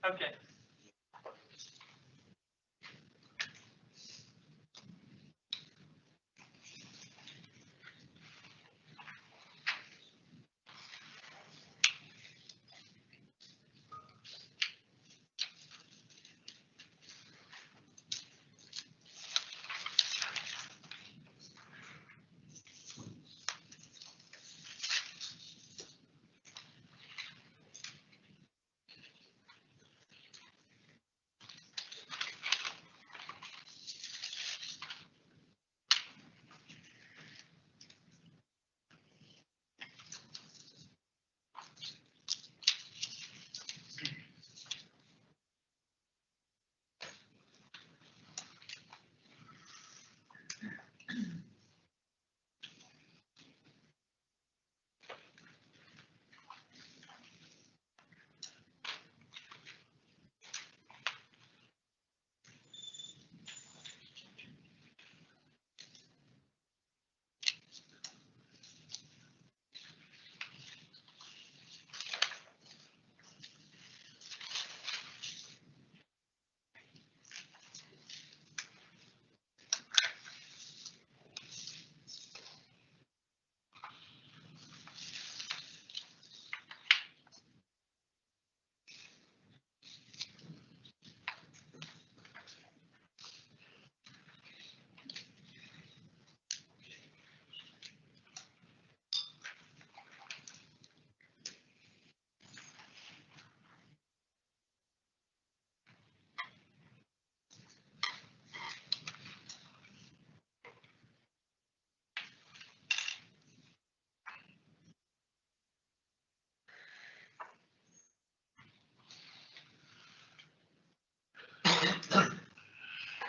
Okay.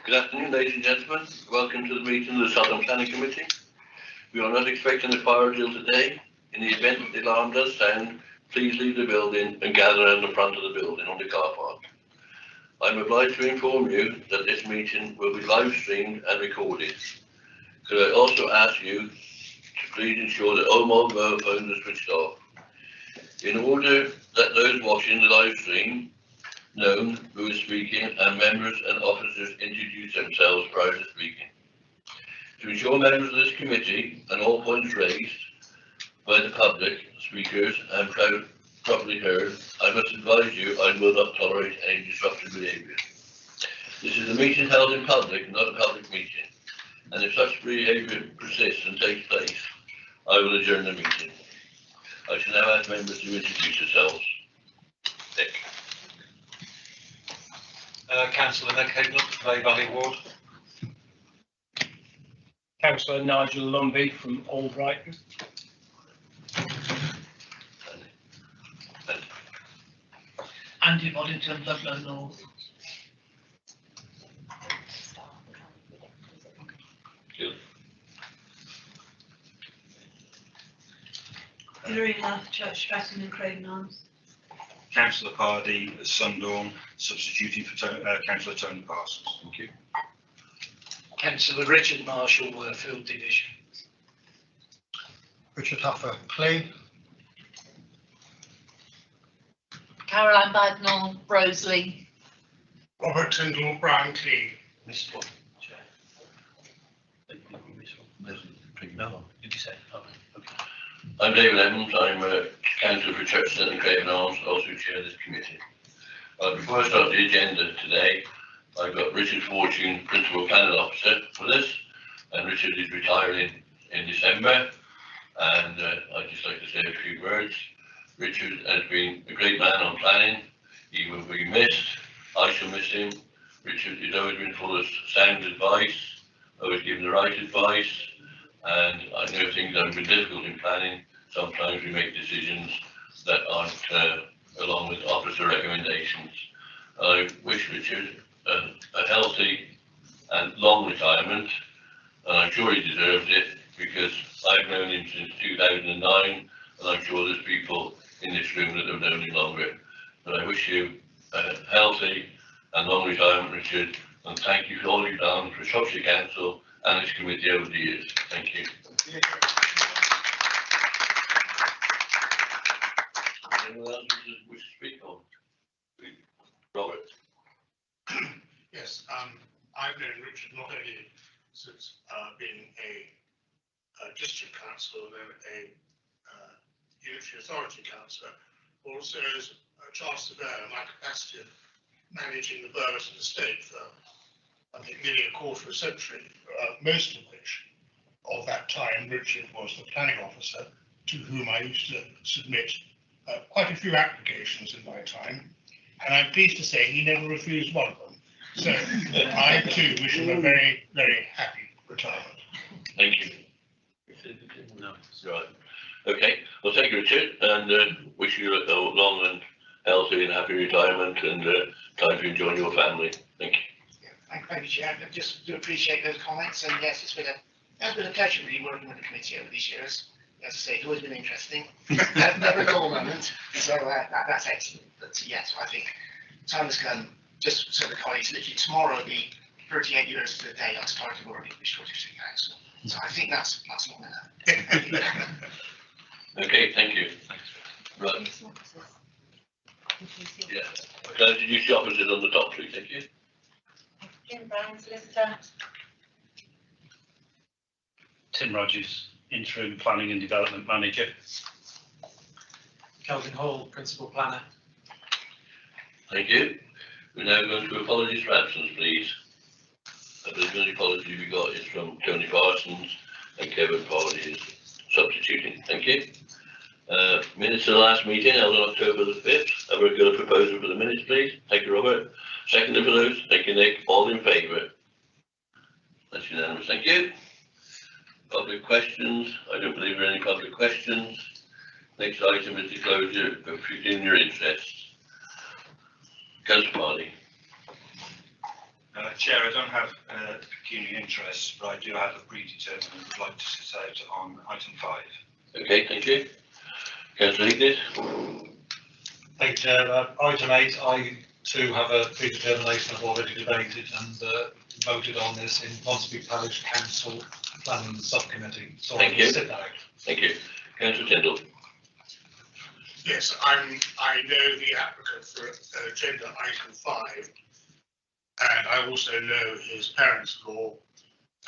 Good afternoon, ladies and gentlemen. Welcome to the meeting of the Southern Planning Committee. We are not expecting a fire drill today. In the event that the alarm does sound, please leave the building and gather around the front of the building on the car park. I'm obliged to inform you that this meeting will be live streamed and recorded. Could I also ask you to please ensure that all mobile phones are switched off. In order that those watching the live stream know who is speaking and members and officers introduce themselves prior to speaking. To ensure members of this committee and all points raised by the public speakers and properly heard, I must advise you I will not tolerate any disruptive behaviour. This is a meeting held in public, not a public meeting, and if such behaviour persists and takes place, I will adjourn the meeting. I shall now ask members to introduce yourselves. Dick. Councillor Ned Cagnell, Bay Valley Ward. Councillor Nigel Lumbey from Albrighton. Andy Boddington, Ludlow North. Hilary Lath, Church Stratton and Craven Arms. Councillor Pardee, Sundawn, substituting for Councillor Tony Parsons. Thank you. Councillor Richard Marshall, Worfield Division. Richard Huffer, Clee. Caroline Bagnall, Rosalie. Robert Tyndall, Brown, Clee. Mr. Chair. No. Did you say? Oh, okay. I'm David Evans. I'm a councillor for Churchton and Craven Arms, also chair this committee. Before I start the agenda today, I've got Richard Fortune, Principal Planning Officer for this, and Richard is retiring in December, and I'd just like to say a few words. Richard has been a great man on planning. He will be missed. I shall miss him. Richard has always been full of sound advice, always given the right advice, and I know things have been difficult in planning. Sometimes we make decisions that aren't along with officer recommendations. I wish Richard a healthy and long retirement, and I'm sure he deserves it because I've known him since 2009, and I'm sure there's people in this room that have known him longer. But I wish you a healthy and long retirement, Richard, and thank you for all you've done for Shropshire Council and this committee over the years. Thank you. Anyone else wish to speak on? Robert? Yes, I've known Richard not only since being a district councillor, then a unitary authority councillor, also as a charter surveyor in my capacity of managing the Burleton estate for, I think, nearly a quarter of a century, most of which of that time Richard was the planning officer, to whom I used to submit quite a few applications in my time, and I'm pleased to say he never refused one of them. So I too wish him a very, very happy retirement. Thank you. No. Right. Okay. Well, thank you, Richard, and wish you a long and healthy and happy retirement and time to enjoy your family. Thank you. Thank you, Chair. I just do appreciate those comments, and yes, it's been a pleasure really working with the committee over these years. As I say, it's always been interesting. Never a dull moment, so that's excellent. But yes, I think time has come. Just so the colleagues, literally tomorrow will be 38 years to the day I started working with Scottish City Council. So I think that's long enough. Okay. Thank you. Right. Yeah. Can I introduce the officers on the top, please? Thank you. Jim Brown, solicitor. Tim Rogers, interim planning and development manager. Kelvin Hall, principal planner. Thank you. We're now going to apologies for absence, please. The only apology we got is from Tony Parsons and Kevin Polly is substituting. Thank you. Minutes of the last meeting held on October the 5th. Have we got a proposal for the minutes, please? Thank you, Robert. Seconded for those. Thank you, Nick. All in favour? That's unanimous. Thank you. Public questions. I don't believe there are any public questions. Next item is disclosure of pecuniary interests. Councillor Marley. Chair, I don't have pecuniary interests, but I do have a predetermined and would like to sit out on item 5. Okay, thank you. Councillor Higgins. Thank you, Chair. Item 8, I too have a predetermination. I've already debated and voted on this in Ponsonby Parish Council Planning Subcommittee. So Thank I you. will sit out. Thank you. Councillor Tyndall. Yes, I know the applicant for agenda item 5, and I also know his parents-in-law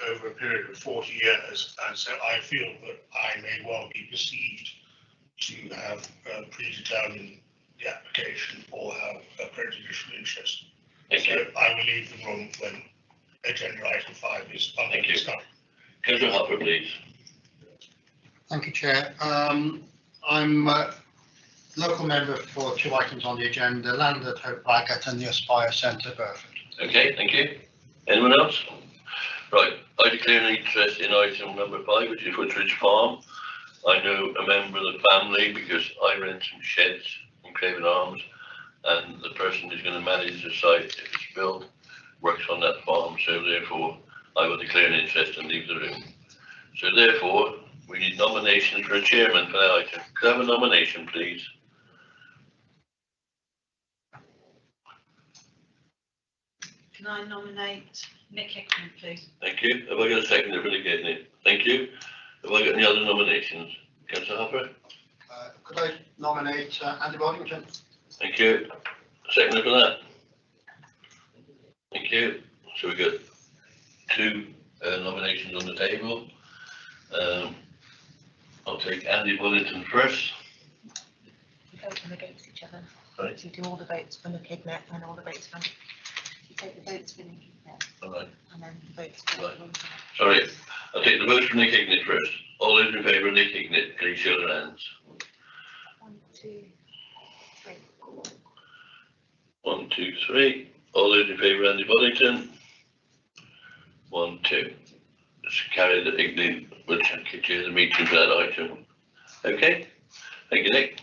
over a period of 40 years, and so I feel that I may well be perceived to have predetermined the application or have a prejudicial interest. Thank you. So I will leave the room when agenda item 5 is under Thank you. discussion. Councillor Harper, please. Thank you, Chair. I'm local member for 2 items on the agenda, Land at Hope Blackett and the Aspire Centre, Burford. Okay, thank you. Anyone else? Right, I declare an interest in item number 5, which is Woodridge Farm. I know a member of the family because I rent some sheds in Craven Arms, and the person who's going to manage the site, if it's built, works on that farm, so therefore I will declare an interest and leave the room. So therefore, we need nominations for a chairman for that item. Could I have a nomination, please? Can I nominate Nick Hickman, please? Thank you. Have I got a seconder for Nick Hickman? Thank you. Have I got any other nominations? Councillor Harper? Could I nominate Andy Boddington? Thank you. Seconder for that? Thank you. So we've got 2 nominations on the table. I'll take Andy Boddington first. We vote them against each other. Right. So you do all the votes for Nick Hignett and all the votes for you take the votes for Nick Hignett All right. and then the votes for Right. Sorry. I'll take the votes for Nick Hignett first. All those in favour of Nick Hignett, please show their hands. 1, 2, 3. 1, 2, 3. All those in favour of Andy Boddington? 1, 2. Let's carry the Hignett. We'll chair the meeting for that item. Okay. Thank you, Nick.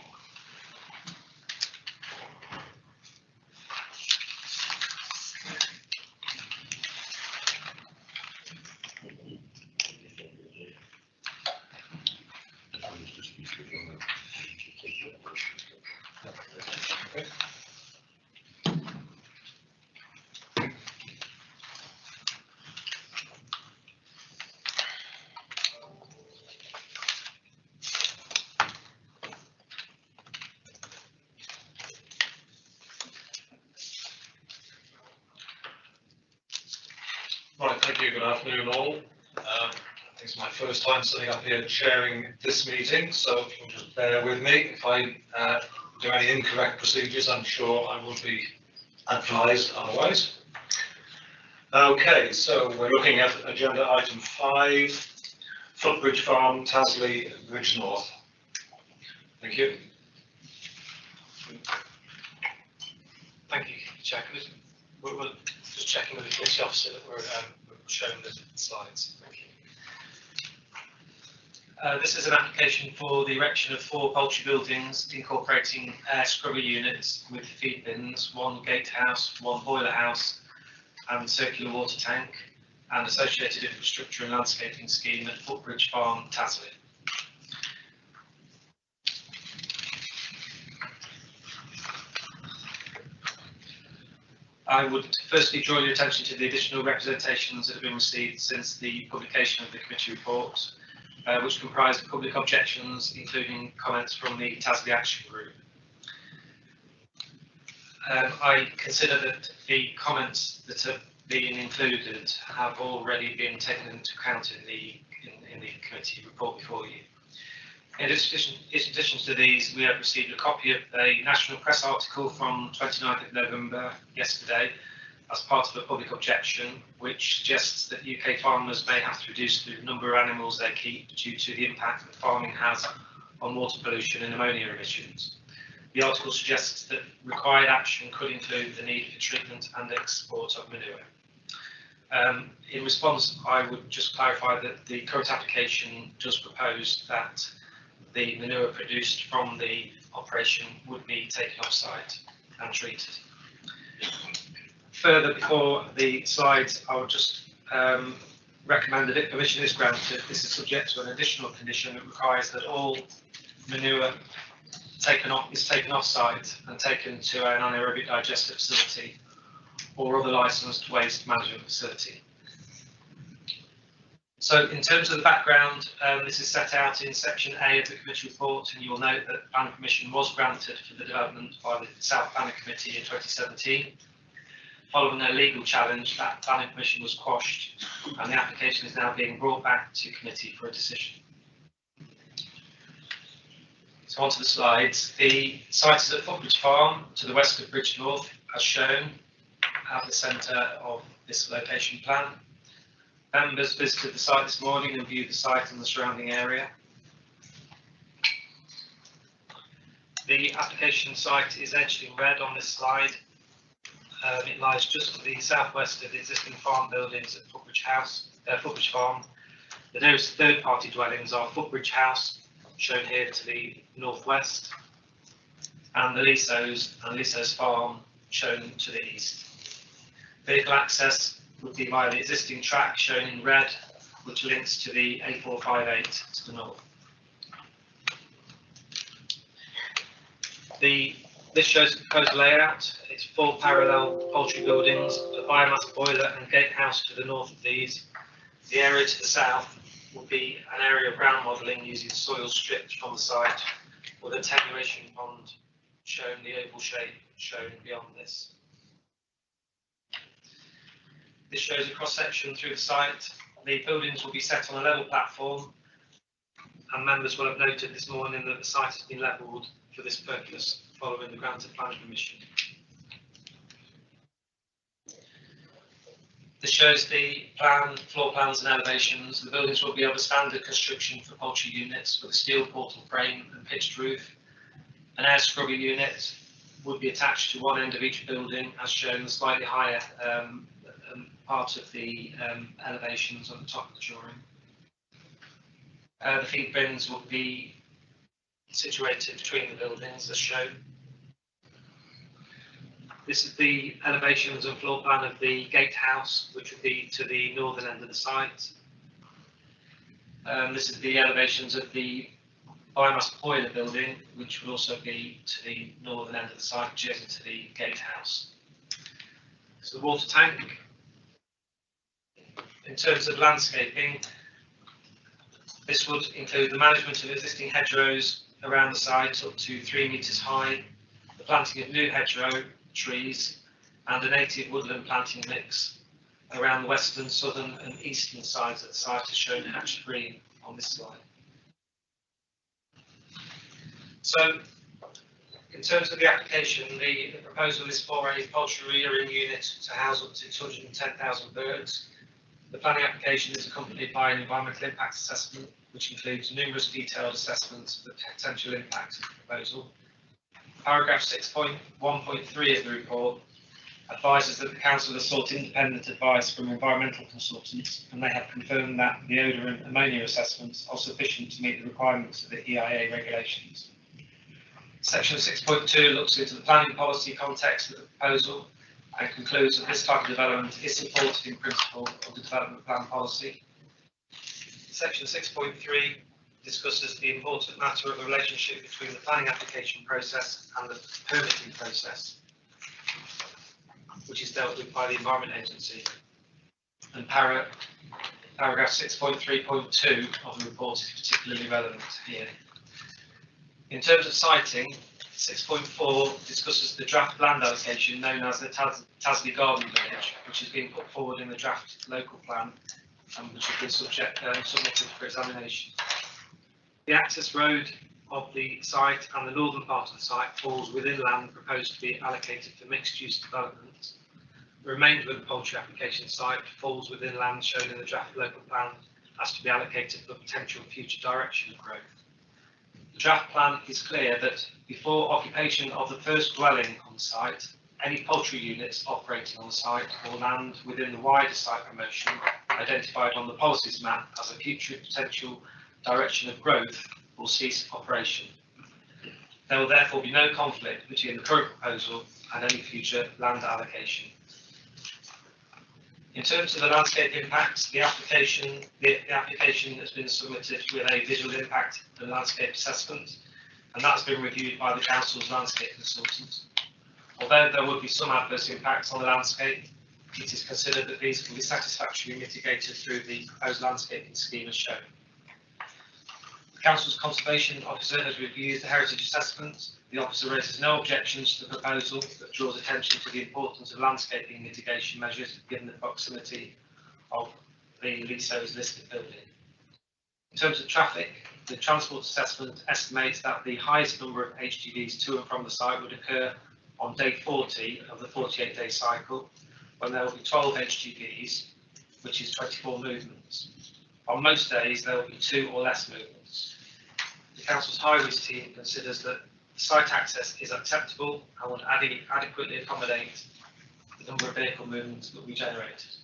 Right, thank you. Good afternoon, all. I think it's my first time sitting up here chairing this meeting, so if you'll just bear with me. If I do any incorrect procedures, I'm sure I will be advised otherwise. Okay, so we're looking at agenda item 5, Footbridge Farm, Tasley, Bridge North. Thank you. Thank you, Chair. We're just checking with the committee officer that we're showing the slides. Thank you. This is an application for the erection of 4 poultry buildings incorporating air scrubber units with feed bins, 1 gatehouse, 1 boiler house and circular water tank, and associated infrastructure and landscaping scheme at Footbridge Farm, Tasley. I would firstly draw your attention to the additional representations that have been received since the publication of the committee report, which comprise public objections, including comments from the Tasley Action Group. I consider that the comments that have been included have already been taken into account in the committee report before you. In addition to these, we have received a copy of a national press article from 29th of November, yesterday, as part of a public objection, which suggests that UK farmers may have to reduce the number of animals they keep due to the impact that farming has on water pollution and ammonia emissions. The article suggests that required action could include the need for treatment and export of manure. In response, I would just clarify that the current application does propose that the manure produced from the operation would be taken off site and treated. Further, before the slides, I would just recommend that if permission is granted, this is subject to an additional condition that requires that all manure is taken off site and taken to an anaerobic digester facility or other licensed waste management facility. So in terms of the background, this is set out in section A of the committee report, and you will note that planning permission was granted for the development by the South Planning Committee in 2017. Following their legal challenge, that planning permission was quashed, and the application is now being brought back to committee for a decision. So onto the slides. The site is at Footbridge Farm, to the west of Bridge North, as shown at the centre of this location plan. Members visited the site this morning and viewed the site and the surrounding area. The application site is edged in red on this slide. It lies just to the southwest of the existing farm buildings at Footbridge Farm. The nearest third-party dwellings are Footbridge House, shown here to the northwest, and the Lisos and Lisos Farm, shown to the east. Vehicle access would be via the existing track shown in red, which links to the A458 to the north. This shows the proposed layout. It's 4 parallel poultry buildings, a biomass boiler and gatehouse to the north of these. The area to the south will be an area of ground modelling using soil stripped from the site, with a attenuation pond shown, the oval shape shown beyond this. This shows a cross-section through the site. The buildings will be set on a level platform, and members will have noted this morning that the site has been levelled for this purpose following the grant of planning permission. This shows the floor plans and elevations. The buildings will be of a standard construction for poultry units with a steel portal frame and pitched roof. An air scrubber unit would be attached to one end of each building, as shown, the slightly higher part of the elevations on the top of the drawing. The feed bins will be situated between the buildings, as shown. This is the elevations and floor plan of the gatehouse, which would be to the northern end of the site. This is the elevations of the biomass boiler building, which will also be to the northern end of the site, adjacent to the gatehouse. So the water tank. In terms of landscaping, this would include the management of existing hedgerows around the site up to 3 metres high, the planting of new hedgerow trees and a native woodland planting mix, around the western, southern and eastern sides of the site as shown hatched green on this slide. So, in terms of the application, the proposal is for a poultry rearing unit to house up to 210,000 birds. The planning application is accompanied by an environmental impact assessment, which includes numerous detailed assessments of the potential impacts of the proposal. Paragraph 6.1.3 of the report advises that the council has sought independent advice from environmental consultants, and they have confirmed that the odour and ammonia assessments are sufficient to meet the requirements of the EIA regulations. Section 6.2 looks into the planning policy context of the proposal and concludes that this type of development is supported in principle of the development plan policy. Section 6.3 discusses the important matter of the relationship between the planning application process and the permitting process, which is dealt with by the Environment Agency. And paragraph 6.3.2 of the report is particularly relevant here. In terms of siting, 6.4 discusses the draft land allocation known as the Tasley Garden Village, which has been put forward in the draft local plan and which has been submitted for examination. The access road of the site and the northern part of the site falls within land proposed to be allocated for mixed-use development. The remainder of the poultry application site falls within land shown in the draft local plan as to be allocated for potential future direction of growth. The draft plan is clear that before occupation of the first dwelling on the site, any poultry units operating on the site or land within the wider site promotion identified on the policies map as a future potential direction of growth will cease operation. There will therefore be no conflict between the current proposal and any future land allocation. In terms of the landscape impacts, the application has been submitted with a visual impact and landscape assessment, and that's been reviewed by the council's landscape consultant. Although there will be some adverse impacts on the landscape, it is considered that these can be satisfactorily mitigated through the proposed landscaping scheme as shown. The council's conservation officer has reviewed the heritage assessment. The officer raises no objections to the proposal, but draws attention to the importance of landscaping mitigation measures given the proximity of the leasehold's listed building. In terms of traffic, the transport assessment estimates that the highest number of HGVs to and from the site would occur on day 40 of the 48-day cycle, when there will be 12 HGVs, which is 24 movements. On most days, there will be 2 or less movements. The council's highways team considers that site access is acceptable and would adequately accommodate the number of vehicle movements that will be generated.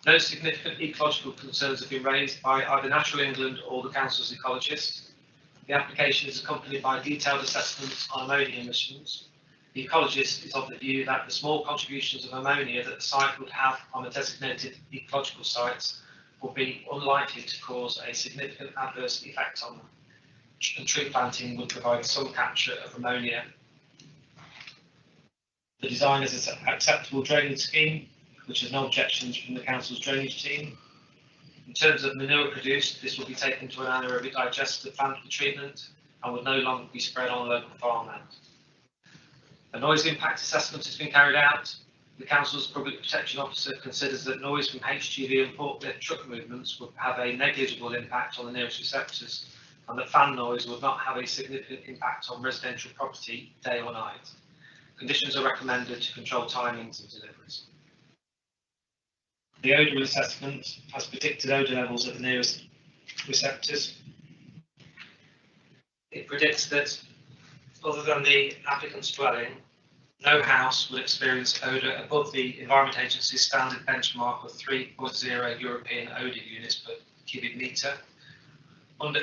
No significant ecological concerns have been raised by either Natural England or the council's ecologist. The application is accompanied by detailed assessments on ammonia emissions. The ecologist is of the view that the small contributions of ammonia that the site would have on the designated ecological sites will be unlikely to cause a significant adverse effect on them, and tree planting would provide some capture of ammonia. The design is an acceptable drainage scheme, which has no objections from the council's drainage team. In terms of manure produced, this will be taken to an anaerobic digester plant for treatment and would no longer be spread on local farmland. A noise impact assessment has been carried out. The council's public protection officer considers that noise from HGV and forklift truck movements would have a negligible impact on the nearest receptors, and that fan noise would not have a significant impact on residential property day or night. Conditions are recommended to control timings of deliveries. The odour assessment has predicted odour levels at the nearest receptors. It predicts that, other than the applicant's dwelling, no house will experience odour above the Environment Agency's standard benchmark of 3.0 European odour units per cubic metre. Under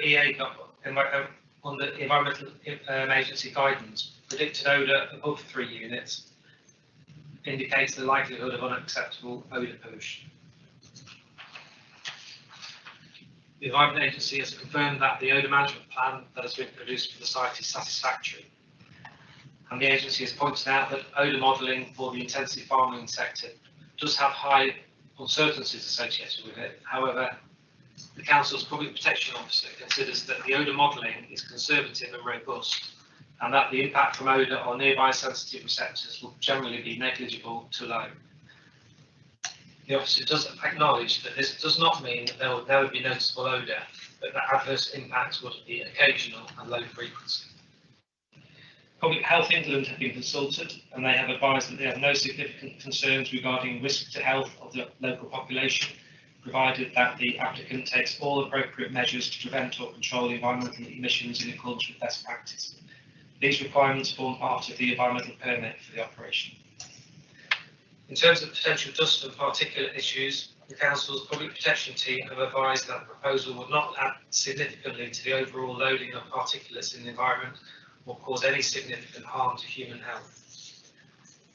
Environmental Agency guidance, predicted odour above 3 units indicates the likelihood of unacceptable odour pollution. The Environment Agency has confirmed that the odour management plan that has been produced for the site is satisfactory. And the agency has pointed out that odour modelling for the intensive farming sector does have high uncertainties associated with it. However, the council's public protection officer considers that the odour modelling is conservative and robust, and that the impact from odour on nearby sensitive receptors will generally be negligible to low. The officer does acknowledge that this does not mean that there will never be noticeable odour, but that adverse impacts would be occasional and low frequency. Public Health England have been consulted, and they have advised that they have no significant concerns regarding risk to health of the local population, provided that the applicant takes all appropriate measures to prevent or control environmental emissions in accordance with best practice. These requirements form part of the environmental permit for the operation. In terms of potential dust and particulate issues, the Council's Public Protection team have advised that the proposal would not add significantly to the overall loading of particulates in the environment or cause any significant harm to human health.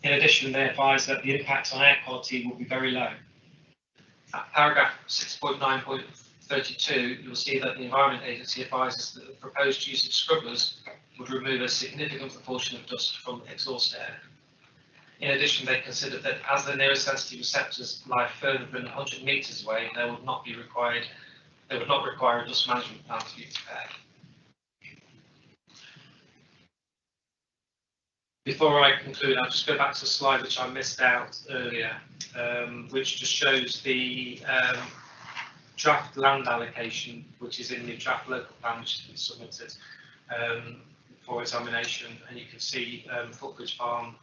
In addition, they advise that the impact on air quality will be very low. At paragraph 6.9.32, you'll see that the Environment Agency advises that the proposed use of scrubbers would remove a significant proportion of dust from exhaust air. In addition, they considered that as the nearest sensitive receptors lie further than 100 metres away, they would not require a dust management plan to be prepared. Before I conclude, I'll just go back to the slide which I missed out earlier, which just shows the draft land allocation, which is in the draft local plan, which has been submitted for examination. And you can see Footbridge Farm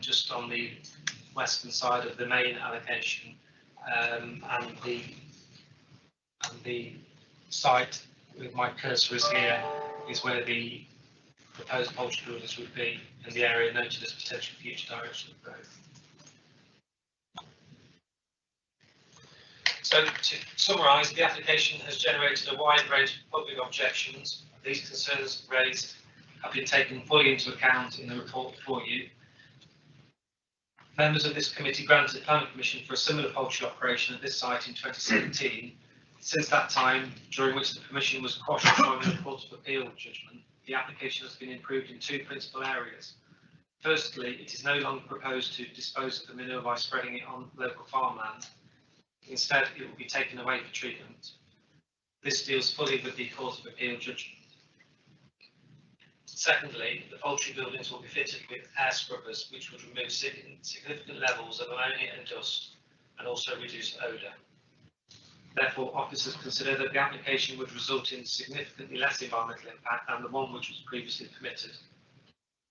just on the western side of the main allocation, and the site with my cursor is here is where the proposed poultry buildings would be, in the area noted as potential future direction of growth. So to summarise, the application has generated a wide range of public objections. These concerns raised have been taken fully into account in the report before you. Members of this committee granted planning permission for a similar poultry operation at this site in 2017. Since that time, during which the permission was quashed following the Court of Appeal judgment, the application has been improved in two principal areas. Firstly, it is no longer proposed to dispose of the manure by spreading it on local farmland. Instead, it will be taken away for treatment. This deals fully with the Court of Appeal judgment. Secondly, the poultry buildings will be fitted with air scrubbers, which would remove significant levels of ammonia and dust, and also reduce odour. Therefore, officers consider that the application would result in significantly less environmental impact than the one which was previously permitted.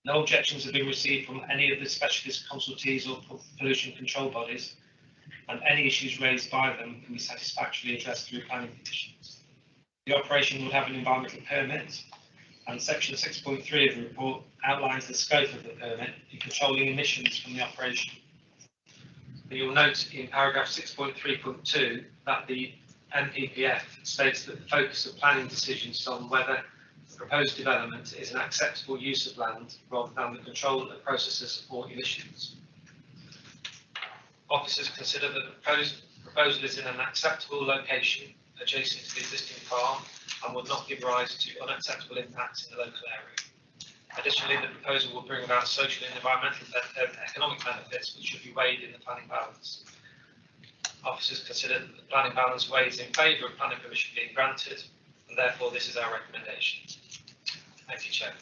No objections have been received from any of the specialist consultees or pollution control bodies, and any issues raised by them can be satisfactorily addressed through planning conditions. The operation would have an environmental permit, and section 6.3 of the report outlines the scope of the permit in controlling emissions from the operation. You'll note in paragraph 6.3.2 that the NPPF states that the focus of planning decisions is on whether the proposed development is an acceptable use of land rather than the control of processes or emissions. Officers consider that the proposal is in an acceptable location adjacent to the existing farm and would not give rise to unacceptable impacts in the local area. Additionally, the proposal will bring about social and environmental economic benefits which should be weighed in the planning balance. Officers consider that the planning balance weighs in favour of planning permission being granted, and therefore this is our recommendation. Thank you, Chair.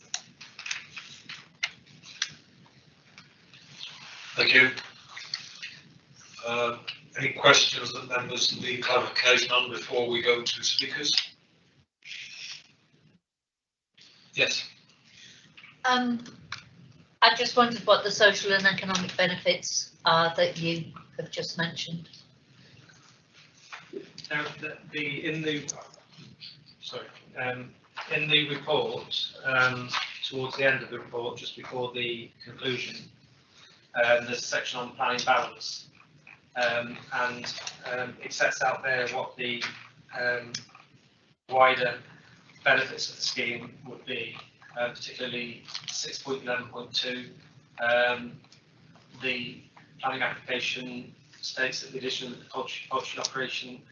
Thank you. Any questions that members need clarification on before we go to speakers? Yes. I just wondered what the social and economic benefits are that you have just mentioned. Now, in the report, towards the end of the report, just before the conclusion, there's a section on planning balance, and it sets out there what the wider benefits of the scheme would be, particularly 6.11.2. The planning application states that the addition of the poultry operation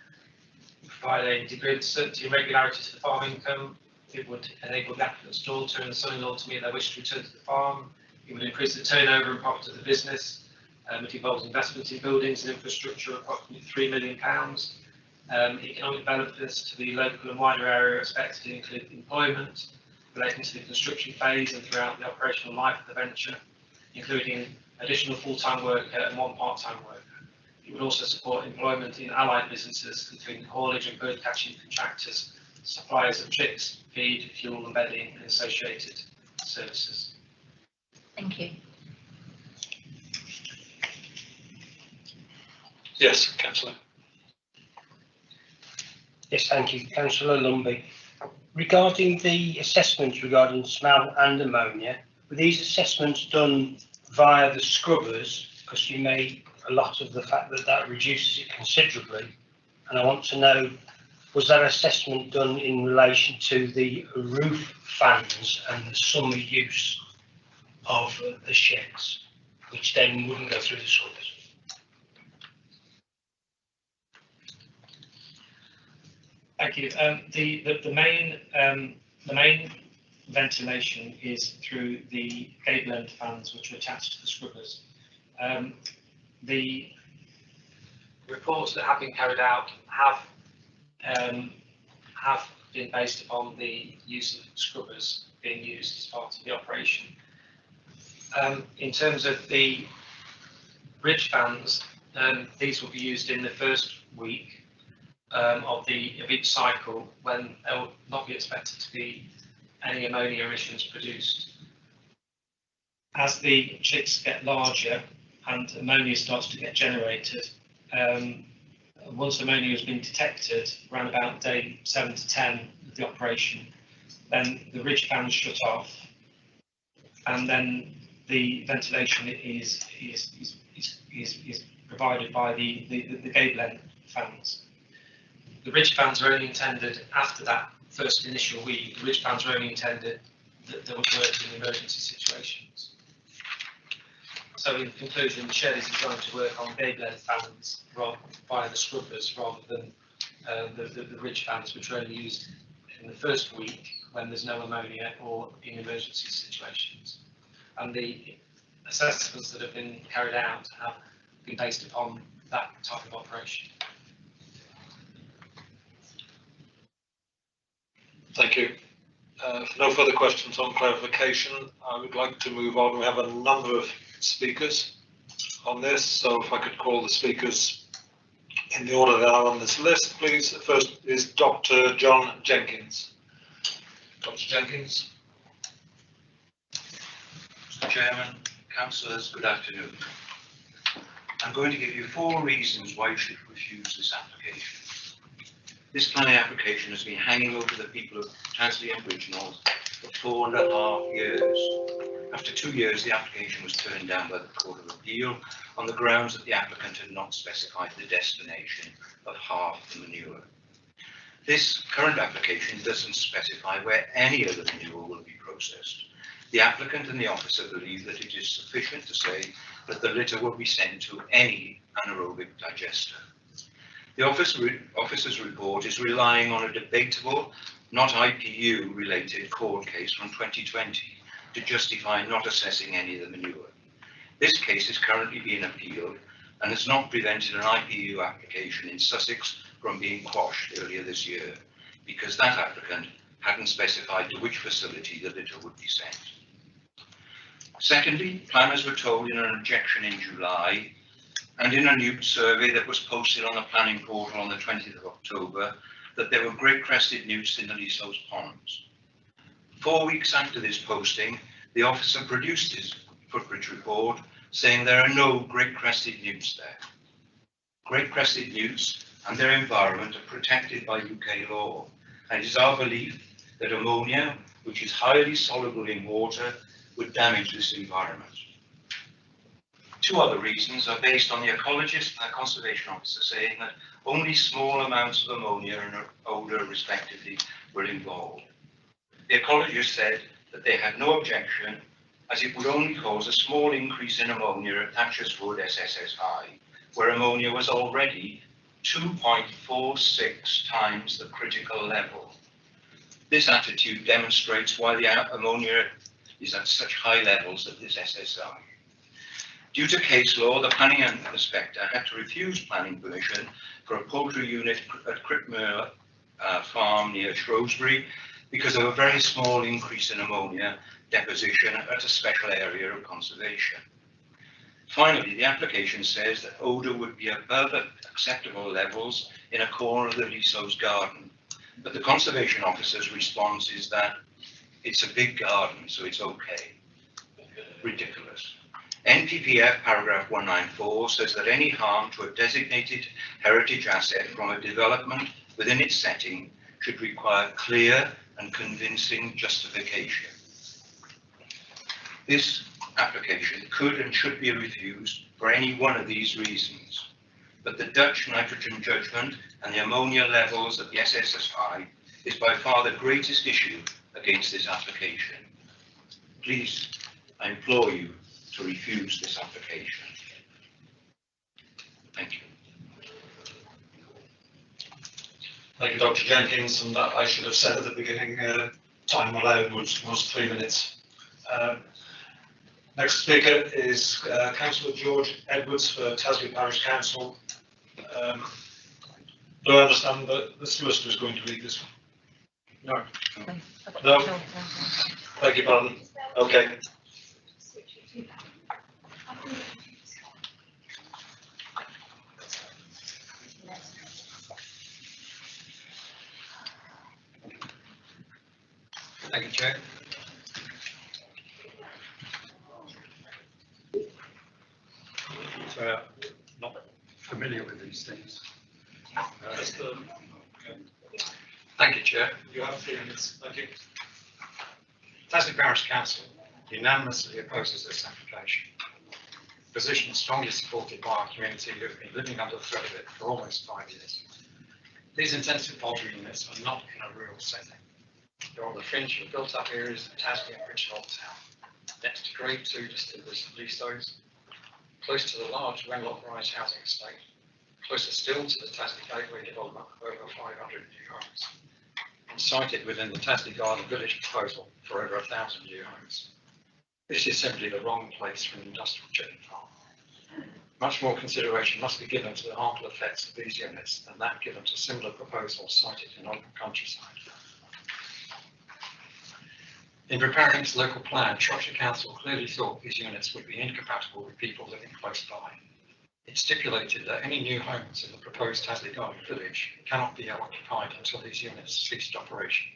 would provide a degree of certainty and regularity to the farm income. It would enable the applicant's daughter and son-in-law to meet their wish to return to the farm. It would increase the turnover and profit of the business. It involves investment in buildings and infrastructure of approximately £3 million. Economic benefits to the local and wider area are expected to include employment relating to the construction phase and throughout the operational life of the venture, including additional full-time worker and one part-time worker. It would also support employment in allied businesses, including haulage and bird catching contractors, suppliers of chicks, feed, fuel and bedding and associated services. Thank you. Yes, Councillor. Yes, thank you. Councillor Lumby. Regarding the assessments regarding smell and ammonia, were these assessments done via the scrubbers? Because you made a lot of the fact that that reduces it considerably. And I want to know, was that assessment done in relation to the roof fans and the summer use of the sheds, which then wouldn't go through the scrubbers? Thank you. The main ventilation is through the gable end fans, which are attached to the scrubbers. The reports that have been carried out have been based upon the use of scrubbers being used as part of the operation. In terms of the ridge fans, these will be used in the first week of each cycle, when there will not be expected to be any ammonia emissions produced. As the chicks get larger and ammonia starts to get generated, once ammonia has been detected around about day 7 to 10 of the operation, then the ridge fans shut off, and then the ventilation is provided by the gable end fans. The ridge fans are only intended after that first initial week. The ridge fans are only intended that they would work in emergency situations. So in conclusion, the shed is designed to work on gable end fans via the scrubbers rather than the ridge fans, which are only used in the first week when there's no ammonia or in emergency situations. And the assessments that have been carried out have been based upon that type of operation. Thank you. No further questions on clarification. I would like to move on. We have a number of speakers on this, so if I could call the speakers in the order that are on this list, please. First is Dr. John Jenkins. Dr. Jenkins. Mr. Chairman, councillors, good afternoon. I'm going to give you 4 reasons why you should refuse this application. This planning application has been hanging over the people of Tasmania and Bridge North for 4.5 years. After 2 years, the application was turned down by the Court of Appeal on the grounds that the applicant had not specified the destination of half the manure. This current application doesn't specify where any of the manure will be processed. The applicant and the officer believe that it is sufficient to say that the litter will be sent to any anaerobic digester. The officer's report is relying on a debatable, not IPU-related court case from 2020 to justify not assessing any of the manure. This case is currently being appealed and has not prevented an IPU application in Sussex from being quashed earlier this year, because that applicant hadn't specified to which facility the litter would be sent. Secondly, planners were told in an objection in July and in a new survey that was posted on the planning portal on the 20th of October that there were great-crested newts in the Leasehouse ponds. 4 weeks after this posting, the officer produced his footbridge report saying there are no great-crested newts there. Great-crested newts and their environment are protected by UK law, and it is our belief that ammonia, which is highly soluble in water, would damage this environment. 2 other reasons are based on the ecologist and the conservation officer saying that only small amounts of ammonia and odour, respectively, were involved. The ecologist said that they had no objection, as it would only cause a small increase in ammonia at Thatcher's Wood SSSI, where ammonia was already 2.46 times the critical level. This attitude demonstrates why the ammonia is at such high levels at this SSI. Due to case law, the planning inspector had to refuse planning permission for a poultry unit at Crickmere farm near Shrewsbury because of a very small increase in ammonia deposition at a special area of conservation. Finally, the application says that odour would be above acceptable levels in a corner of the leasehold's garden, but the conservation officer's response is that it's a big garden, so it's okay. Ridiculous. NPPF paragraph 194 says that any harm to a designated heritage asset from a development within its setting should require clear and convincing justification. This application could and should be refused for any one of these reasons, but the Dutch nitrogen judgment and the ammonia levels at the SSSI is by far the greatest issue against this application. Please, I implore you to refuse this application. Thank you. Thank you, Dr. Jenkins, and that I should have said at the beginning, time allowed was 3 minutes. Next speaker is Councillor George Edwards for Tasmania Parish Council. Do I understand that the solicitor is going to read this one? No. No. Thank you, pardon. Okay. Thank you, Chair. So, not familiar with these things. Thank you, Chair. You have 3 minutes. Thank you. Tasmania Parish Council unanimously opposes this application. A position strongly supported by our community who have been living under the threat of it for almost 5 years. These intensive poultry units are not in a rural setting. They're on the fringe of built-up areas of Tasmania and Bridge North Town, next to Grade 2 distillers and leaseholds, close to the large Wenlock Rise housing estate, closer still to the Tasmania Gateway development of over 500 new homes, and sited within the Tasmania Garden Village proposal for over 1,000 new homes. This is simply the wrong place for an industrial chicken farm. Much more consideration must be given to the harmful effects of these units than that given to similar proposals cited in open countryside. In preparing its local plan, Shropshire Council clearly thought these units would be incompatible with people living close by. It stipulated that any new homes in the proposed Tasmania Garden Village cannot be occupied until these units ceased operation.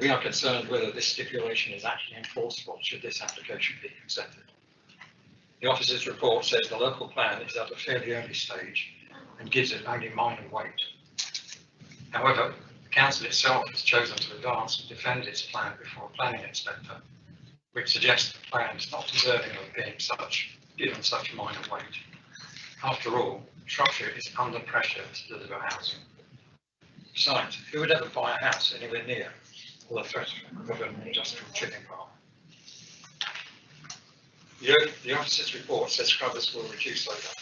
We are concerned whether this stipulation is actually enforceable should this application be consented. The officer's report says the local plan is at a fairly early stage and gives it only minor weight. However, the council itself has chosen to advance and defend its plan before a planning inspector, which suggests the plan is not deserving of being given such minor weight. After all, Shropshire is under pressure to deliver housing. Besides, who would ever buy a house anywhere near or the threat of an industrial chicken farm? The officer's report says scrubbers will reduce odour.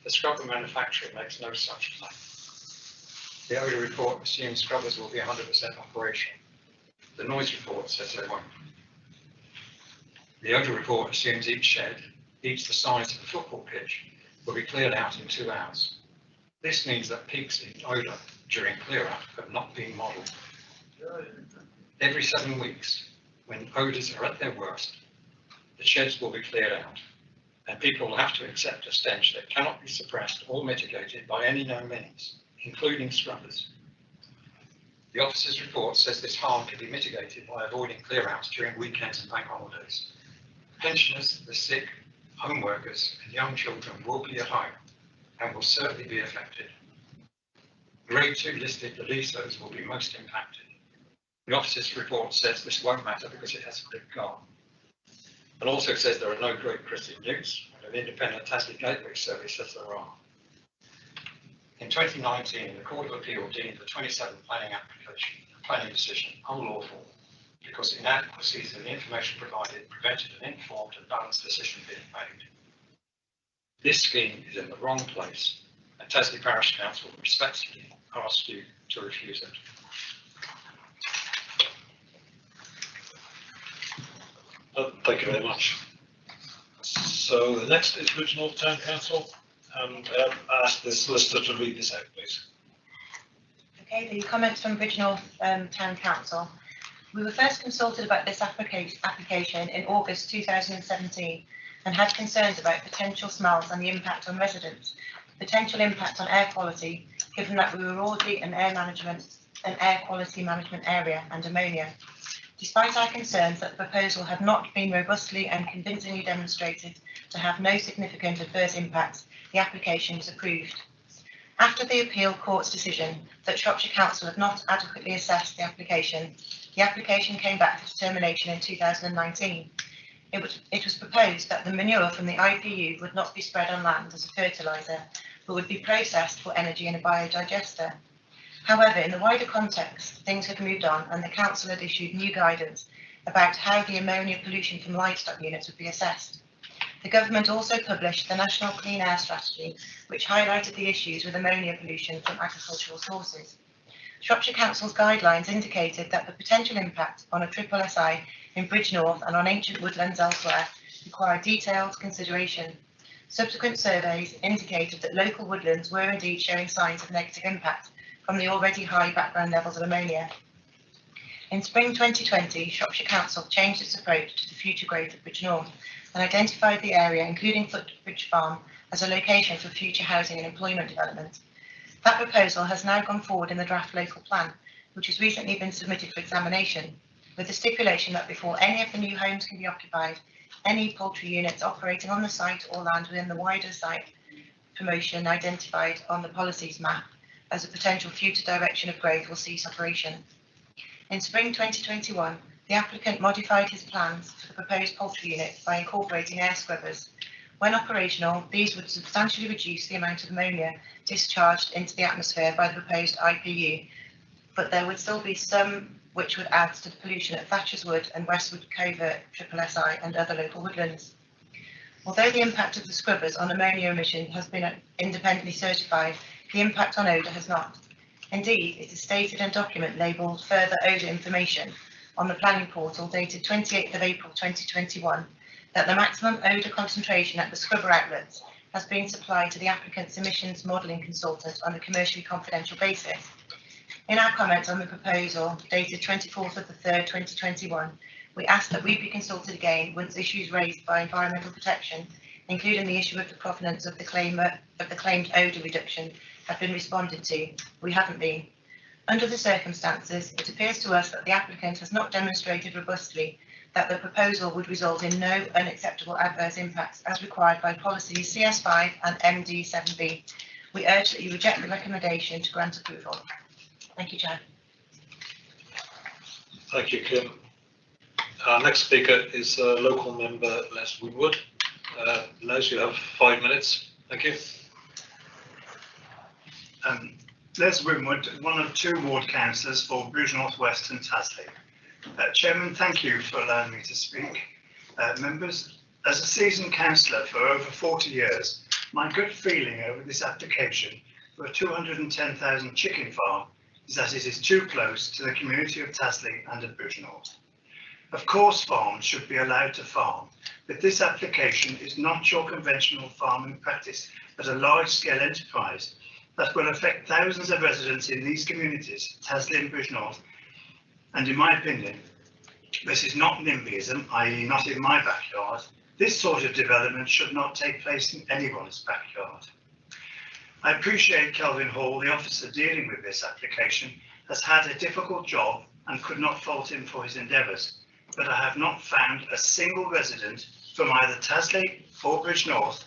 The scrubber manufacturer makes no such claim. The odour report assumes scrubbers will be 100% operational. The noise report says they won't. The odour report assumes each shed, each the size of a football pitch, will be cleared out in 2 hours. This means that peaks in odour during clear out have not been modelled. Every 7 weeks, when odours are at their worst, the sheds will be cleared out, and people will have to accept a stench that cannot be suppressed or mitigated by any known means, including scrubbers. The officer's report says this harm can be mitigated by avoiding clear-outs during weekends and bank holidays. Pensioners, the sick, home workers and young children will be at home and will certainly be affected. Grade 2 listed the leaseholders will be most impacted. The officer's report says this won't matter because it has a big garden. And also says there are no Great Christian newts, and an independent Tasmania Gateway service says there are. In 2019, the Court of Appeal deemed the 27 planning decision unlawful because inadequacies in the information provided prevented an informed and balanced decision being made. This scheme is in the wrong place, and Tasmania Parish Council respectfully asks you to refuse it. Thank you very much. So the next is Bridge North Town Council, and I ask the solicitor to read this out, please. Okay, the comments from Bridge North Town Council. We were first consulted about this application in August 2017 and had concerns about potential smells and the impact on residents, potential impact on air quality, given that we were already an air quality management area, and ammonia. Despite our concerns that the proposal had not been robustly and convincingly demonstrated to have no significant adverse impacts, the application was approved. After the appeal court's decision that Shropshire Council had not adequately assessed the application came back for determination in 2019. It was proposed that the manure from the IPU would not be spread on land as a fertiliser, but would be processed for energy in a biodigester. However, in the wider context, things had moved on and the council had issued new guidance about how the ammonia pollution from livestock units would be assessed. The government also published the National Clean Air Strategy, which highlighted the issues with ammonia pollution from agricultural sources. Shropshire Council's guidelines indicated that the potential impact on a triple SI in Bridge North and on ancient woodlands elsewhere required detailed consideration. Subsequent surveys indicated that local woodlands were indeed showing signs of negative impact from the already high background levels of ammonia. In spring 2020, Shropshire Council changed its approach to the future growth of Bridge North and identified the area, including Footbridge Farm, as a location for future housing and employment development. That proposal has now gone forward in the draft local plan, which has recently been submitted for examination, with the stipulation that before any of the new homes can be occupied, any poultry units operating on the site or land within the wider site promotion identified on the policies map as a potential future direction of growth will cease operation. In spring 2021, the applicant modified his plans for the proposed poultry unit by incorporating air scrubbers. When operational, these would substantially reduce the amount of ammonia discharged into the atmosphere by the proposed IPU, but there would still be some which would add to the pollution at Thatcher's Wood and Westwood Covert, Triple SI and other local woodlands. Although the impact of the scrubbers on ammonia emission has been independently certified, the impact on odour has not. Indeed, it is stated in a document labelled Further Odour Information on the planning portal dated 28th of April 2021 that the maximum odour concentration at the scrubber outlets has been supplied to the applicant's emissions modelling consultant on a commercially confidential basis. In our comments on the proposal dated 24th of the 3rd 2021, we asked that we be consulted again once issues raised by environmental protection, including the issue of the provenance of the claimed odour reduction, have been responded to. We haven't been. Under the circumstances, it appears to us that the applicant has not demonstrated robustly that the proposal would result in no unacceptable adverse impacts as required by policies CS5 and MD7B. We urge that you reject the recommendation to grant approval. Thank you, Chair. Thank you, Kim. Our next speaker is local member Les Woodward. Les, you have 5 minutes. Thank you. Les Woodward, one of 2 ward councillors for Bridge North West and Tasley. Chairman, thank you for allowing me to speak. Members, as a seasoned councillor for over 40 years, my gut feeling over this application for a 210,000 chicken farm is that it is too close to the community of Tasley and of Bridge North. Of course, farms should be allowed to farm, but this application is not your conventional farming practice, but a large-scale enterprise that will affect thousands of residents in these communities, Tasley and Bridge North. And in my opinion, this is not NIMBYism, i.e. not in my backyard. This sort of development should not take place in anyone's backyard. I appreciate Kelvin Hall, the officer dealing with this application, has had a difficult job and could not fault him for his endeavours, but I have not found a single resident from either Tasley or Bridge North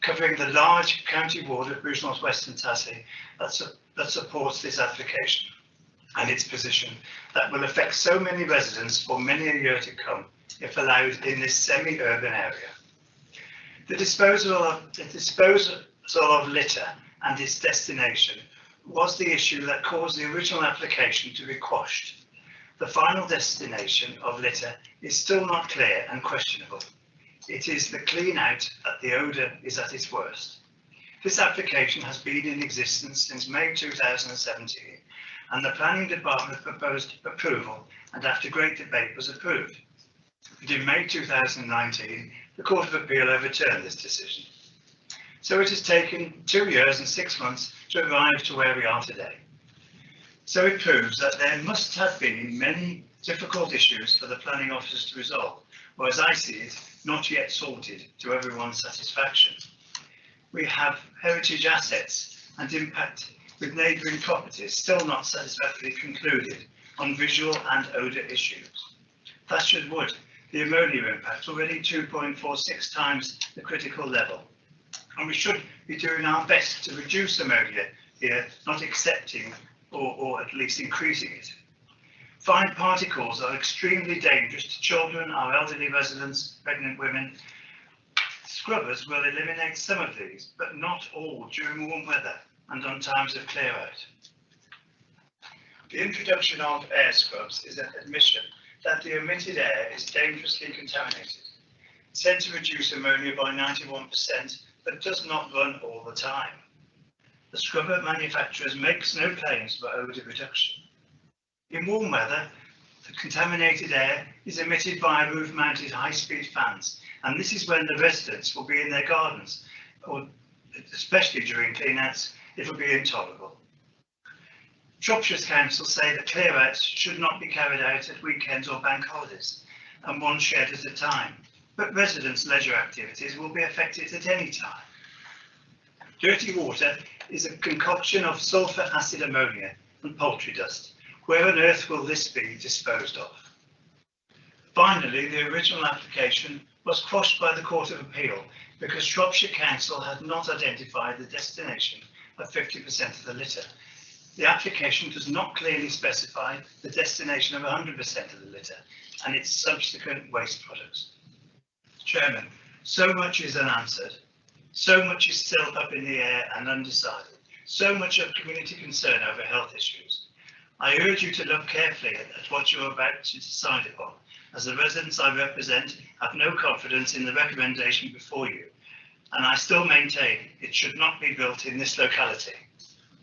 covering the large county ward of Bridge North West and Tasley that supports this application and its position that will affect so many residents for many a year to come if allowed in this semi-urban area. The disposal of litter and its destination was the issue that caused the original application to be quashed. The final destination of litter is still not clear and questionable. It is the clean out that the odour is at its worst. This application has been in existence since May 2017, and the planning department proposed approval and after great debate was approved. And in May 2019, the Court of Appeal overturned this decision. So it has taken 2 years and 6 months to arrive to where we are today. So it proves that there must have been many difficult issues for the planning officers to resolve, or as I see it, not yet sorted to everyone's satisfaction. We have heritage assets and impact with neighbouring properties still not satisfactorily concluded on visual and odour issues. Thatcher's Wood, the ammonia impact, already 2.46 times the critical level. And we should be doing our best to reduce ammonia here, not accepting or at least increasing it. Fine particles are extremely dangerous to children, our elderly residents, pregnant women. Scrubbers will eliminate some of these, but not all during warm weather and on times of clear out. The introduction of air scrubs is an admission that the emitted air is dangerously contaminated, said to reduce ammonia by 91%, but does not run all the time. The scrubber manufacturers makes no claims for odour reduction. In warm weather, the contaminated air is emitted via roof-mounted high-speed fans, and this is when the residents will be in their gardens, or especially during clean-outs, it will be intolerable. Shropshire's council say that clear-outs should not be carried out at weekends or bank holidays, and one shed at a time, but residents' leisure activities will be affected at any time. Dirty water is a concoction of sulphur acid ammonia and poultry dust. Where on earth will this be disposed of? Finally, the original application was quashed by the Court of Appeal because Shropshire Council had not identified the destination of 50% of the litter. The application does not clearly specify the destination of 100% of the litter and its subsequent waste products. Chairman, so much is unanswered. So much is still up in the air and undecided. So much of community concern over health issues. I urge you to look carefully at what you are about to decide upon, as the residents I represent have no confidence in the recommendation before you, and I still maintain it should not be built in this locality.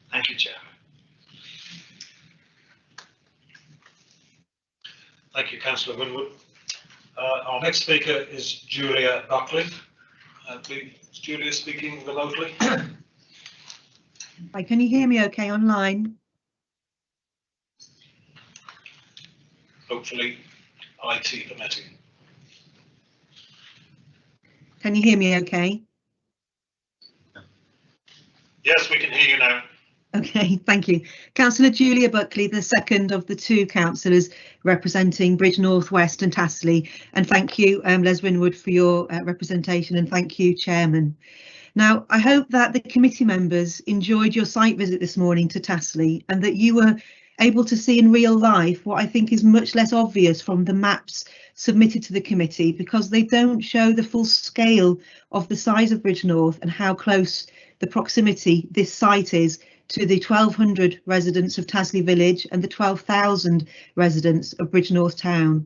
Thank you, Chairman. Thank you, Councillor Winwood. Our next speaker is Julia Buckley. Please, Julia speaking remotely. Hi, can you hear me okay online? Hopefully, IT permitting. Can you hear me okay? Yes, we can hear you now. Okay, thank you. Councillor Julia Buckley, the second of the two councillors representing Bridge North West and Tassley, and thank you, Les Winwood, for your representation, and thank you, Chairman. Now, I hope that the committee members enjoyed your site visit this morning to Tassley and that you were able to see in real life what I think is much less obvious from the maps submitted to the committee, because they don't show the full scale of the size of Bridge North and how close the proximity this site is to the 1,200 residents of Tassley Village and the 12,000 residents of Bridge North Town.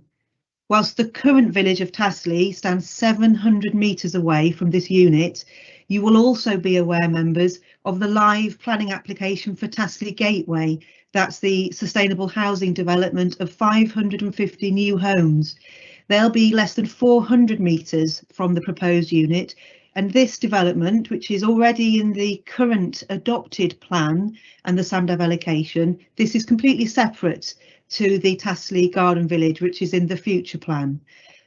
Whilst the current village of Tassley stands 700 metres away from this unit, you will also be aware, members, of the live planning application for Tassley Gateway. That's the sustainable housing development of 550 new homes. They'll be less than 400 metres from the proposed unit, and this development, which is already in the current adopted plan and the SAMDAV allocation, this is completely separate to the Tassley Garden Village, which is in the future plan.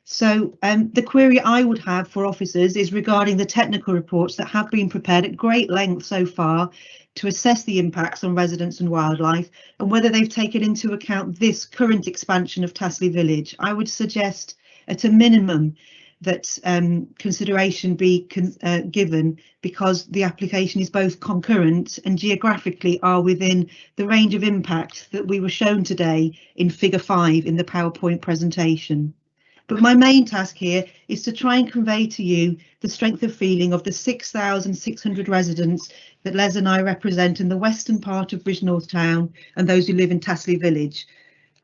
So the query I would have for officers is regarding the technical reports that have been prepared at great length so far to assess the impacts on residents and wildlife, and whether they've taken into account this current expansion of Tassley Village. I would suggest at a minimum that consideration be given, because the application is both concurrent and geographically are within the range of impact that we were shown today in figure 5 in the PowerPoint presentation. But my main task here is to try and convey to you the strength of feeling of the 6,600 residents that Les and I represent in the western part of Bridge North Town and those who live in Tassley Village.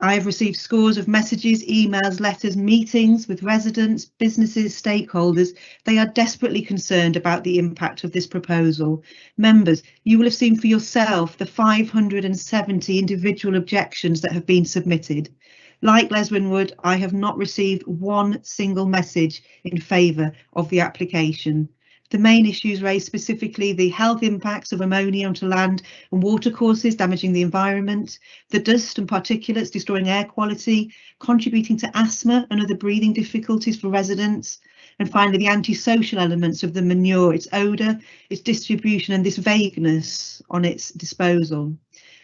I have received scores of messages, emails, letters, meetings with residents, businesses, stakeholders. They are desperately concerned about the impact of this proposal. Members, you will have seen for yourself the 570 individual objections that have been submitted. Like Les Winwood, I have not received one single message in favour of the application. The main issues raised, specifically the health impacts of ammonia onto land and watercourses damaging the environment, the dust and particulates destroying air quality, contributing to asthma and other breathing difficulties for residents, And finally, the antisocial elements of the manure, its odour, its distribution and this vagueness on its disposal.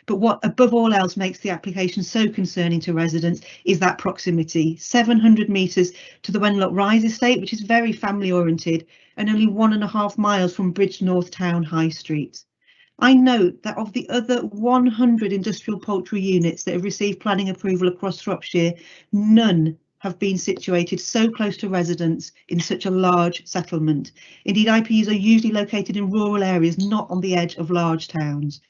But what above all else makes the application so concerning to residents is that proximity, 700 metres to the Wenlock Rise estate, which is very family oriented, and only 1.5 miles from Bridgnorth Town High Street. I note that of the other 100 industrial poultry units that have received planning approval across Shropshire, none have been situated so close to residents in such a large settlement. Indeed, IPUs are usually located in rural areas, not on the edge of large towns.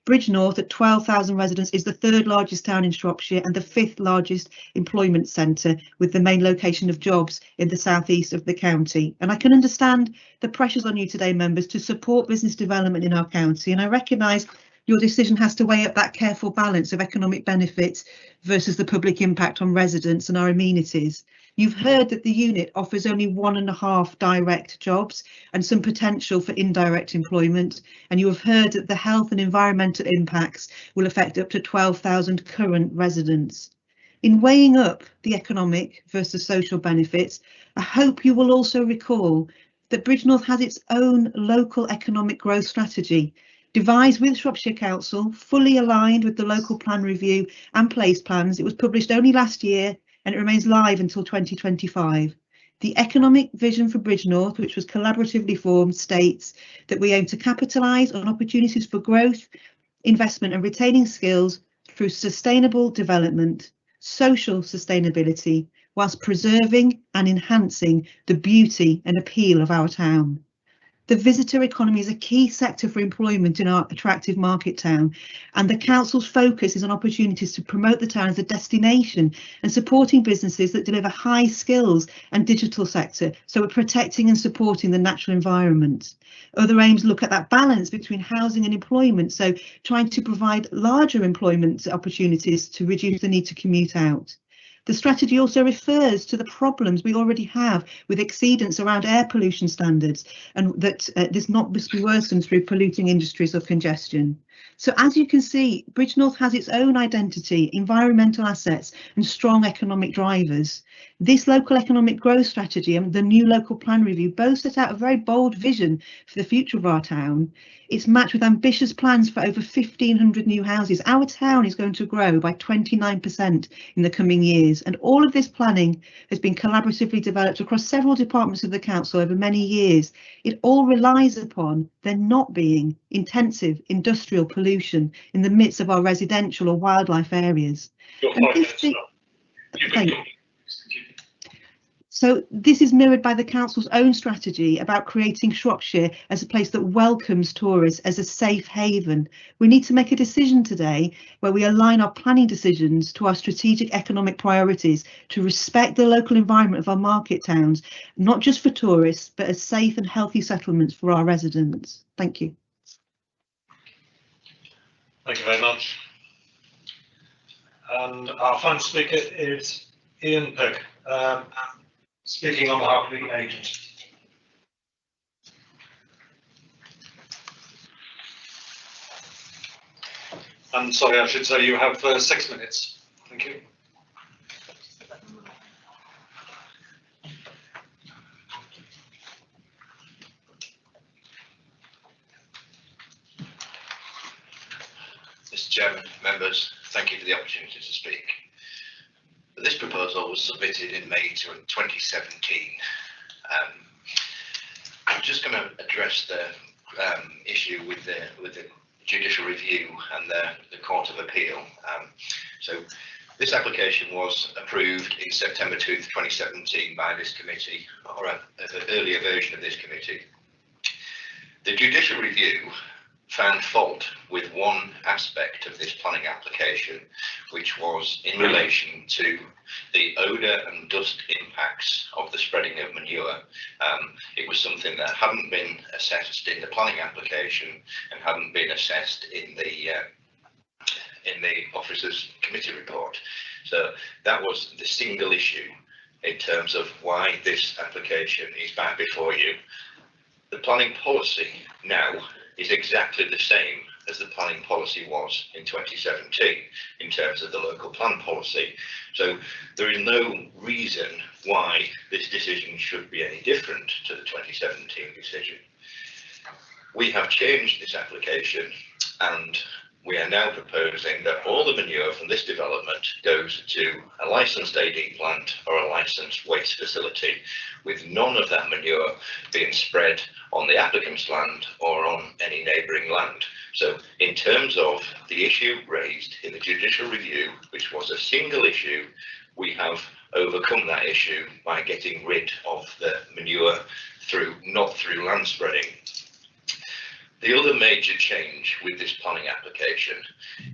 Bridgnorth, at 12,000 residents, is the third largest town in Shropshire and the fifth largest employment centre, with the main location of jobs in the southeast of the county. And I can understand the pressures on you today, members, to support business development in our county, and I recognise your decision has to weigh up that careful balance of economic benefits versus the public impact on residents and our amenities. You've heard that the unit offers only 1.5 direct jobs and some potential for indirect employment, and you have heard that the health and environmental impacts will affect up to 12,000 current residents. In weighing up the economic versus social benefits, I hope you will also recall that Bridgnorth has its own local economic growth strategy, devised with Shropshire Council, fully aligned with the local plan review and place plans. It was published only last year and it remains live until 2025. The economic vision for Bridgnorth, which was collaboratively formed, states that we aim to capitalise on opportunities for growth, investment and retaining skills through sustainable development, social sustainability, whilst preserving and enhancing the beauty and appeal of our town. The visitor economy is a key sector for employment in our attractive market town, and the council's focus is on opportunities to promote the town as a destination and supporting businesses that deliver high skills and digital sector, so we're protecting and supporting the natural environment. Other aims look at that balance between housing and employment, so trying to provide larger employment opportunities to reduce the need to commute out. The strategy also refers to the problems we already have with exceedance around air pollution standards, and that this not must be worsened through polluting industries or congestion. So as you can see, Bridgnorth has its own identity, environmental assets and strong economic drivers. This local economic growth strategy and the new local plan review both set out a very bold vision for the future of our town. It's matched with ambitious plans for over 1,500 new houses. Our town is going to grow by 29% in the coming years, and all of this planning has been collaboratively developed across several departments of the council over many years. It all relies upon there not being intensive industrial pollution in the midst of our residential or wildlife areas. So this is mirrored by the council's own strategy about creating Shropshire as a place that welcomes tourists, as a safe haven. We need to make a decision today where we align our planning decisions to our strategic economic priorities to respect the local environment of our market towns, not just for tourists, but as safe and healthy settlements for our residents. Thank you. Thank you very much. And our final speaker is Ian Pick. Speaking on behalf of the agent. And sorry, I should say you have 6 minutes. Thank you. Mr. Chairman, members, thank you for the opportunity to speak. This proposal was submitted in May 2017. I'm just going to address the issue with the judicial review and the Court of Appeal. So this application was approved in September 2017 by this committee, or an earlier version of this committee. The judicial review found fault with one aspect of this planning application, which was in relation to the odour and dust impacts of the spreading of manure. It was something that hadn't been assessed in the planning application and hadn't been assessed in the officer's committee report. So that was the single issue in terms of why this application is back before you. The planning policy now is exactly the same as the planning policy was in 2017 in terms of the local plan policy. So there is no reason why this decision should be any different to the 2017 decision. We have changed this application, and we are now proposing that all the manure from this development goes to a licensed AD plant or a licensed waste facility, with none of that manure being spread on the applicant's land or on any neighbouring land. So in terms of the issue raised in the judicial review, which was a single issue, we have overcome that issue by getting rid of the manure not through land spreading. The other major change with this planning application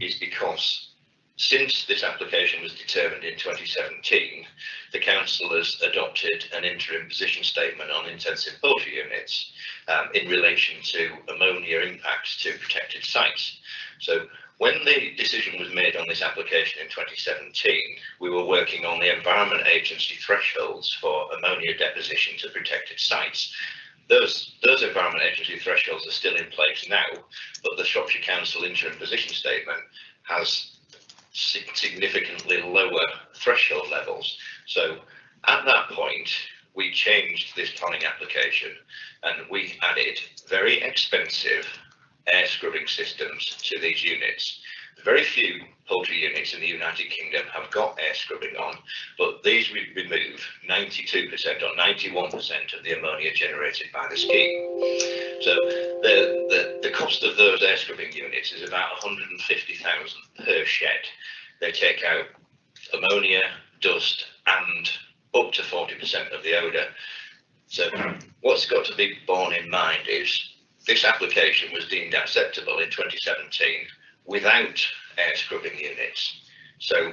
is because since this application was determined in 2017, the councillors adopted an interim position statement on intensive poultry units in relation to ammonia impacts to protected sites. So when the decision was made on this application in 2017, we were working on the Environment Agency thresholds for ammonia deposition to protected sites. Those Environment Agency thresholds are still in place now, but the Shropshire Council interim position statement has significantly lower threshold levels. So at that point, we changed this planning application and we added very expensive air scrubbing systems to these units. Very few poultry units in the United Kingdom have got air scrubbing on, but these remove 92% or 91% of the ammonia generated by the scheme. So the cost of those air scrubbing units is about 150,000 per shed. They take out ammonia, dust, and up to 40% of the odour. So what's got to be borne in mind is this application was deemed acceptable in 2017 without air scrubbing units. So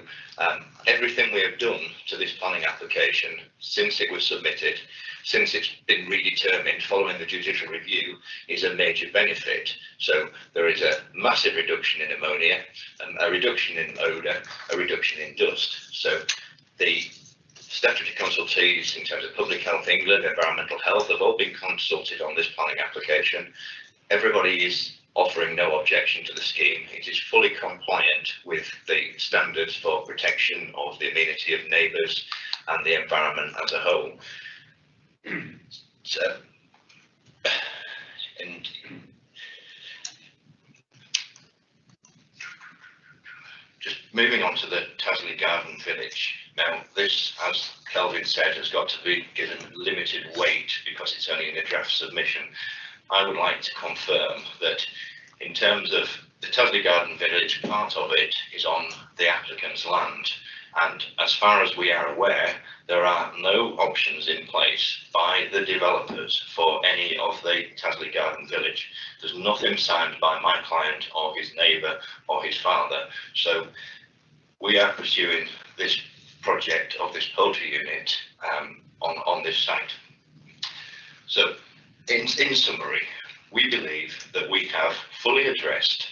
everything we have done to this planning application since it was submitted, since it's been redetermined following the judicial review, is a major benefit. So there is a massive reduction in ammonia, a reduction in odour, a reduction in dust. So the statutory consultees in terms of Public Health England, Environmental Health have all been consulted on this planning application. Everybody is offering no objection to the scheme. It is fully compliant with the standards for protection of the amenity of neighbours and the environment as a whole. So, and just moving on to the Tasley Garden Village. Now, this, as Kelvin said, has got to be given limited weight because it's only in a draft submission. I would like to confirm that in terms of the Tasley Garden Village, part of it is on the applicant's land, and as far as we are aware, there are no options in place by the developers for any of the Tasley Garden Village. There's nothing signed by my client or his neighbour or his father, so we are pursuing this project of this poultry unit on this site. So in summary, we believe that we have fully addressed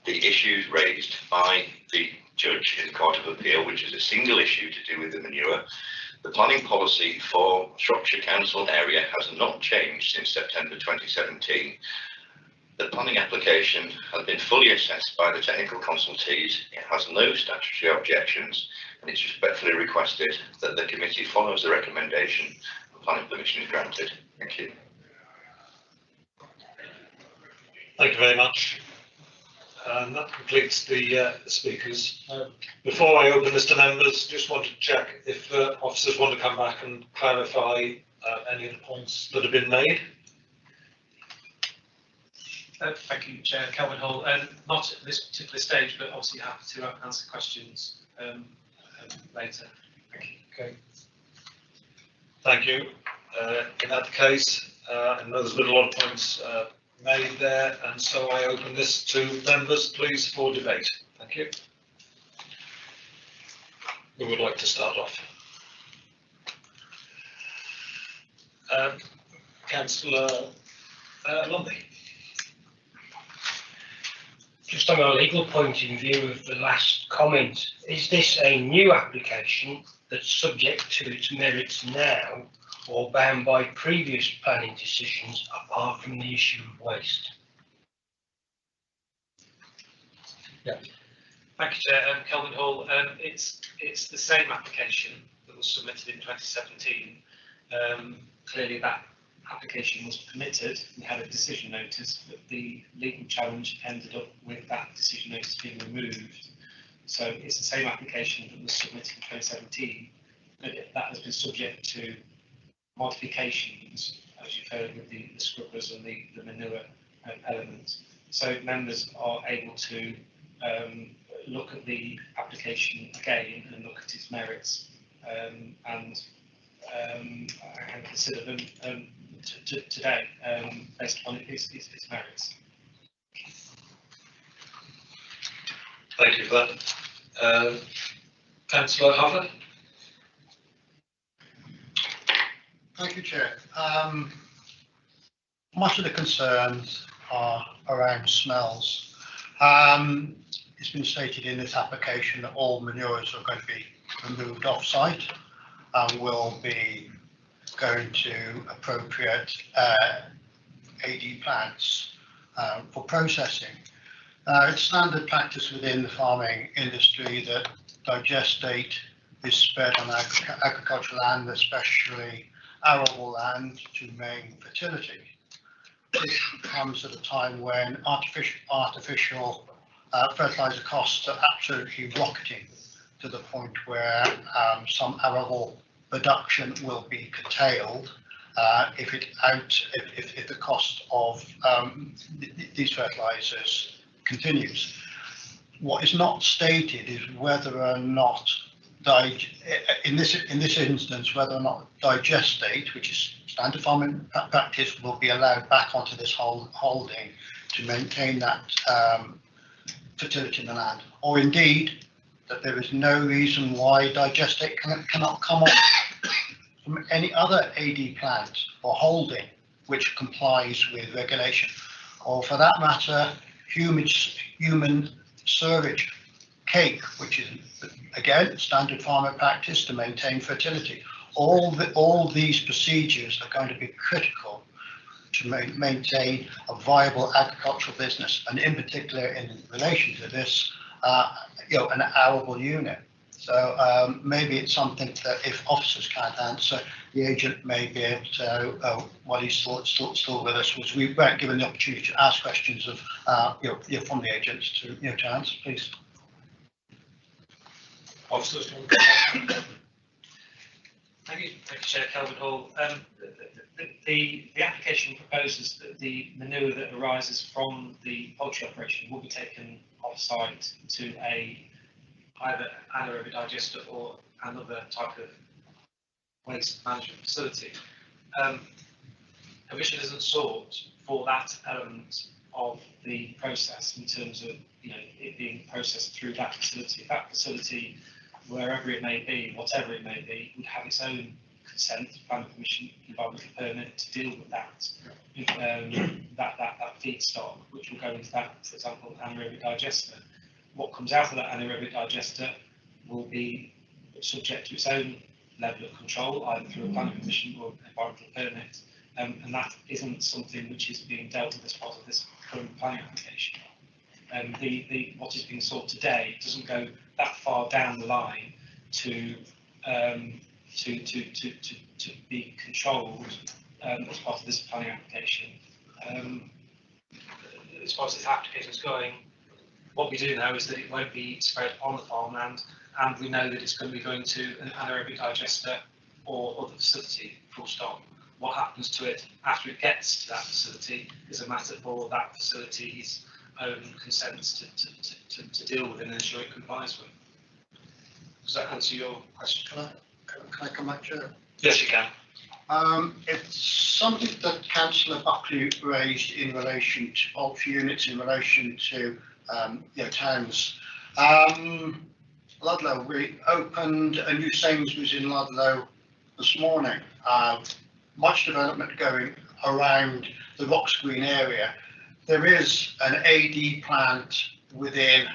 the issues raised by the judge in the Court of Appeal, which is a single issue to do with the manure. The planning policy for Shropshire Council area has not changed since September 2017. The planning application has been fully assessed by the technical consultees. It has no statutory objections, and it's respectfully requested that the committee follows the recommendation and planning permission is granted. Thank you. Thank you very much. And that completes the speakers. Before I open this to members, just want to check if officers want to come back and clarify any of the points that have been made. Thank you, Chair. Kelvin Hall. Not at this particular stage, but obviously happy to answer questions later. Thank you. Okay. Thank you. In that case, I know there's been a lot of points made there, and so I open this to members, please, for debate. Thank you. Who would like to start off? Councillor Lumby. Just on a legal point in view of the last comment, is this a new application that's subject to its merits now, or bound by previous planning decisions apart from the issue of waste? Thank you, Chair. Kelvin Hall. It's the same application that was submitted in 2017. Clearly, that application was permitted. We had a decision notice, but the legal challenge ended up with that decision notice being removed. So it's the same application that was submitted in 2017, but that has been subject to modifications, as you've heard, with the scrubbers and the manure elements. So members are able to look at the application again and look at its merits and consider them today based upon its merits. Thank you for that. Councillor Howard. Thank you, Chair. Much of the concerns are around smells. It's been stated in this application that all manures are going to be removed off-site and will be going to appropriate AD plants for processing. It's standard practice within the farming industry that digestate is spread on agricultural land, especially arable land, to maintain fertility. This comes at a time when artificial fertilizer costs are absolutely rocketing to the point where some arable production will be curtailed if the cost of these fertilizers continues. What is not stated is whether or not in this instance, whether or not digestate, which is standard farming practice, will be allowed back onto this holding to maintain that fertility in the land, or indeed that there is no reason why digestate cannot come off from any other AD plant or holding which complies with regulation, or for that matter, human sewage cake, which is again standard farmer practice to maintain fertility. All these procedures are going to be critical to maintain a viable agricultural business, and in particular in relation to this, an arable unit. So maybe it's something that if officers can't answer, the agent may be able to, while he's still with us, was we weren't given the opportunity to ask questions of, from the agents to answer, please. Officers. Thank you, Chair. Kelvin Hall. The application proposes that the manure that arises from the poultry operation will be taken off-site to either anaerobic digester or another type of waste management facility. Permission isn't sought for that element of the process in terms of it being processed through that facility. That facility, wherever it may be, whatever it may be, would have its own consent, planning permission, environmental permit to deal with that feedstock, which will go into that, for example, anaerobic digester. What comes out of that anaerobic digester will be subject to its own level of control, either through a planning permission or environmental permit, and that isn't something which is being dealt with as part of this current planning application. What is being sought today doesn't go that far down the line to be controlled as part of this planning application. As far as this application is going, what we do know is that it won't be spread on the farmland, and we know that it's going to be going to an anaerobic digester or other facility, full stop. What happens to it after it gets to that facility is a matter for that facility's own consents to deal with and ensure it complies with. Does that answer your question? Can I come back, Chair? Yes, you can. It's something that Councillor Buckley raised in relation to poultry units, in relation to towns. Ludlow, we opened a new Sainsbury's in Ludlow this morning. Much development going around the Rocks Green area. There is an AD plant within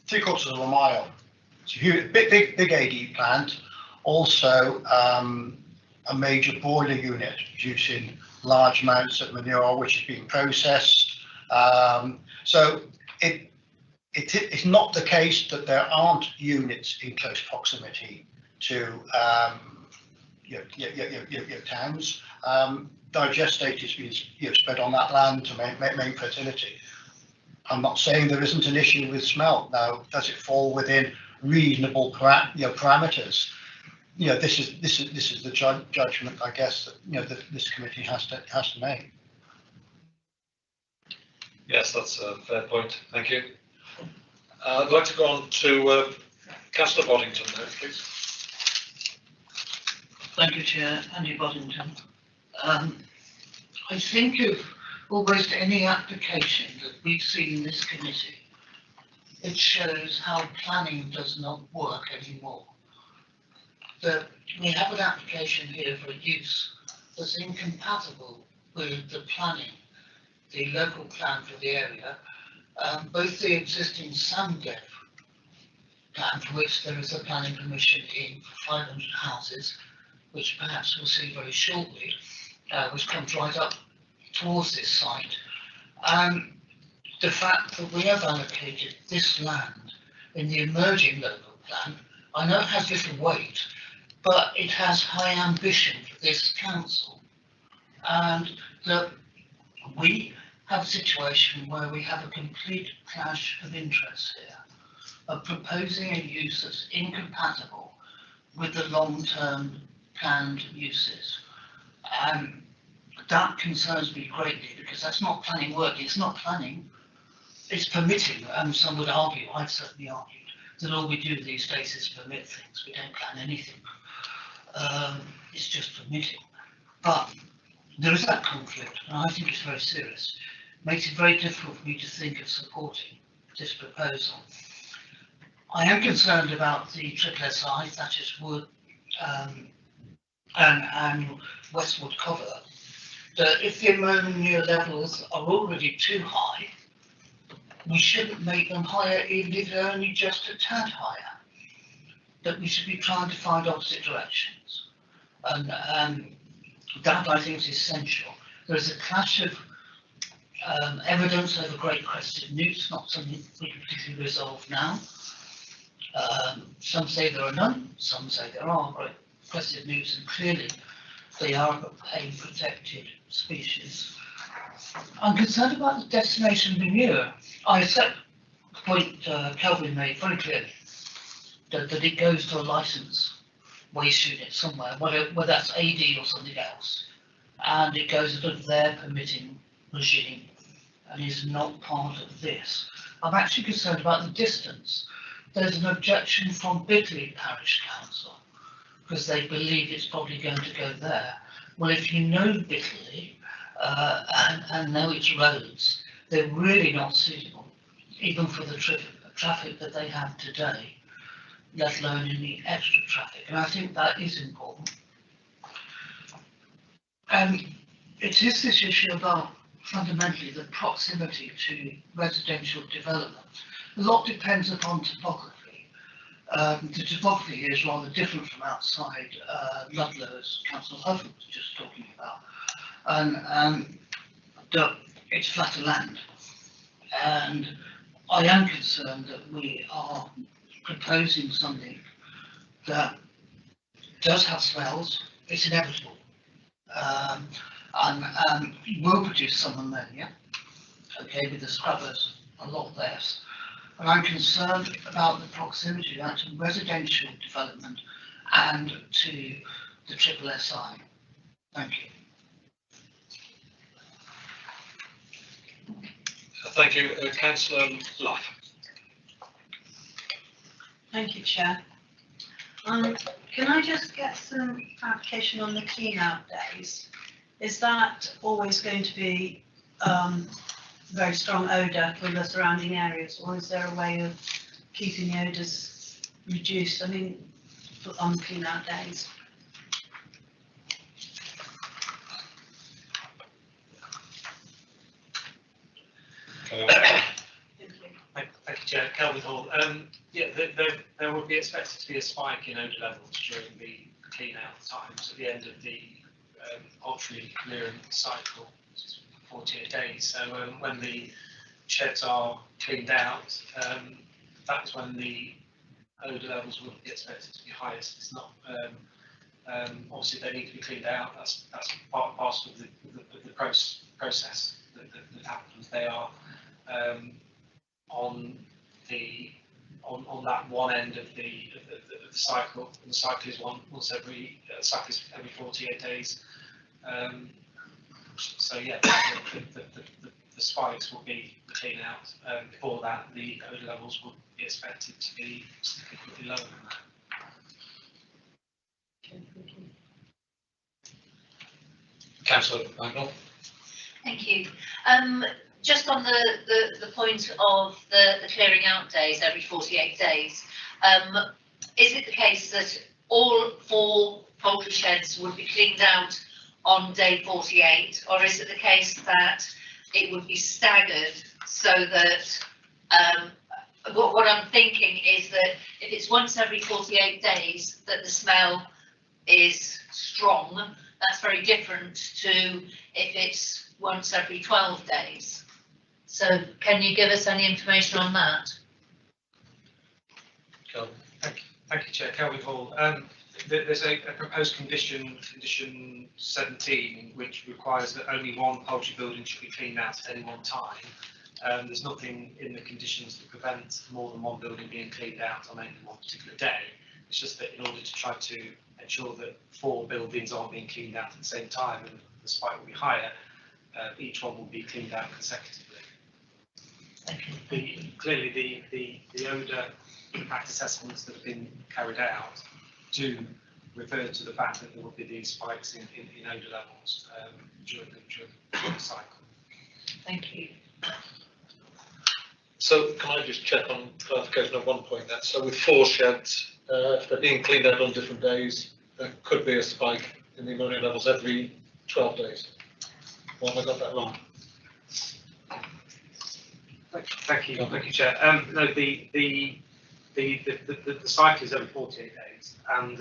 3/4 of a mile. It's a huge, big AD plant. Also, a major boiler unit producing large amounts of manure, which is being processed. So it's not the case that there aren't units in close proximity to your towns. Digestate is being spread on that land to main fertility. I'm not saying there isn't an issue with smelt. Now, does it fall within reasonable parameters? This is the judgment, I guess, that this committee has to make. Yes, that's a fair point. Thank you. I'd like to go on to Councillor Boddington now, please. Thank you, Chair. Andy Boddington. I think of almost any application that we've seen in this committee, it shows how planning does not work anymore. That we have an application here for a use that's incompatible with the planning, the local plan for the area, both the existing Samdev plan, for which there is a planning permission in for 500 houses, which perhaps we'll see very shortly, which comes right up towards this site. The fact that we have allocated this land in the emerging local plan, I know it has little weight, but it has high ambition for this council. And that we have a situation where we have a complete clash of interests here, of proposing a use that's incompatible with the long-term planned uses. That concerns me greatly, because that's not planning work. It's not planning, it's permitting. Some would argue, I've certainly argued, that all we do these days is permit things. We don't plan anything. It's just permitting. But there is that conflict, and I think it's very serious. It makes it very difficult for me to think of supporting this proposal. I am concerned about the triple SI, that is Wood and Westwood cover, that if the ammonia levels are already too high, we shouldn't make them higher even if they're only just a tad higher. That we should be trying to find opposite directions. And that, I think, is essential. There is a clash of evidence over great crested newts, not something we can particularly resolve now. Some say there are none, some say there are great crested newts, and clearly they are a protected species. I'm concerned about the destination manure. I accept the point Kelvin made very clearly, that it goes to a licence waste unit somewhere, whether that's AD or something else, and it goes under their permitting regime and is not part of this. I'm actually concerned about the distance. There's an objection from Bidley Parish Council because they believe it's probably going to go there. Well, if you know Bidley and know its roads, they're really not suitable, even for the traffic that they have today, let alone any extra traffic. And I think that is important. It is this issue about fundamentally the proximity to residential development. A lot depends upon topography. The topography here is rather different from outside Ludlow, as Councillor Hufford was just talking about. And it's flatter land. And I am concerned that we are proposing something that does have smells. It's inevitable. And will produce some ammonia, okay, with the scrubbers, a lot less. And I'm concerned about the proximity of that to residential development and to the triple SI. Thank you. Thank you, Councillor Luff. Thank you, Chair. Can I just get some clarification on the clean out days? Is that always going to be very strong odour for the surrounding areas, or is there a way of keeping the odours reduced? I mean, on clean out days. Thank you, Chair. Kelvin Hall. Yeah, there would be expected to be a spike in odour levels during the clean out times at the end of the poultry clearance cycle, which is 48 days. So when the sheds are cleaned out, that's when the odour levels will be expected to be highest. It's not, obviously they need to be cleaned out. That's part and parcel of the process that happens. They are on that one end of the cycle. And the cycle is every 48 days. So yeah, the spikes will be clean out. Before that, the odour levels will be expected to be significantly lower than that. Councillor Michael. Thank you. Just on the point of the clearing out days every 48 days, is it the case that all 4 poultry sheds would be cleaned out on day 48, or is it the case that it would be staggered so that what I'm thinking is that if it's once every 48 days that the smell is strong, that's very different to if it's once every 12 days. So can you give us any information on that? Thank you, Chair. Kelvin Hall. There's a proposed condition 17, which requires that only 1 poultry building should be cleaned out at any one time. There's nothing in the conditions that prevent more than 1 building being cleaned out on any one particular day. It's just that in order to try to ensure that 4 buildings aren't being cleaned out at the same time and the spike will be higher, each one will be cleaned out consecutively. Clearly, the odour impact assessments that have been carried out do refer to the fact that there will be these spikes in odour levels during the cycle. Thank you. So can I just check on clarification of one point there? So with 4 sheds, if they're being cleaned out on different days, there could be a spike in the ammonia levels every 12 days. Or have I got that wrong? Thank you, Chair. No, the cycle is every 48 days, and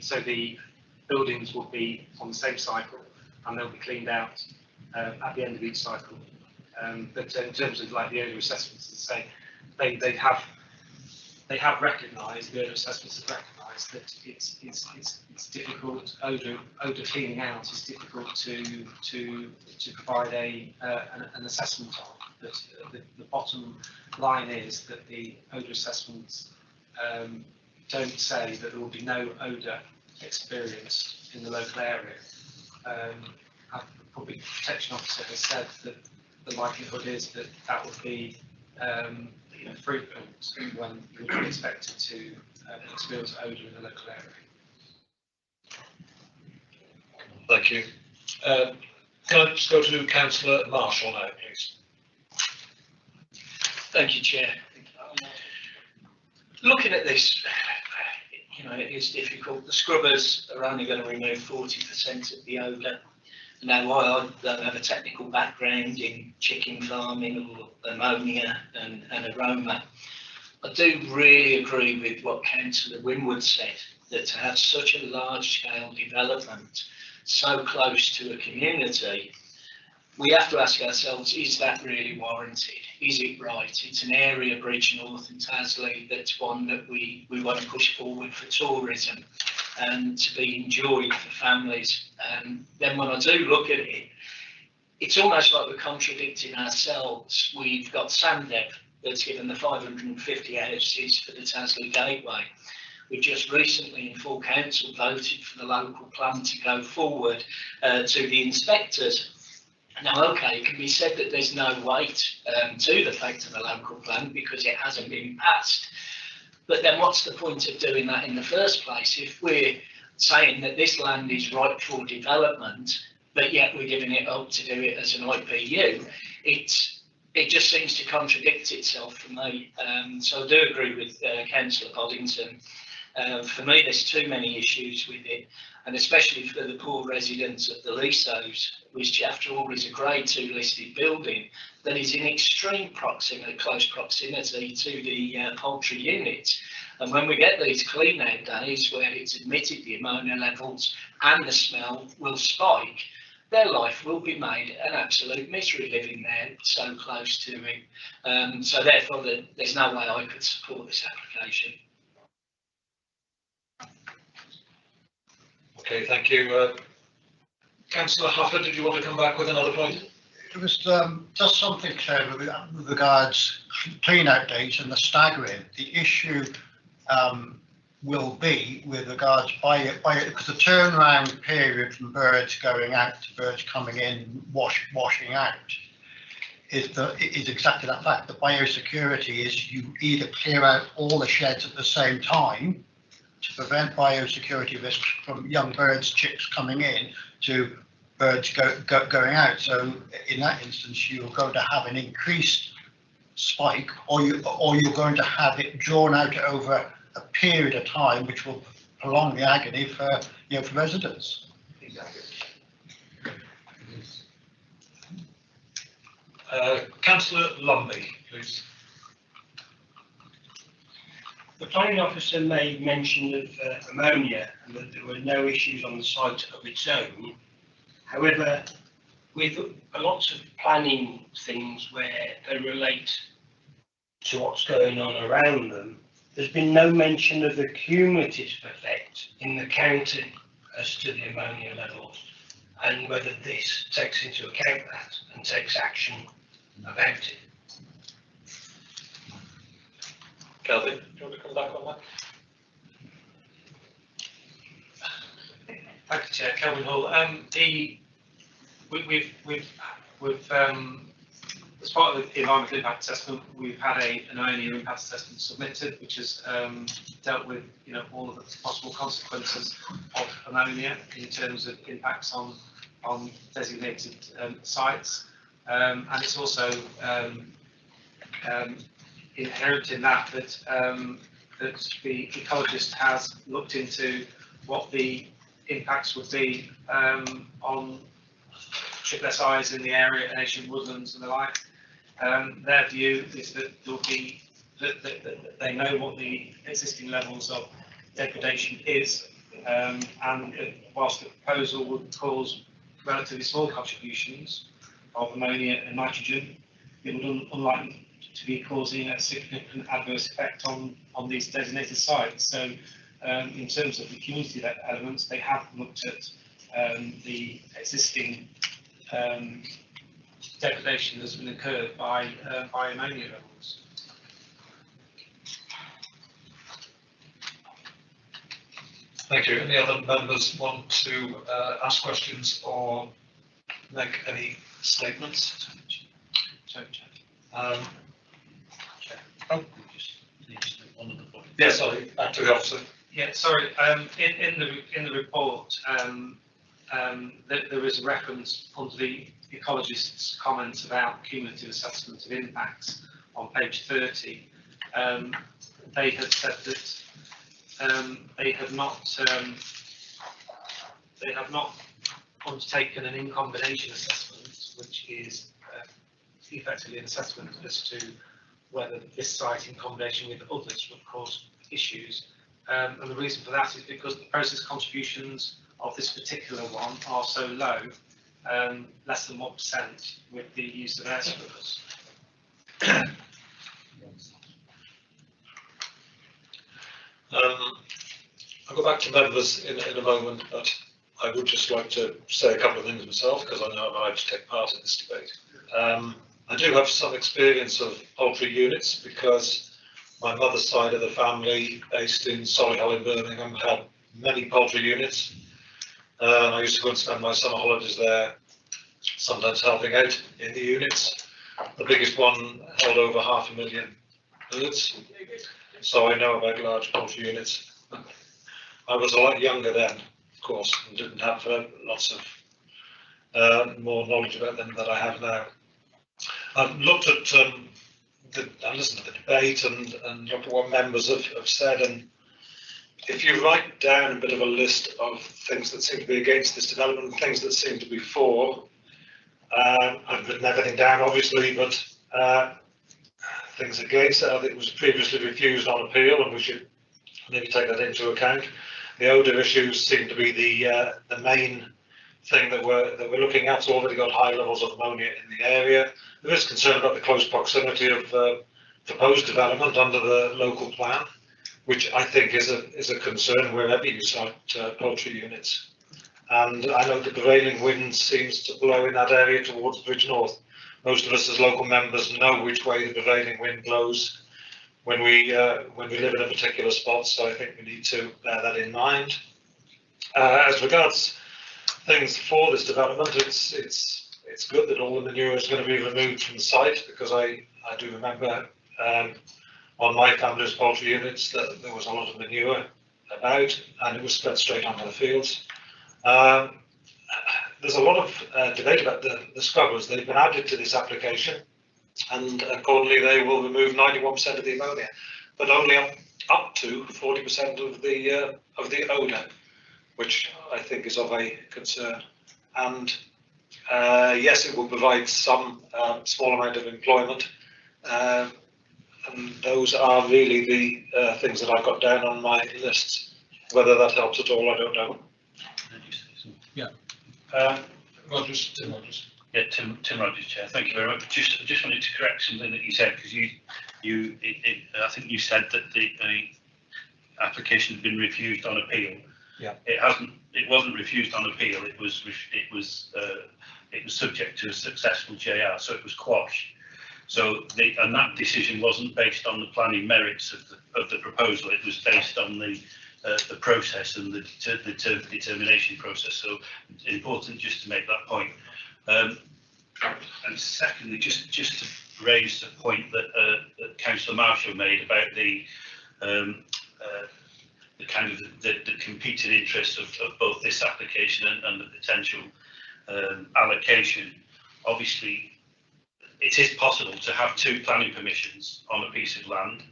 so the buildings will be on the same cycle, and they'll be cleaned out at the end of each cycle. But in terms of like the odour assessments, as I say, they have recognised, the odour assessments have recognised that it's difficult. Odour cleaning out is difficult to provide an assessment on. But the bottom line is that the odour assessments don't say that there will be no odour experienced in the local area. The Public Protection Officer has said that the likelihood is that that would be frequent when you would be expected to experience odour in the local area. Thank you. Can I just go to Councillor Marshall now, please? Thank you, Chair. Looking at this, it is difficult. The scrubbers are only going to remove 40% of the odour. Now, I don't have a technical background in chicken farming or ammonia and aroma. I do really agree with what Councillor Winwood said, that to have such a large-scale development so close to a community, we have to ask ourselves, is that really warranted? Is it right? It's an area, Bridgnorth and Tasmania, that's one that we want to push forward for tourism and to be enjoyed for families. And then when I do look at it, it's almost like we're contradicting ourselves. We've got Sandev that's given the 550 houses for the Tasmania Gateway. We've just recently in full council voted for the local plan to go forward to the inspectors. Now, okay, it can be said that there's no weight to the fact of the local plan because it hasn't been passed. But then what's the point of doing that in the first place? If we're saying that this land is ripe for development, but yet we're giving it up to do it as an IPU, it just seems to contradict itself for me. So I do agree with Councillor Poddington. For me, there's too many issues with it, and especially for the poor residents of the Leasos, which after all is a Grade 2 listed building that is in extreme proximity, close proximity to the poultry units. And when we get these clean out days where it's admitted the ammonia levels and the smell will spike, their life will be made an absolute misery living there, so close to it. So therefore, there's no way I could support this application. Okay, thank you. Councillor Huffer, did you want to come back with another point? It was just something, Claire, with regards clean out dates and the staggering. The issue will be with regards because the turnaround period from birds going out to birds coming in, washing out, is exactly that fact. The biosecurity is you either clear out all the sheds at the same time to prevent biosecurity risks from young birds, chicks coming in to birds going out. So in that instance, you're going to have an increased spike, or you're going to have it drawn out over a period of time, which will prolong the agony for for residents. Exactly. Councillor Lumby, please. The planning officer made mention of ammonia and that there were no issues on the site of its own. However, with lots of planning things where they relate to what's going on around them, there's been no mention of the cumulative effect in the county as to the ammonia levels, and whether this takes into account that and takes action about it. Kelvin, do you want to come back on that? Thank you, Chair. Kelvin Hall. We've as part of the environmental impact assessment, we've had an ammonia impact assessment submitted, which has dealt with all of the possible consequences of ammonia in terms of impacts on designated sites, and it's also inherent in that the ecologist has looked into what the impacts would be on triplet eyes in the area, ancient woodlands and the like. Their view is that there'll be that they know what the existing levels of degradation is, and whilst the proposal would cause relatively small contributions of ammonia and nitrogen, it would unlikely to be causing a significant adverse effect on these designated sites. So in terms of the community elements, they have looked at the existing degradation that's been incurred by ammonia levels. Thank you. Any other members want to ask questions or make any statements? Yeah, sorry, back to the officer. Yeah, sorry. In the report, there is a reference under the ecologist's comments about cumulative assessment of impacts on page 30. They had said that they have not undertaken an in-combination assessment, which is effectively an assessment as to whether this site in combination with others would cause issues. And the reason for that is because the process contributions of this particular one are so low, less than 1% with the use of air scrubbers. I'll go back to members in a moment, but I would just like to say a couple of things myself, because I know I'm allowed to take part in this debate. I do have some experience of poultry units, because my mother's side of the family, based in Solihull in Birmingham, had many poultry units. I used to go and spend my summer holidays there, sometimes helping out in the units. The biggest one held over 500,000 birds, so I know about large poultry units. I was a lot younger then, of course, and didn't have lots of more knowledge about them than I have now. I've looked at I listened to the debate and looked at what members have said, and if you write down a bit of a list of things that seem to be against this development and things that seem to be for, I've written everything down obviously, but things against it, I think it was previously refused on appeal, and we should maybe take that into account. The odour issues seem to be the main thing that we're looking at. It's already got high levels of ammonia in the area. There is concern about the close proximity of proposed development under the local plan, which I think is a concern wherever you site poultry units. And I know the prevailing wind seems to blow in that area towards Bridge North. Most of us as local members know which way the prevailing wind blows when we live in a particular spot, so I think we need to bear that in mind. As regards things for this development, it's good that all the manure is going to be removed from the site, because I do remember on my family's poultry units that there was a lot of manure about, and it was spread straight onto the fields. There's a lot of debate about the scrubbers. They've been added to this application, and accordingly they will remove 91% of the ammonia, but only up to 40% of the odour, which I think is of a concern. And yes, it will provide some small amount of employment, and those are really the things that I've got down on my list. Whether that helps at all, I don't know. Yeah. Tim Rogers. Yeah, Tim Rogers, Chair. Thank you very much. Just wanted to correct something that you said, because I think you said that the application had been refused on appeal. Yeah. It wasn't refused on appeal. It was subject to a successful JR, so it was quashed. So and that decision wasn't based on the planning merits of the proposal. It was based on the process and the determination process. So it's important just to make that point. And secondly, just to raise the point that Councillor Marshall made about the kind of the competing interests of both this application and the potential allocation. Obviously, it is possible to have two planning permissions on a piece of land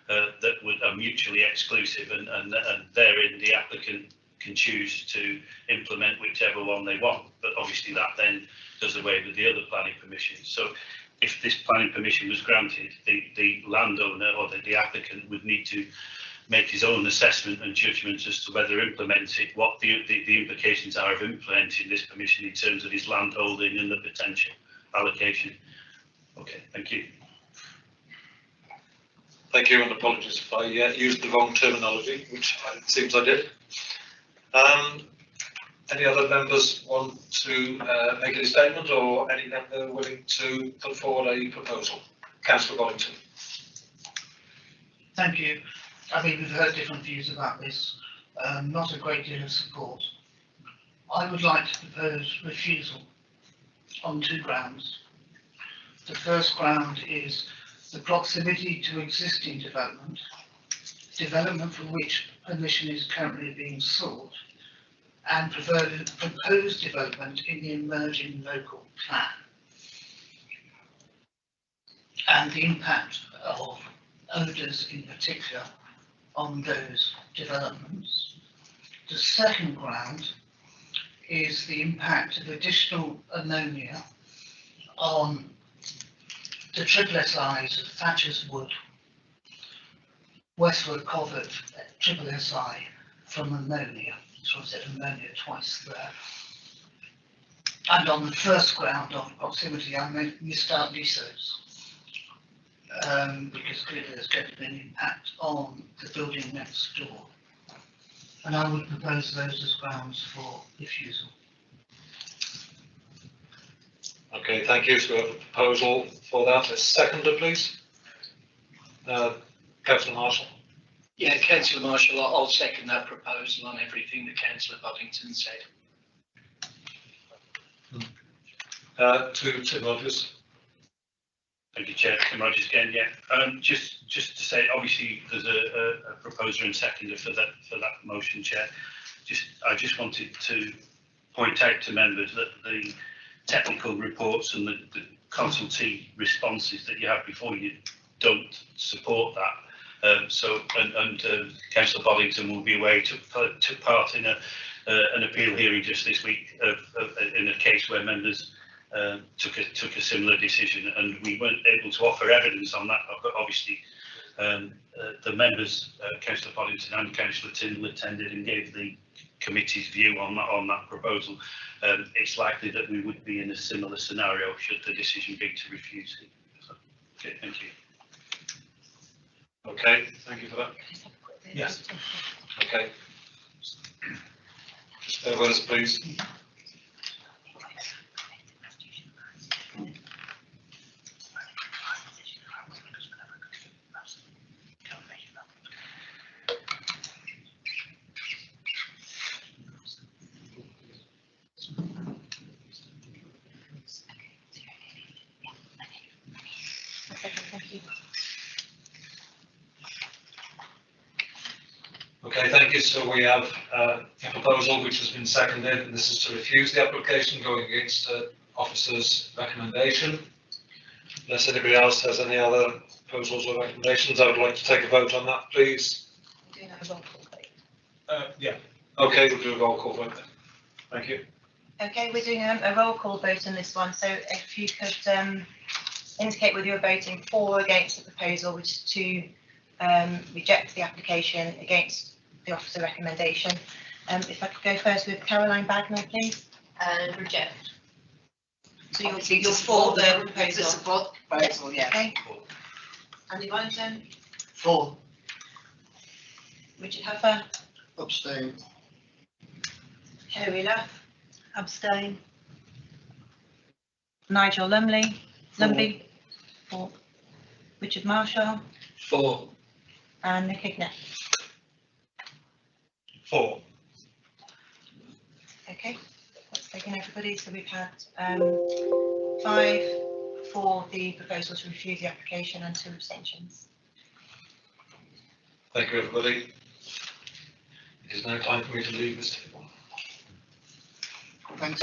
that are mutually exclusive, and therein the applicant can choose to implement whichever one they want. But obviously that then does away with the other planning permission. So if this planning permission was granted, the landowner or the applicant would need to make his own assessment and judgment as to whether implementing what the implications are of implementing this permission in terms of his land holding and the potential allocation. Okay, thank you. Thank you, and apologies if I used the wrong terminology, which it seems I did. Any other members want to make any statement, or any member willing to put forward a proposal? Councillor Boddington. Thank you. I mean, we've heard different views about this, not a great deal of support. I would like to propose refusal on two grounds. The first ground is the proximity to existing development for which permission is currently being sought, and proposed development in the emerging local plan, and the impact of odours in particular on those developments. The second ground is the impact of additional ammonia on the triple SIs of Thatcher's Wood, Westward Covert, triple SI from ammonia. So I said ammonia twice there. And on the first ground of proximity, I missed out Lisos, because clearly there's going to be an impact on the building next door. And I would propose those as grounds for refusal. Okay, thank you. So we have a proposal for that. A seconder, please. Councillor Marshall. Yeah, Councillor Marshall, I'll second that proposal on everything that Councillor Boddington said. To Tim Rogers. Thank you, Chair. Tim Rogers again. Yeah, just to say, obviously there's a proposer and seconder for that motion, Chair. I just wanted to point out to members that the technical reports and the consultee responses that you have before you don't support that. Councillor Boddington will be away, took part in an appeal hearing just this week in a case where members took a similar decision, and we weren't able to offer evidence on that. But obviously, The members, Councillor Pollington and Councillor Tyndall, attended and gave the committee's view on that proposal. It's likely that we would be in a similar scenario should the decision be to refuse it. So, okay, thank you. Okay, thank you for that. Yes. Okay. Just bear with us, please. Okay, thank you. So we have a proposal which has been seconded, and this is to refuse the application going against the officer's recommendation. Unless anybody else has any other proposals or recommendations, I would like to take a vote on that, please. Yeah. Okay, we'll do a roll call vote then. Thank you. Okay, we're doing a roll call vote on this one, so if you could indicate whether you're voting for or against the proposal, which is to reject the application against the officer recommendation. If I could go first with Caroline Bagnall, please. Reject. So you're for the proposal? Support the proposal, yeah. Okay. Andy Wellington? For. Richard Huffer? Abstain. Kerry Luff? Abstain. Nigel Lumley? For. Richard Marshall? For. And Nick Ignat? For. Okay, that's taken everybody. So we've had 5 for the proposal to refuse the application and 2 abstentions. Thank you, everybody. It is now time for me to leave this table. Thanks.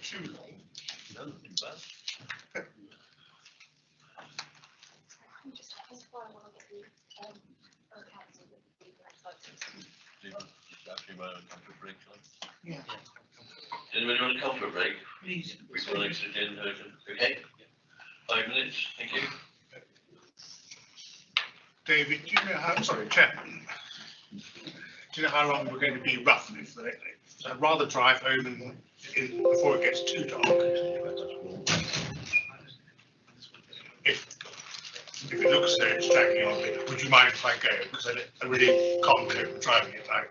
Too long. No, bad. Yeah. Anybody want to come for a break? Please. Before the next agenda item? Okay. 5 minutes, thank you. David, do you know how, sorry, Chairman, do you know how long we're going to be roughly for it? So I'd rather drive home before it gets too dark. If it looks as though it's dragging on a bit, would you mind if I go? Because I really can't cope with driving it back.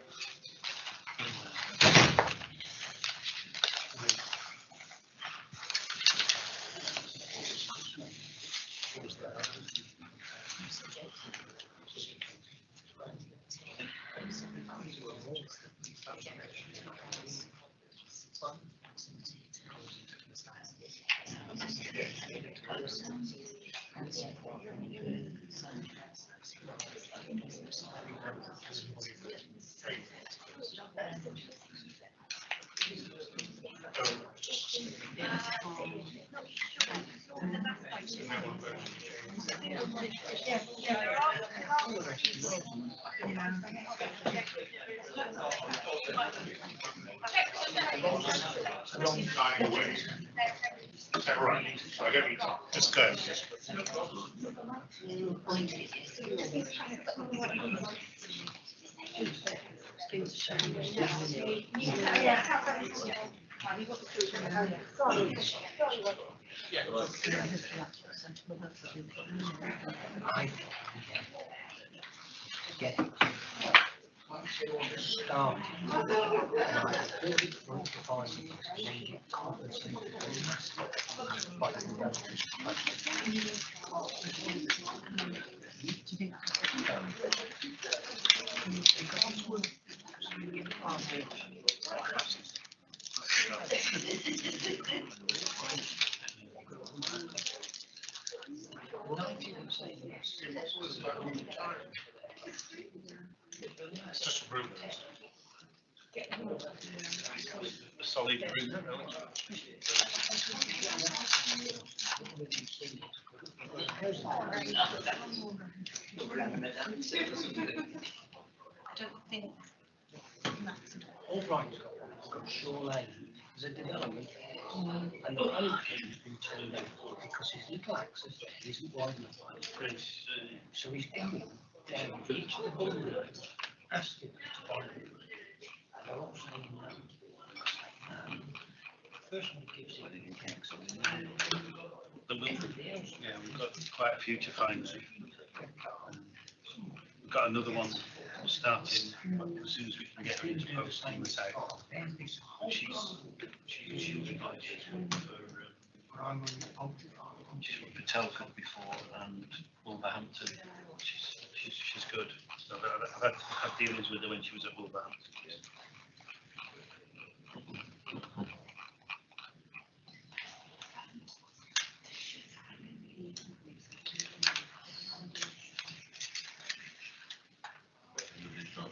It's a long time away. Is that right? So I don't need to just go. It's just a room. A solid room. I don't think Albright's got Shore Lane as a development, and the planning commission has been turned down because his little access isn't wide enough by the bridge. So he's going down each of the bungalows, asking to borrow it. And they're all saying no. First one gives it an excellent. Yeah, we've got quite a few to find. We've got another one starting as soon as we can get her into post on the site. She's applied she's worked for Telcom before and Wolverhampton. She's good. So I've had dealings with her when she was at Wolverhampton.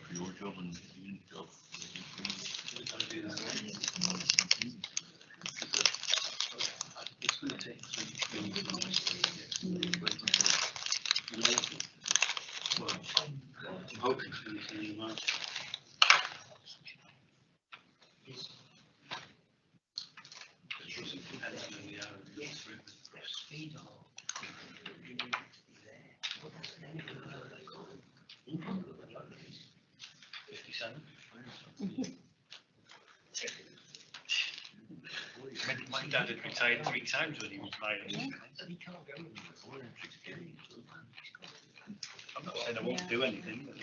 For your job and your job. It's going to take I'm hoping for anything in March. My dad had retired 3 times when he was my age. I'm not saying I won't do anything, but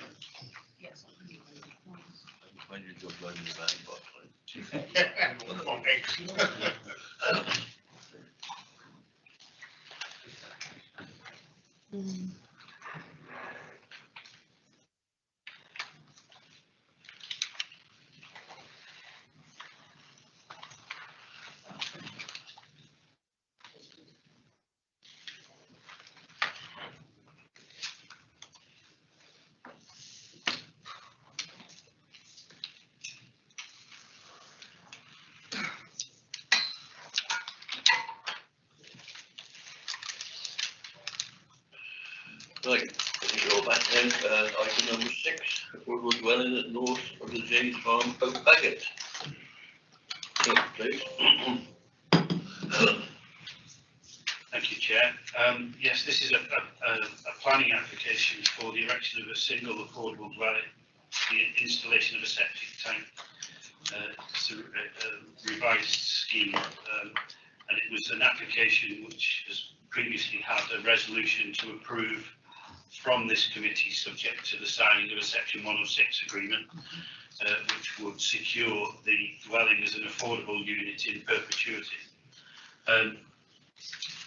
Find your job loading the bag box. Right, go back then, item number 6, affordable dwelling at north of the James Farm, Pope Bagot. Please. thank you, Chair. Yes, this is a planning application for the erection of a single affordable dwelling, the installation of a septic tank. It's a revised scheme, and it was an application which has previously had a resolution to approve from this committee, subject to the signing of a Section 106 agreement, which would secure the dwelling as an affordable unit in perpetuity.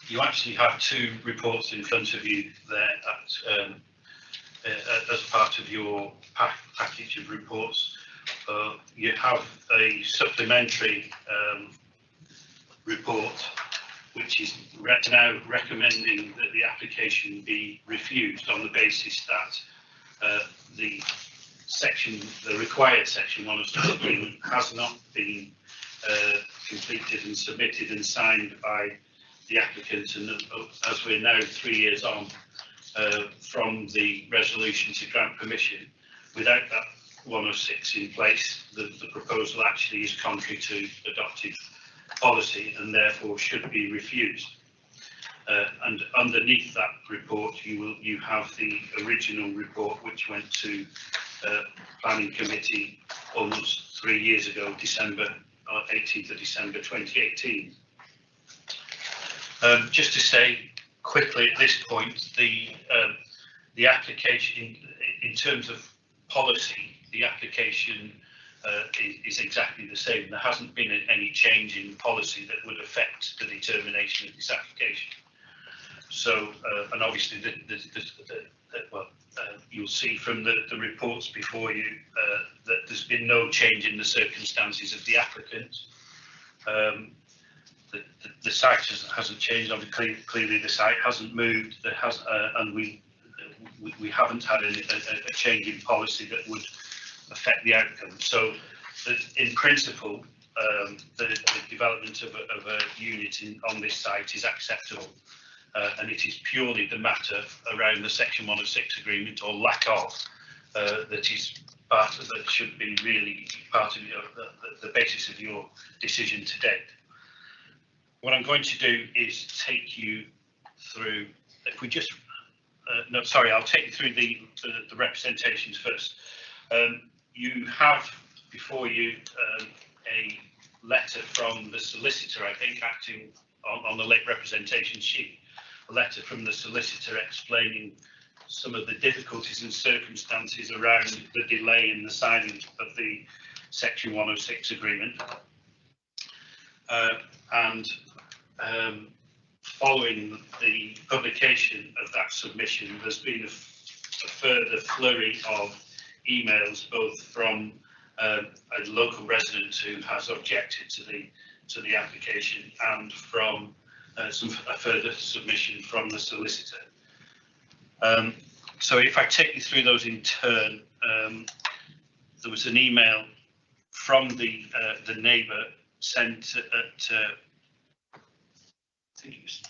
You actually have 2 reports in front of you there as part of your package of reports. You have a supplementary report which is now recommending that the application be refused on the basis that the required Section 106 agreement has not been completed and submitted and signed by the applicant, and as we're now 3 years on from the resolution to grant permission, without that 106 in place, the proposal actually is contrary to adopted policy and therefore should be refused. And underneath that report you have the original report which went to planning committee almost 3 years ago, 18th of December 2018. Just to say quickly at this point, the application in terms of policy, the application is exactly the same. There hasn't been any change in policy that would affect the determination of this application. So, and obviously, you'll see from the reports before you that there's been no change in the circumstances of the applicant. The site hasn't changed. Obviously, clearly the site hasn't moved. There has, and we haven't had a change in policy that would affect the outcome. So in principle, the development of a unit on this site is acceptable, and it is purely the matter around the Section 106 agreement, or lack of, that is that should be really part of the basis of your decision to date. What I'm going to do is take you through, if we just, no, sorry, I'll take you through the representations first. You have before you a letter from the solicitor, I think, acting on the late representation sheet, a letter from the solicitor explaining some of the difficulties and circumstances around the delay in the signing of the Section 106 agreement. Following the publication of that submission, there's been a further flurry of emails, both from a local resident who has objected to the application, and from a further submission from the solicitor. So if I take you through those in turn, there was an email from the neighbour sent at I think it was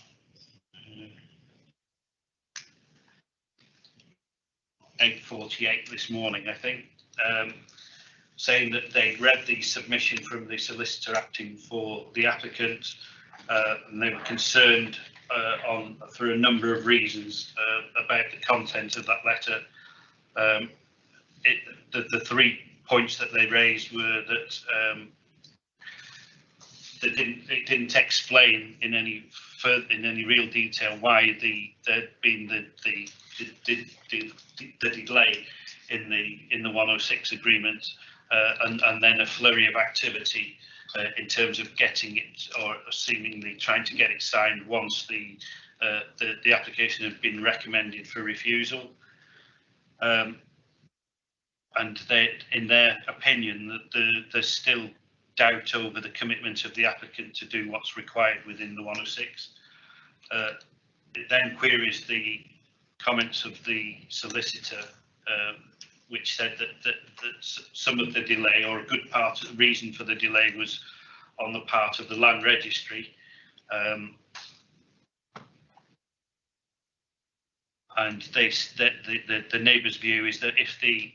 8:48 this morning, I think, saying that they'd read the submission from the solicitor acting for the applicant, and they were concerned for a number of reasons about the content of that letter. The 3 points that they raised were that it didn't explain in any real detail why there'd been the delay in the 106 agreement, and then a flurry of activity in terms of getting it, or seemingly trying to get it signed once the application had been recommended for refusal. And in their opinion, that there's still doubt over the commitment of the applicant to do what's required within the 106. It then queries the comments of the solicitor, which said that some of the delay, or a good part of the reason for the delay, was on the part of the land registry. And the neighbour's view is that if the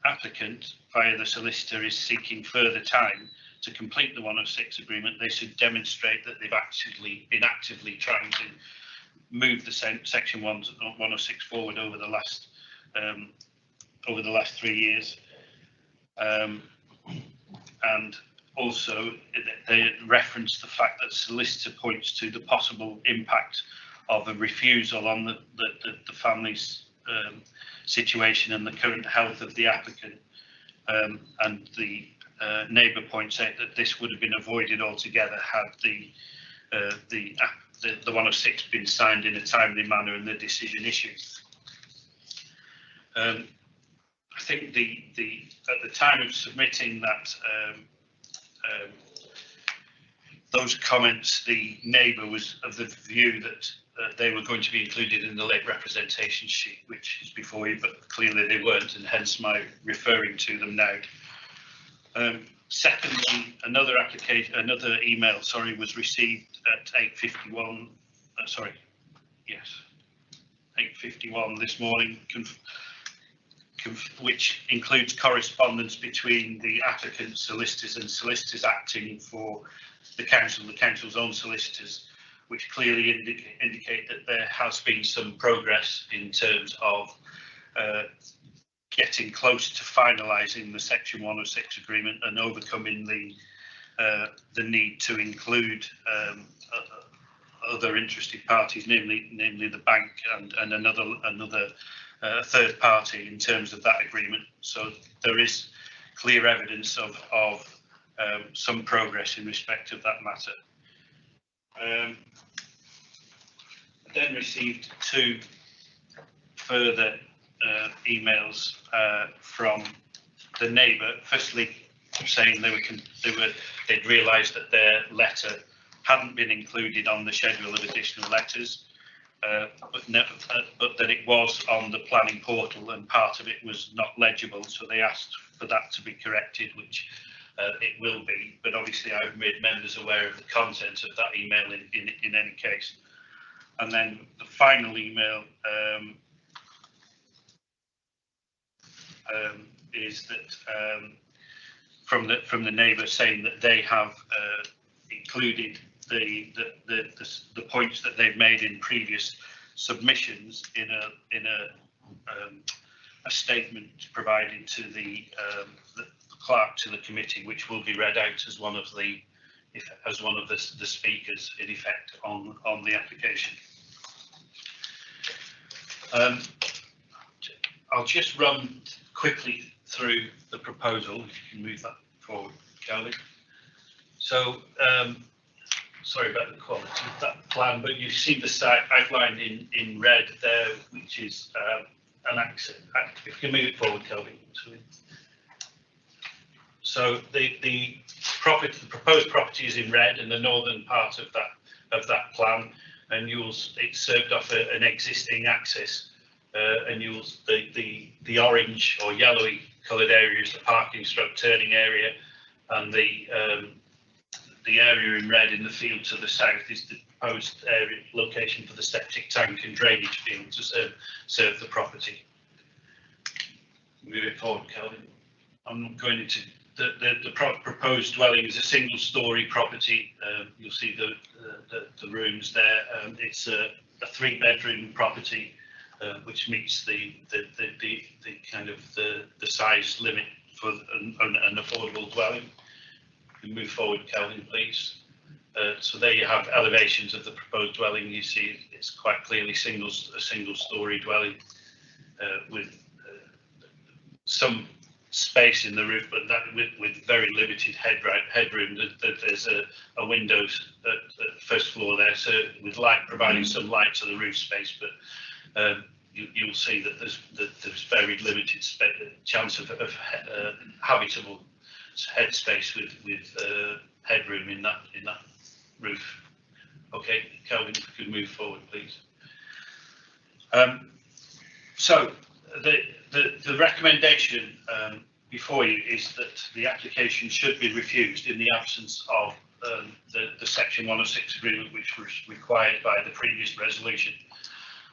applicant via the solicitor is seeking further time to complete the 106 agreement, they should demonstrate that they've actually been actively trying to move the Section 106 forward over the last 3 years. And also they reference the fact that the solicitor points to the possible impact of a refusal on the family's situation and the current health of the applicant, and the neighbour points out that this would have been avoided altogether had the 106 been signed in a timely manner and the decision issued. I think at the time of submitting that those comments, the neighbour was of the view that they were going to be included in the late representation sheet, which is before you, but clearly they weren't, and hence my referring to them now. Secondly, another email, was received at 8:51. 8:51 this morning, which includes correspondence between the applicant's solicitors and solicitors acting for the council's own solicitors, which clearly indicate that there has been some progress in terms of getting close to finalising the Section 106 agreement and overcoming the need to include other interested parties, namely the bank and another third party in terms of that agreement. So there is clear evidence of some progress in respect of that matter. I then received 2 further emails from the neighbour. Firstly, saying they'd realised that their letter hadn't been included on the schedule of additional letters, but that it was on the planning portal and part of it was not legible, so they asked for that to be corrected, which it will be, but obviously I've made members aware of the content of that email in any case. And then the final email is that from the neighbour saying that they have included the points that they've made in previous submissions in a statement provided to the clerk to the committee, which will be read out as one of the speakers in effect on the application. I'll just run quickly through the proposal. If you can move that forward, Kelly. So, sorry about the quality of that plan, but you see the site outlined in red there, which is an access. If you can move it forward, Kelvin. So the proposed property is in red in the northern part of that plan, and it's served off an existing access, and the orange or yellowy coloured area is the parking stroke turning area, and the area in red in the field to the south is the proposed area location for the septic tank and drainage field to serve the property. Move it forward, Kelvin. I'm not going into the proposed dwelling is a single-storey property. You'll see the rooms there. It's a 3-bedroom property, which meets the kind of the size limit for an affordable dwelling. Move forward, Kelvin, please. So there you have elevations of the proposed dwelling. You see it's quite clearly a single-storey dwelling with some space in the roof, but that with very limited headroom. There's a window at the first floor there, so with light providing some light to the roof space, but you'll see that there's very limited chance of habitable headspace with headroom in that roof. Okay, Kelvin, if you could move forward, please. So the recommendation before you is that the application should be refused in the absence of the Section 106 agreement, which was required by the previous resolution.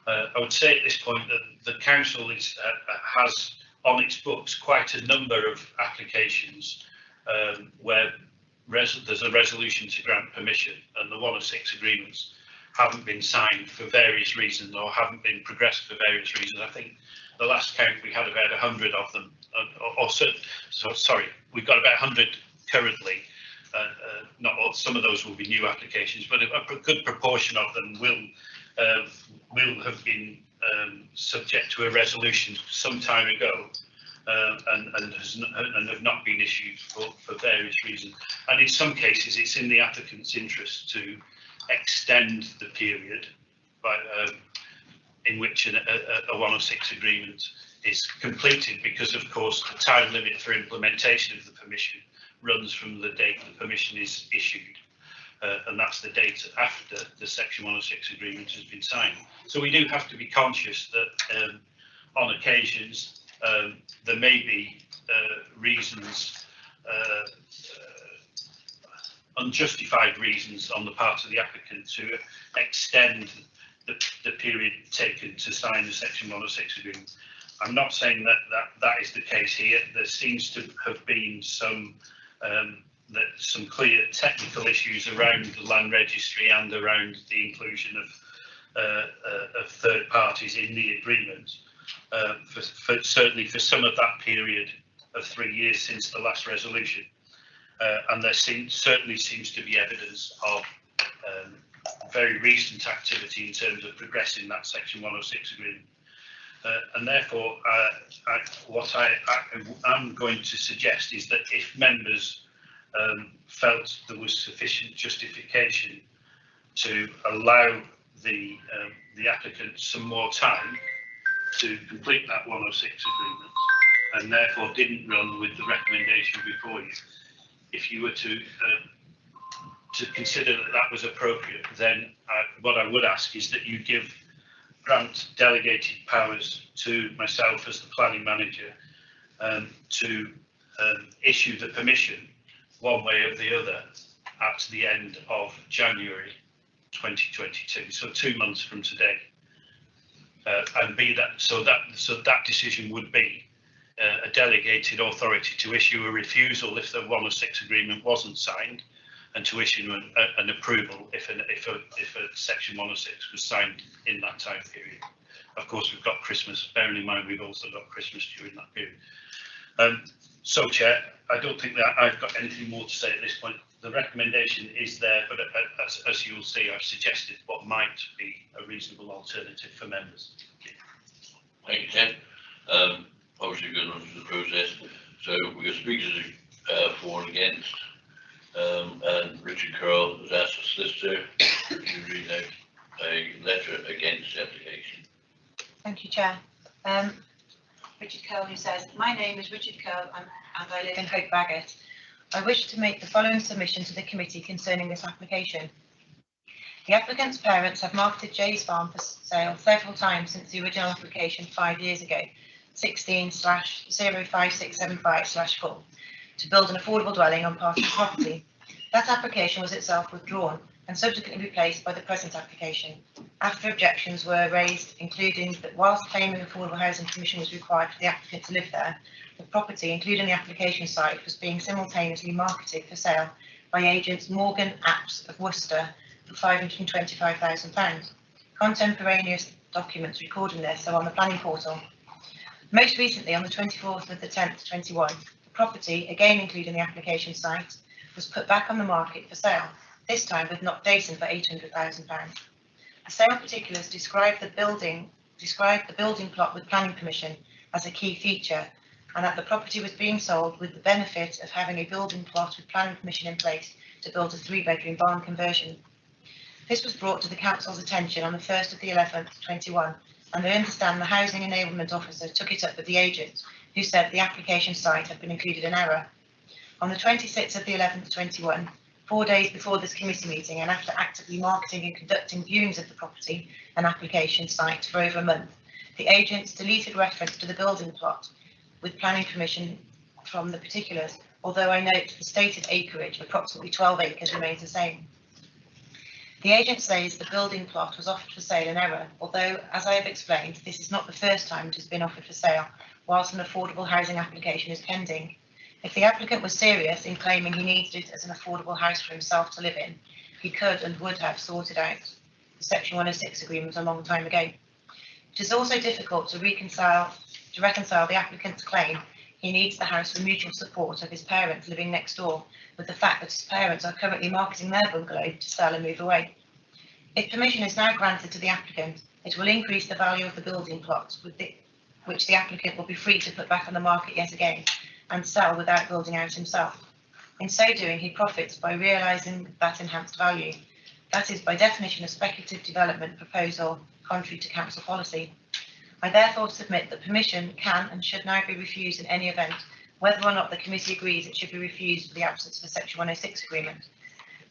I would say at this point that the council has on its books quite a number of applications where there's a resolution to grant permission, and the 106 agreements haven't been signed for various reasons or haven't been progressed for various reasons. I think the last count we had about 100 of them, sorry, we've got about 100 currently. Not all, some of those will be new applications, but a good proportion of them will have been subject to a resolution some time ago, and have not been issued for various reasons. And in some cases, it's in the applicant's interest to extend the period in which a 106 agreement is completed, because of course the time limit for implementation of the permission runs from the date the permission is issued, and that's the date after the Section 106 agreement has been signed. So we do have to be conscious that on occasions there may be reasons, unjustified reasons on the part of the applicant to extend the period taken to sign the Section 106 agreement. I'm not saying that is the case here. There seems to have been some clear technical issues around the land registry and around the inclusion of third parties in the agreement. Certainly for some of that period of 3 years since the last resolution, and there certainly seems to be evidence of very recent activity in terms of progressing that Section 106 agreement. And therefore, what I am going to suggest is that if members felt there was sufficient justification to allow the applicant some more time to complete that 106 agreement, and therefore didn't run with the recommendation before you, if you were to consider that was appropriate, then what I would ask is that you give grant delegated powers to myself as the planning manager to issue the permission one way or the other at the end of January 2022, so 2 months from today, and be that so that decision would be a delegated authority to issue a refusal if the 106 agreement wasn't signed, and to issue an approval if a section 106 was signed in that time period. Of course, we've got Christmas, bearing in mind we've also got Christmas during that period. So, Chair, I don't think that I've got anything more to say at this point. The recommendation is there, but as you'll see, I've suggested what might be a reasonable alternative for members. Thank you, Ted. Obviously, we're going through the process. So we've got speakers for and against. And Richard Curl has asked the solicitor to read out a letter against the application. Thank you, Chair. Richard Curl, who says, "My name is Richard Curl and I live in Hope Bagot. I wish to make the following submission to the committee concerning this application. The applicant's parents have marketed Jay's Farm for sale several times since the original application 5 years ago, 16/05675/4, to build an affordable dwelling on part of the property. That application was itself withdrawn and subsequently replaced by the present application, after objections were raised, including that whilst claiming affordable housing permission was required for the applicant to live there, the property, including the application site, was being simultaneously marketed for sale by agents Morgan Apps of Worcester for £525,000. Contemporaneous documents recording this are on the planning portal. Most recently, on the 24th of the 10th, 21, the property, again including the application site, was put back on the market for sale, this time with Knock Dason for £800,000. The sale particulars describe the building plot with planning permission as a key feature, and that the property was being sold with the benefit of having a building plot with planning permission in place to build a 3-bedroom barn conversion. This was brought to the council's attention on the 1st of the 11th, 21, and I understand the housing enablement officer took it up with the agent, who said the application site had been included in error. On the 26th of the 11th, 21, 4 days before this committee meeting, and after actively marketing and conducting viewings of the property and application site for over a month, the agents deleted reference to the building plot with planning permission from the particulars, although I note the stated acreage, approximately 12 acres, remains the same. The agent says the building plot was offered for sale in error, although, as I have explained, this is not the first time it has been offered for sale, whilst an affordable housing application is pending. If the applicant was serious in claiming he needed it as an affordable house for himself to live in, he could and would have sorted out the Section 106 agreement a long time ago. It is also difficult to reconcile the applicant's claim he needs the house for mutual support of his parents living next door, with the fact that his parents are currently marketing their bungalow to sell and move away. If permission is now granted to the applicant, it will increase the value of the building plots, which the applicant will be free to put back on the market yet again and sell without building out himself. In so doing, he profits by realising that enhanced value. That is, by definition, a speculative development proposal contrary to council policy. I therefore submit that permission can and should now be refused in any event, whether or not the committee agrees it should be refused for the absence of a Section 106 agreement.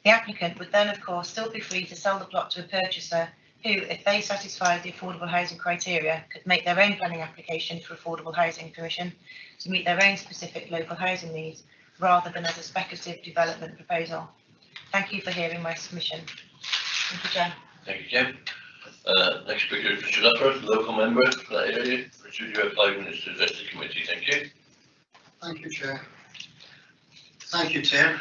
The applicant would then, of course, still be free to sell the plot to a purchaser who, if they satisfied the affordable housing criteria, could make their own planning application for affordable housing permission to meet their own specific local housing needs, rather than as a speculative development proposal. Thank you for hearing my submission. Thank you, Chair. Thank you, Jim. Next speaker is Richard Upper, local member for that area. Richard, you have 5 minutes to address the committee. Thank you. Thank you, Chair. Thank you, Tim.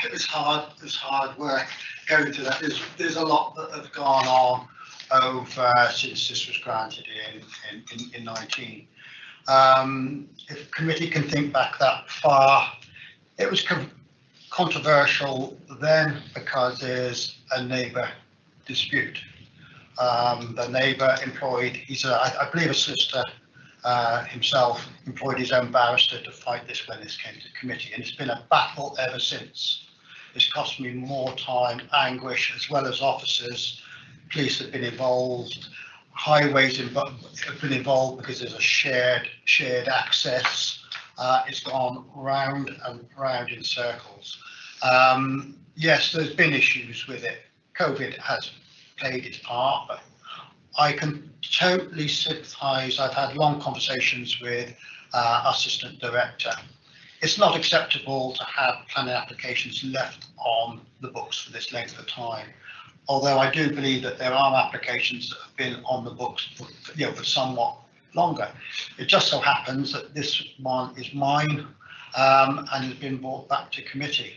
It was hard work going through that. There's a lot that have gone on over since this was granted in 19. If the committee can think back that far, it was controversial then because there's a neighbour dispute. The neighbour employed, I believe a solicitor himself, employed his own barrister to fight this when this came to committee, and it's been a battle ever since. It's cost me more time, anguish, as well as officers. Police have been involved, highways have been involved because there's a shared access. It's gone round and round in circles. Yes, there's been issues with it. COVID has played its part, but I can totally sympathise. I've had long conversations with Assistant Director. It's not acceptable to have planning applications left on the books for this length of time. Although I do believe that there are applications that have been on the books for, for somewhat longer. It just so happens that this one is mine and has been brought back to committee.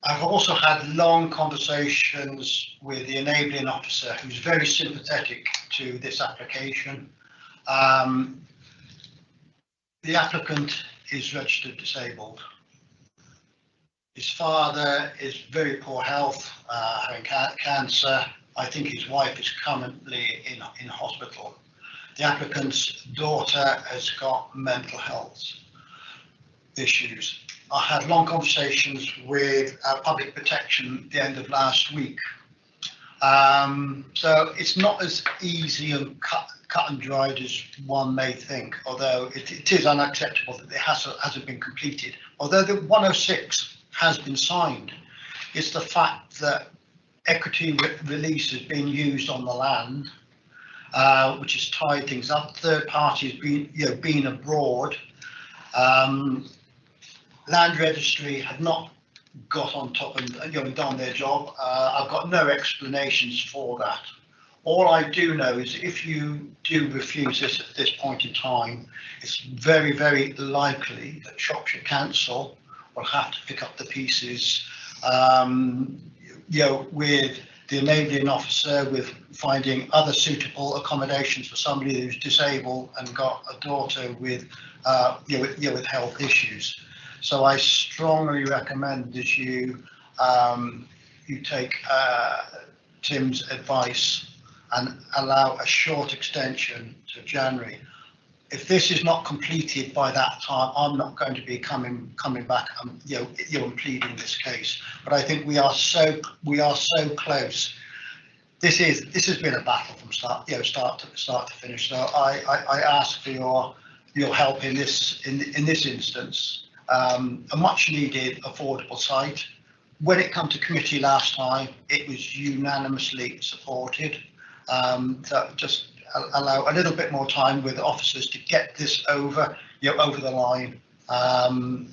I've also had long conversations with the enabling officer, who's very sympathetic to this application. The applicant is registered disabled. His father is very poor health, having cancer. I think his wife is currently in hospital. The applicant's daughter has got mental health issues. I had long conversations with public protection at the end of last week. So it's not as easy and cut and dried as one may think, although it is unacceptable that it hasn't been completed. Although the 106 has been signed, it's the fact that equity release is being used on the land, which has tied things up. Third parties being abroad. Land Registry have not got on top and done their job. I've got no explanations for that. All I do know is if you do refuse this at this point in time, it's very, very likely that Shropshire Council will have to pick up the pieces, with the enabling officer, with finding other suitable accommodations for somebody who's disabled and got a daughter with health issues. So I strongly recommend that you take Tim's advice and allow a short extension to January. If this is not completed by that time, I'm not going to be coming back and pleading this case. But I think we are so close. This has been a battle from start to finish. So I ask for your help in this instance. A much needed affordable site. When it came to committee last time, it was unanimously supported. So just allow a little bit more time with officers to get this over the line, and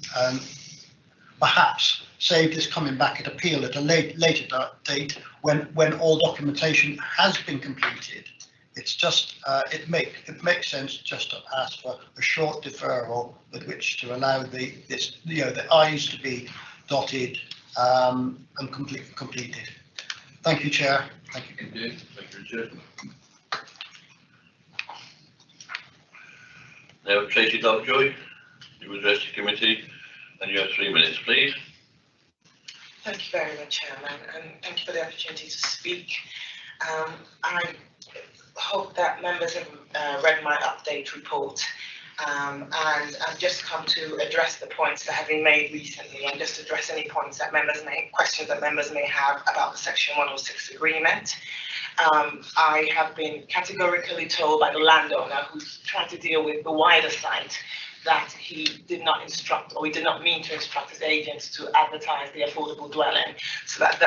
perhaps save this coming back at appeal at a later date when all documentation has been completed. It's just it makes sense just to ask for a short deferral with which to allow the I's to be dotted and completed. Thank you, Chair. Thank you. Thank you, Richard. Now, Tracy Lovejoy, you address the committee, and you have 3 minutes, please. Thank you very much, Chairman, and thank you for the opportunity to speak. I hope that members have read my update report, and I've just come to address the points that have been made recently and just address any points that questions that members may have about the Section 106 agreement. I have been categorically told by the landowner who's trying to deal with the wider site that he did not instruct, or he did not mean to instruct his agents to advertise the affordable dwelling. So as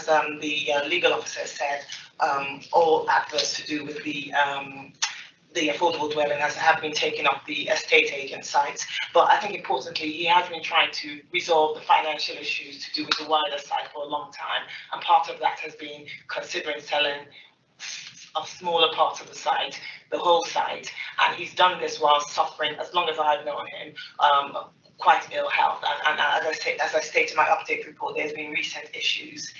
the legal officer said, all adverts to do with the affordable dwelling have been taken off the estate agent sites. But I think importantly, he has been trying to resolve the financial issues to do with the wider site for a long time. And part of that has been considering selling of smaller parts of the site, the whole site. And he's done this while suffering, as long as I've known him, quite ill health. And as I state in my update report, there's been recent issues.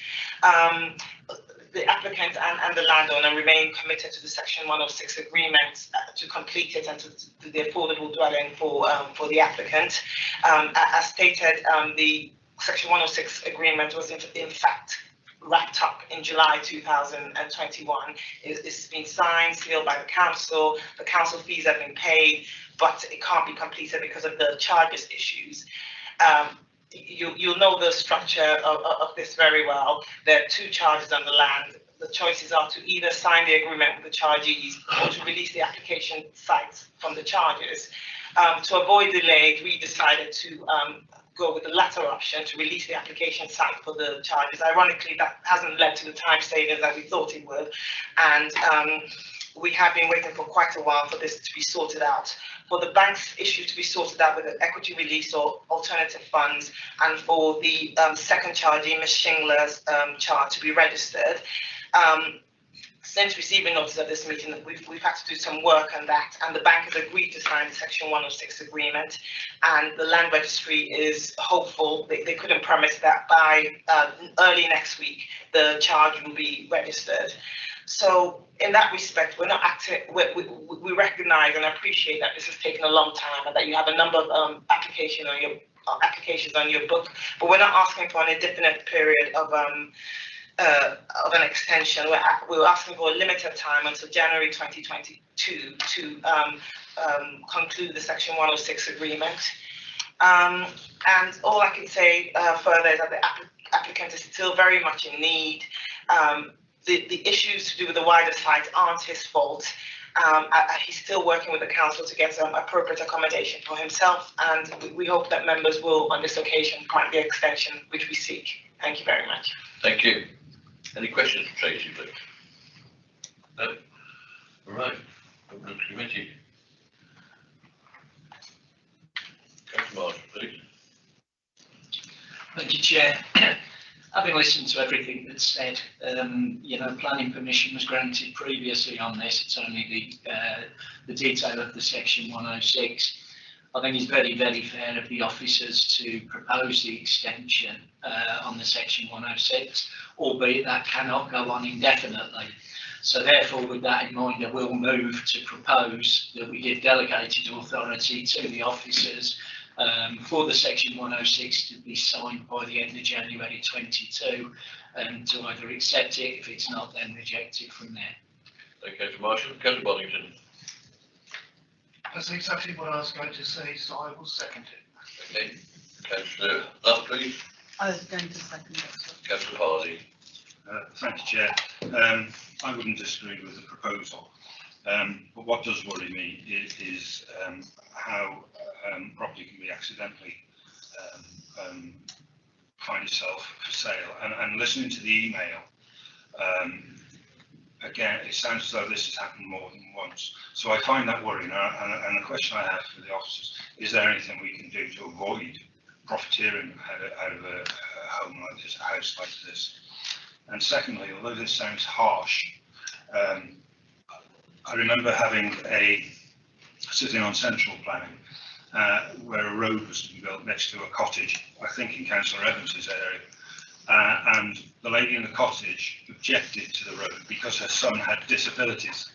The applicant and the landowner remain committed to the Section 106 agreement to complete it and to the affordable dwelling for the applicant. As stated, the Section 106 agreement was in fact wrapped up in July 2021. It's been signed, sealed by the council fees have been paid, but it can't be completed because of the charges issues. You'll know the structure of this very well. There are 2 charges on the land. The choices are to either sign the agreement with the chargees or to release the application sites from the charges. To avoid delay, we decided to go with the latter option to release the application site for the charges. Ironically, that hasn't led to the time savings that we thought it would, and we have been waiting for quite a while for this to be sorted out. For the bank's issue to be sorted out with an equity release or alternative funds, and for the second chargee, Ms. Shingler's charge, to be registered. Since receiving notice of this meeting, we've had to do some work on that, and the bank has agreed to sign the Section 106 agreement, and the land registry is hopeful. They couldn't promise that by early next week the charge will be registered. So in that respect, we're not acting. We recognise and appreciate that this has taken a long time, and that you have a number of applications on your book, but we're not asking for an indefinite period of an extension. We're asking for a limited time until January 2022 to conclude the Section 106 agreement. And all I can say further is that the applicant is still very much in need. The issues to do with the wider site aren't his fault. He's still working with the council to get some appropriate accommodation for himself, and we hope that members will, on this occasion, grant the extension which we seek. Thank you very much. Thank you. Any questions for Tracy, please? No? All right. Open to committee. Councillor Marshall, please. Thank you, Chair. Having listened to everything that's said, planning permission was granted previously on this. It's only the detail of the Section 106. I think it's very, very fair of the officers to propose the extension on the Section 106, albeit that cannot go on indefinitely. So therefore, with that in mind, I will move to propose that we give delegated authority to the officers for the Section 106 to be signed by the end of January 22, and to either accept it. If it's not, then reject it from there. Thank you, Councillor Marshall. Councillor Boddington. That's exactly what I was going to say, so I will second it. Okay. Councillor Love, please. I was going to second it. Councillor Hardy. Thank you, Chair. I wouldn't disagree with the proposal, but what does worry me is how property can be accidentally find itself for sale. And listening to the email, again, it sounds as though this has happened more than once. So I find that worrying. And the question I have for the officers, is there anything we can do to avoid profiteering out of a home like this, a house like this? And secondly, although this sounds harsh, I remember sitting on central planning, where a road was to be built next to a cottage, I think in Councillor Evans's area, and the lady in the cottage objected to the road because her son had disabilities,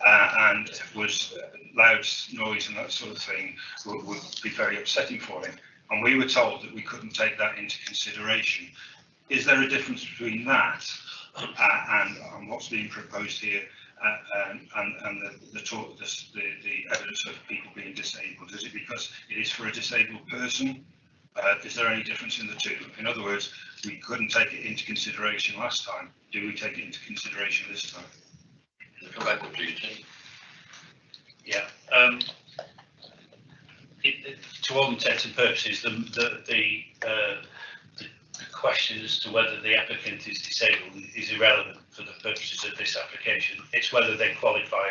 and was loud noise and that sort of thing would be very upsetting for him. And we were told that we couldn't take that into consideration. Is there a difference between that and what's being proposed here, and the evidence of people being disabled? Is it because it is for a disabled person? Is there any difference in the two? In other words, we couldn't take it into consideration last time. Do we take it into consideration this time? Come back, please, Tim. Yeah. To all intents and purposes, the question as to whether the applicant is disabled is irrelevant for the purposes of this application. It's whether they qualify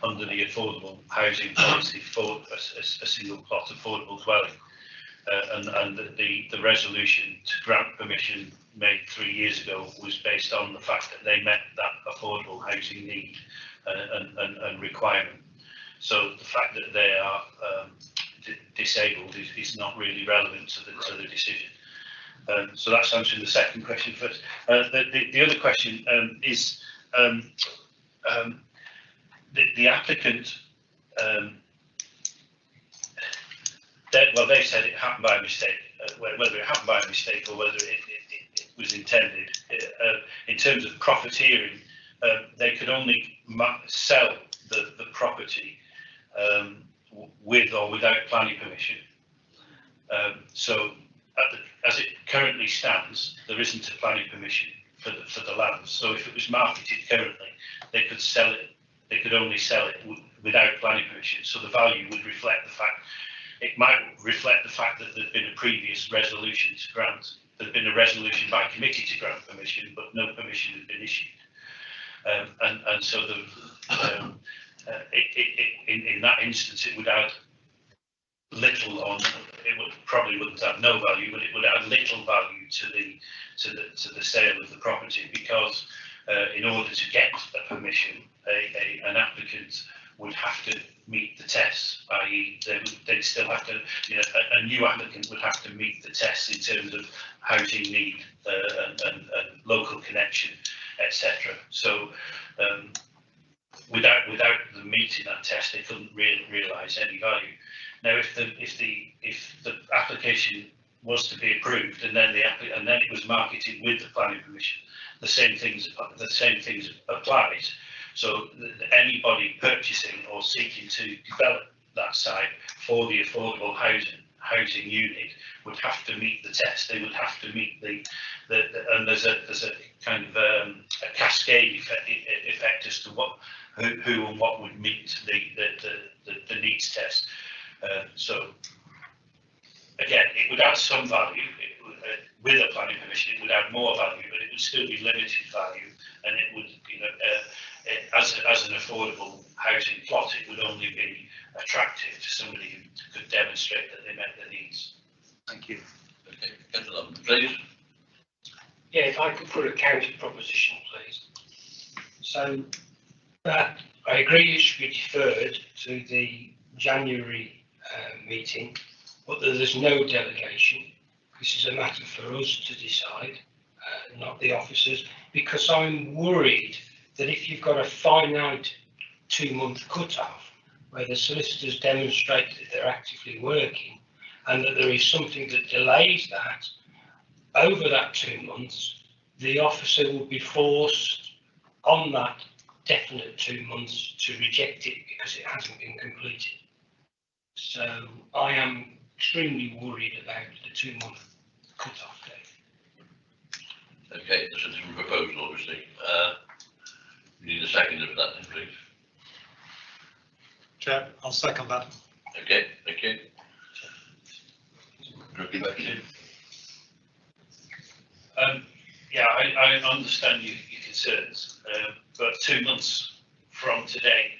under the affordable housing policy for a single plot affordable dwelling. And the resolution to grant permission made 3 years ago was based on the fact that they met that affordable housing need and requirement. So the fact that they are disabled is not really relevant to the decision. So that's answering the second question first. The other question is the applicant. They said it happened by mistake. Whether it happened by mistake or whether it was intended, in terms of profiteering, they could only sell the property with or without planning permission. So as it currently stands, there isn't a planning permission for the land. So if it was marketed currently, they could sell it. They could only sell it without planning permission. So the value would reflect the fact it might reflect the fact that there's been a previous resolution to grant. There's been a resolution by committee to grant permission, but no permission has been issued. And so in that instance, it would add little on. It probably wouldn't have no value, but it would add little value to the sale of the property, because in order to get a permission, an applicant would have to meet the tests, i.e. they'd still have to, a new applicant would have to meet the tests in terms of housing need and local connection, etc. So without them meeting that test, they couldn't realise any value. Now, if the application was to be approved and then it was marketed with the planning permission, the same things applies. So anybody purchasing or seeking to develop that site for the affordable housing unit would have to meet the test. They would have to meet and there's a kind of a cascade effect as to who and what would meet the needs test. So again, it would add some value. With a planning permission, it would add more value, but it would still be limited value, and it would, as an affordable housing plot, it would only be attractive to somebody who could demonstrate that they met their needs. Thank you. Okay, Councillor, please. Yeah, if I could put a counter proposition, please. So that I agree it should be deferred to the January meeting, but there's no delegation. This is a matter for us to decide, not the officers, because I'm worried that if you've got a finite 2-month cut-off where the solicitors demonstrate that they're actively working and that there is something that delays that, over that 2 months, the officer will be forced on that definite 2 months to reject it because it hasn't been completed. So I am extremely worried about the 2-month cut-off date. Okay, that's a different proposal, obviously. We need a second of that, then, please. Chair, I'll second that. Okay, thank you. Looking back to you. Yeah, I understand your concerns, but 2 months from today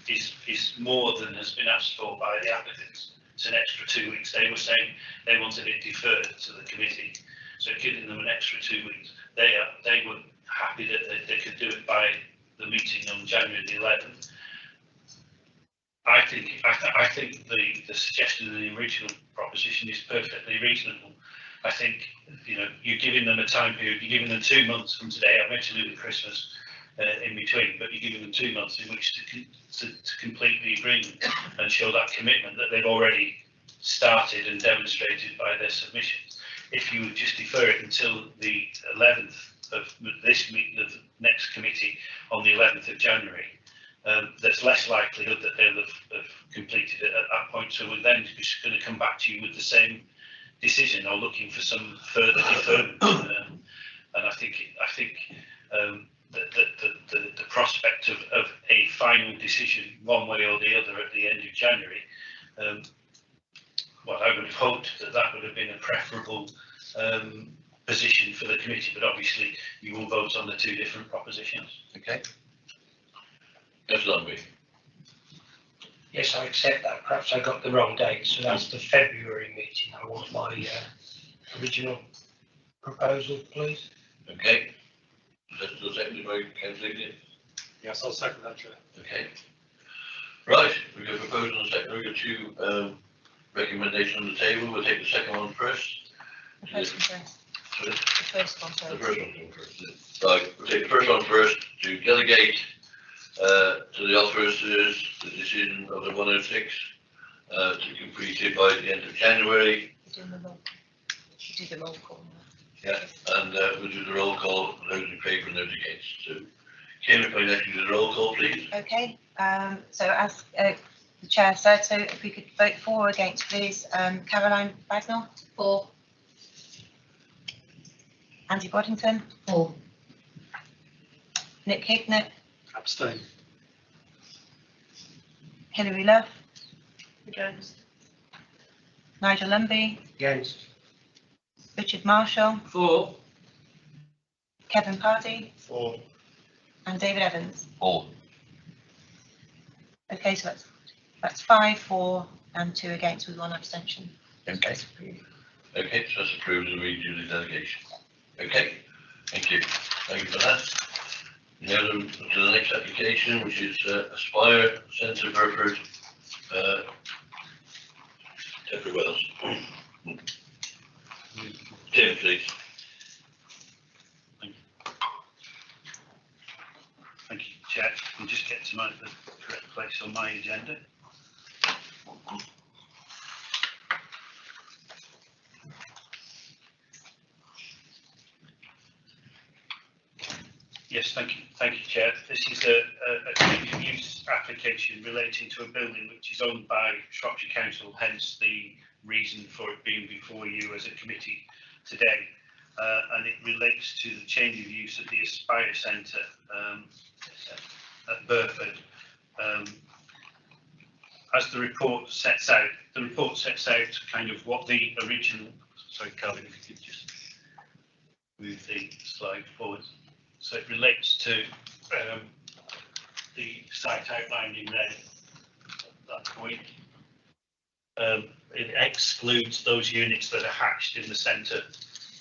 is more than has been asked for by the applicants. It's an extra 2 weeks. They were saying they wanted it deferred to the committee, so giving them an extra 2 weeks. They were happy that they could do it by the meeting on January the 11th. I think the suggestion in the original proposition is perfectly reasonable. I think you're giving them a time period. You're giving them 2 months from today. I mentioned it with Christmas in between, but you're giving them 2 months in which to complete the agreement and show that commitment that they've already started and demonstrated by their submissions. If you would just defer it until the 11th of this meeting of the next committee on the 11th of January, there's less likelihood that they'll have completed it at that point. So we're then just going to come back to you with the same decision or looking for some further deferment. And I think the prospect of a final decision one way or the other at the end of January, well, I would have hoped that would have been a preferable position for the committee, but obviously you will vote on the 2 different propositions. Okay. Councillor Lumby. Yes, I accept that. Perhaps I got the wrong date, so that's the February meeting. I want my original proposal, please. Okay. That's the second by Councillor Iglesias. Yes, I'll second that, Chair. Okay. Right, we've got a proposal and a second. We've got 2 recommendations on the table. We'll take the second one first. The first one first. Sorry? The first one first. The first one first. Right, we'll take the first one first to delegate to the officers the decision of the 106 to be completed by the end of January. Do the roll call. Yeah, and we'll do the roll call, those in favour and those against. So, Kim, if I let you do the roll call, please. Okay, so as the Chair said, so if we could vote for or against, please. Caroline Bagnall? For. Andy Boddington? For. Nick Hignett? Abstain. Hilary Love? Against. Nigel Lumby, Against. Richard Marshall, For. Kevin Pardy, For. and David Evans. For. Okay, so that's 5 for and 2 against with 1 abstention. Okay. Okay, so that's approved as a regional delegation. Okay, thank you. Thank you for that. Now to the next application, which is Aspire Centre Burford, Temporary Wells. Tim, please. Thank you, Chair. I'll just get to the correct place on my agenda. Yes, thank you, Chair. This is a change of use application relating to a building which is owned by Shropshire Council, hence the reason for it being before you as a committee today. And it relates to the change of use at the Aspire Centre at Burford. As the report sets out, kind of what the original, sorry, Calvin, if you could just move the slide forward. So it relates to the site outlined in red at that point. It excludes those units that are hatched in the centre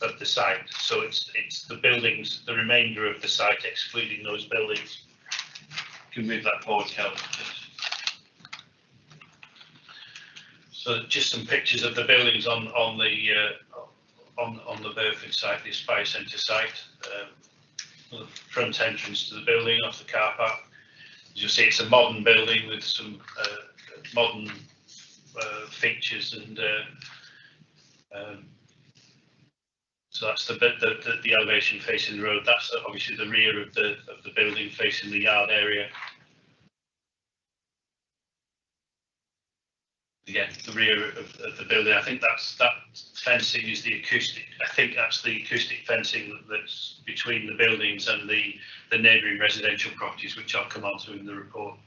of the site. So it's the buildings, the remainder of the site, excluding those buildings. You can move that forward, Kelvin. So just some pictures of the buildings on the Burford site, the Aspire Centre site. The front entrance to the building off the car park. As you'll see, it's a modern building with some modern features, and so that's the elevation facing the road. That's obviously the rear of the building facing the yard area. Again, the rear of the building. I think that fencing is the acoustic. I think that's the acoustic fencing that's between the buildings and the neighbouring residential properties, which I'll come on to in the report.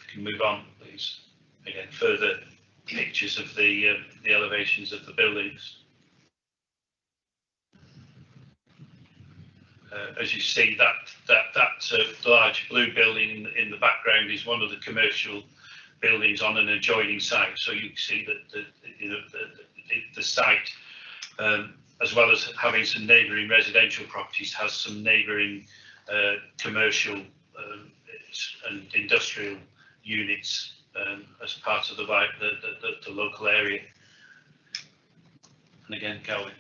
If you can move on, please. Again, further pictures of the elevations of the buildings. As you see, that large blue building in the background is one of the commercial buildings on an adjoining site. So you can see that the site, as well as having some neighbouring residential properties, has some neighbouring commercial and industrial units as part of the local area. And again, Calvin.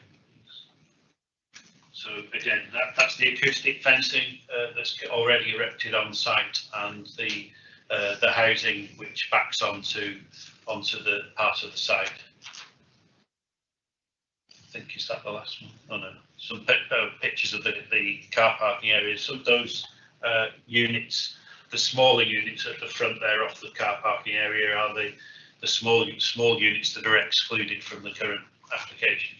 So again, that's the acoustic fencing that's already erected on site, and the housing which backs onto the part of the site. I think, is that the last one? Oh no, some pictures of the car parking areas. Some of those units, the smaller units at the front there off the car parking area, are the small units that are excluded from the current application.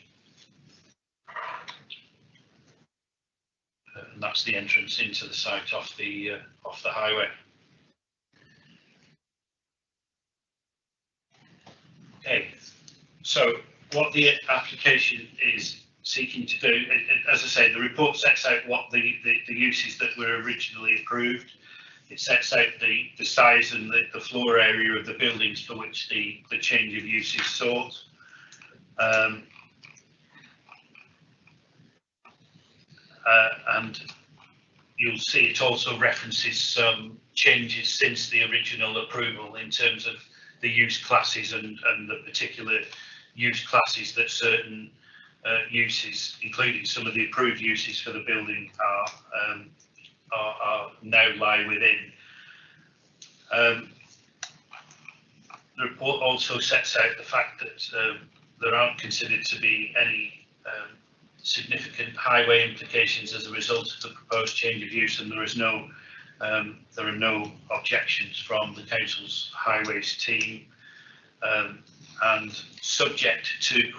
And that's the entrance into the site off the highway. Okay, so what the application is seeking to do, as I say, the report sets out what the uses that were originally approved. It sets out the size and the floor area of the buildings for which the change of use is sought. And you'll see it also references some changes since the original approval in terms of the use classes and the particular use classes that certain uses, including some of the approved uses for the building, are now lie within. The report also sets out the fact that there aren't considered to be any significant highway implications as a result of the proposed change of use, and there are no objections from the council's highways team, and subject to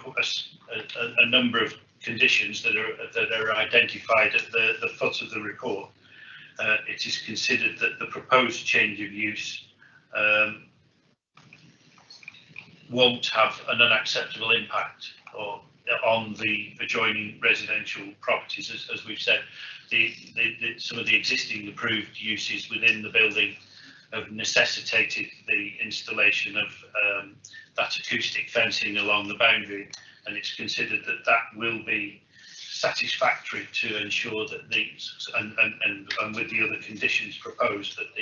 a number of conditions that are identified at the foot of the report. It is considered that the proposed change of use won't have an unacceptable impact or on the adjoining residential properties, as we've said. Some of the existing approved uses within the building have necessitated the installation of that acoustic fencing along the boundary, and it's considered that that will be satisfactory to ensure that these and with the other conditions proposed, that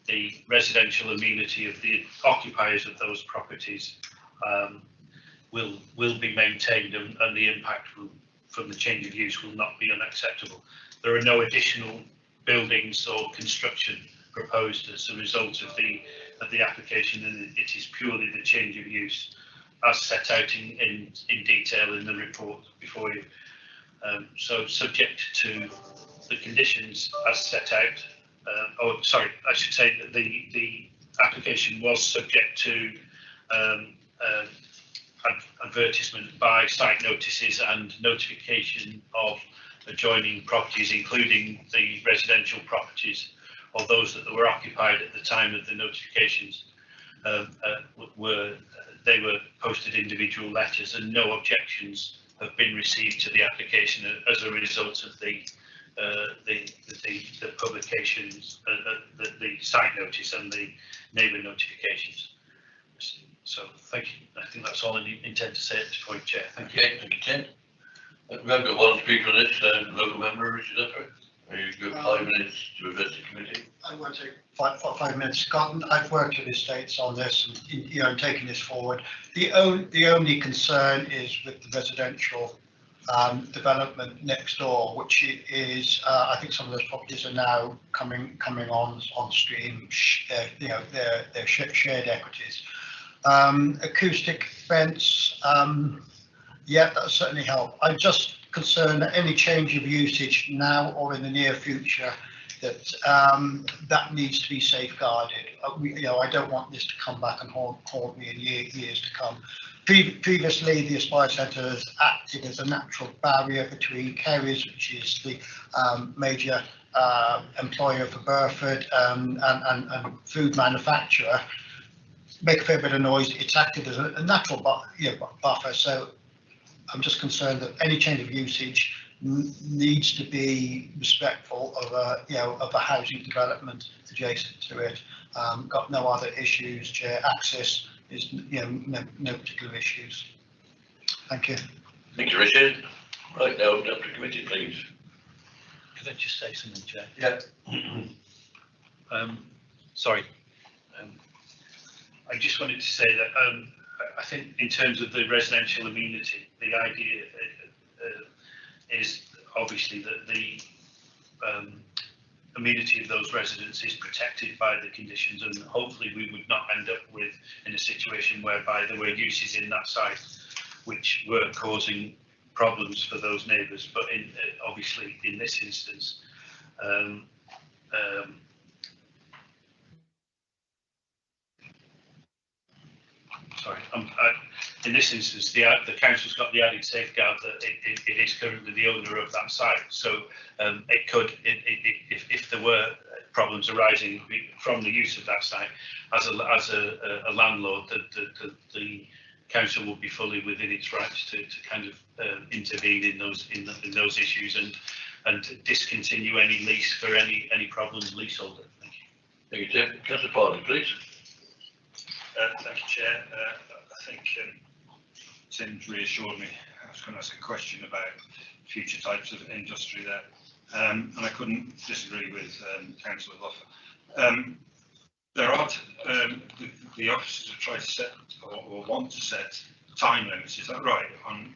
the residential amenity of the occupiers of those properties will be maintained, and the impact from the change of use will not be unacceptable. There are no additional buildings or construction proposed as a result of the application, and it is purely the change of use as set out in detail in the report before you. So subject to the conditions as set out, or sorry, I should say that the application was subject to advertisement by site notices and notification of adjoining properties, including the residential properties or those that were occupied at the time of the notifications. They were posted individual letters, and no objections have been received to the application as a result of the publications, the site notice and the neighbour notifications. So thank you. I think that's all I intend to say at this point, Chair. Thank you. Okay, thank you, Tim. We have got one speaker on this, local member, Richard Upper. You've got 5 minutes to address the committee. I won't take 5 minutes. Scott, I've worked with estates on this and taking this forward. The only concern is with the residential development next door, which is I think some of those properties are now coming on stream. They're shared equities. Acoustic fence, yeah, that'll certainly help. I'm just concerned that any change of usage now or in the near future, that that needs to be safeguarded. I don't want this to come back and haunt me in years to come. Previously, the Aspire Centre has acted as a natural barrier between Kerry's, which is the major employer for Burford, and food manufacturer. Make a fair bit of noise. It's acted as a natural buffer. So I'm just concerned that any change of usage needs to be respectful of a housing development adjacent to it. Got no other issues, Chair. Access is no particular issues. Thank you. Thank you, Richard. Right, now open up to committee, please. Could I just say something, Chair? Yeah. Sorry. I just wanted to say that I think in terms of the residential amenity, the idea is obviously that the amenity of those residents is protected by the conditions, and hopefully we would not end up in a situation whereby there were uses in that site which were causing problems for those neighbours. But obviously in this instance, in this instance, the council's got the added safeguard that it is currently the owner of that site. So it could, if there were problems arising from the use of that site, as a landlord, the council would be fully within its rights to kind of intervene in those issues and discontinue any lease for any problems leaseholder. Thank you. Thank you, Tim. Councillor Parley, please. Thank you, Chair. I think Tim's reassured me. I was going to ask a question about future types of industry there, and I couldn't disagree with Councillor Loffer. There are the officers have tried to set or want to set time limits. Is that right? On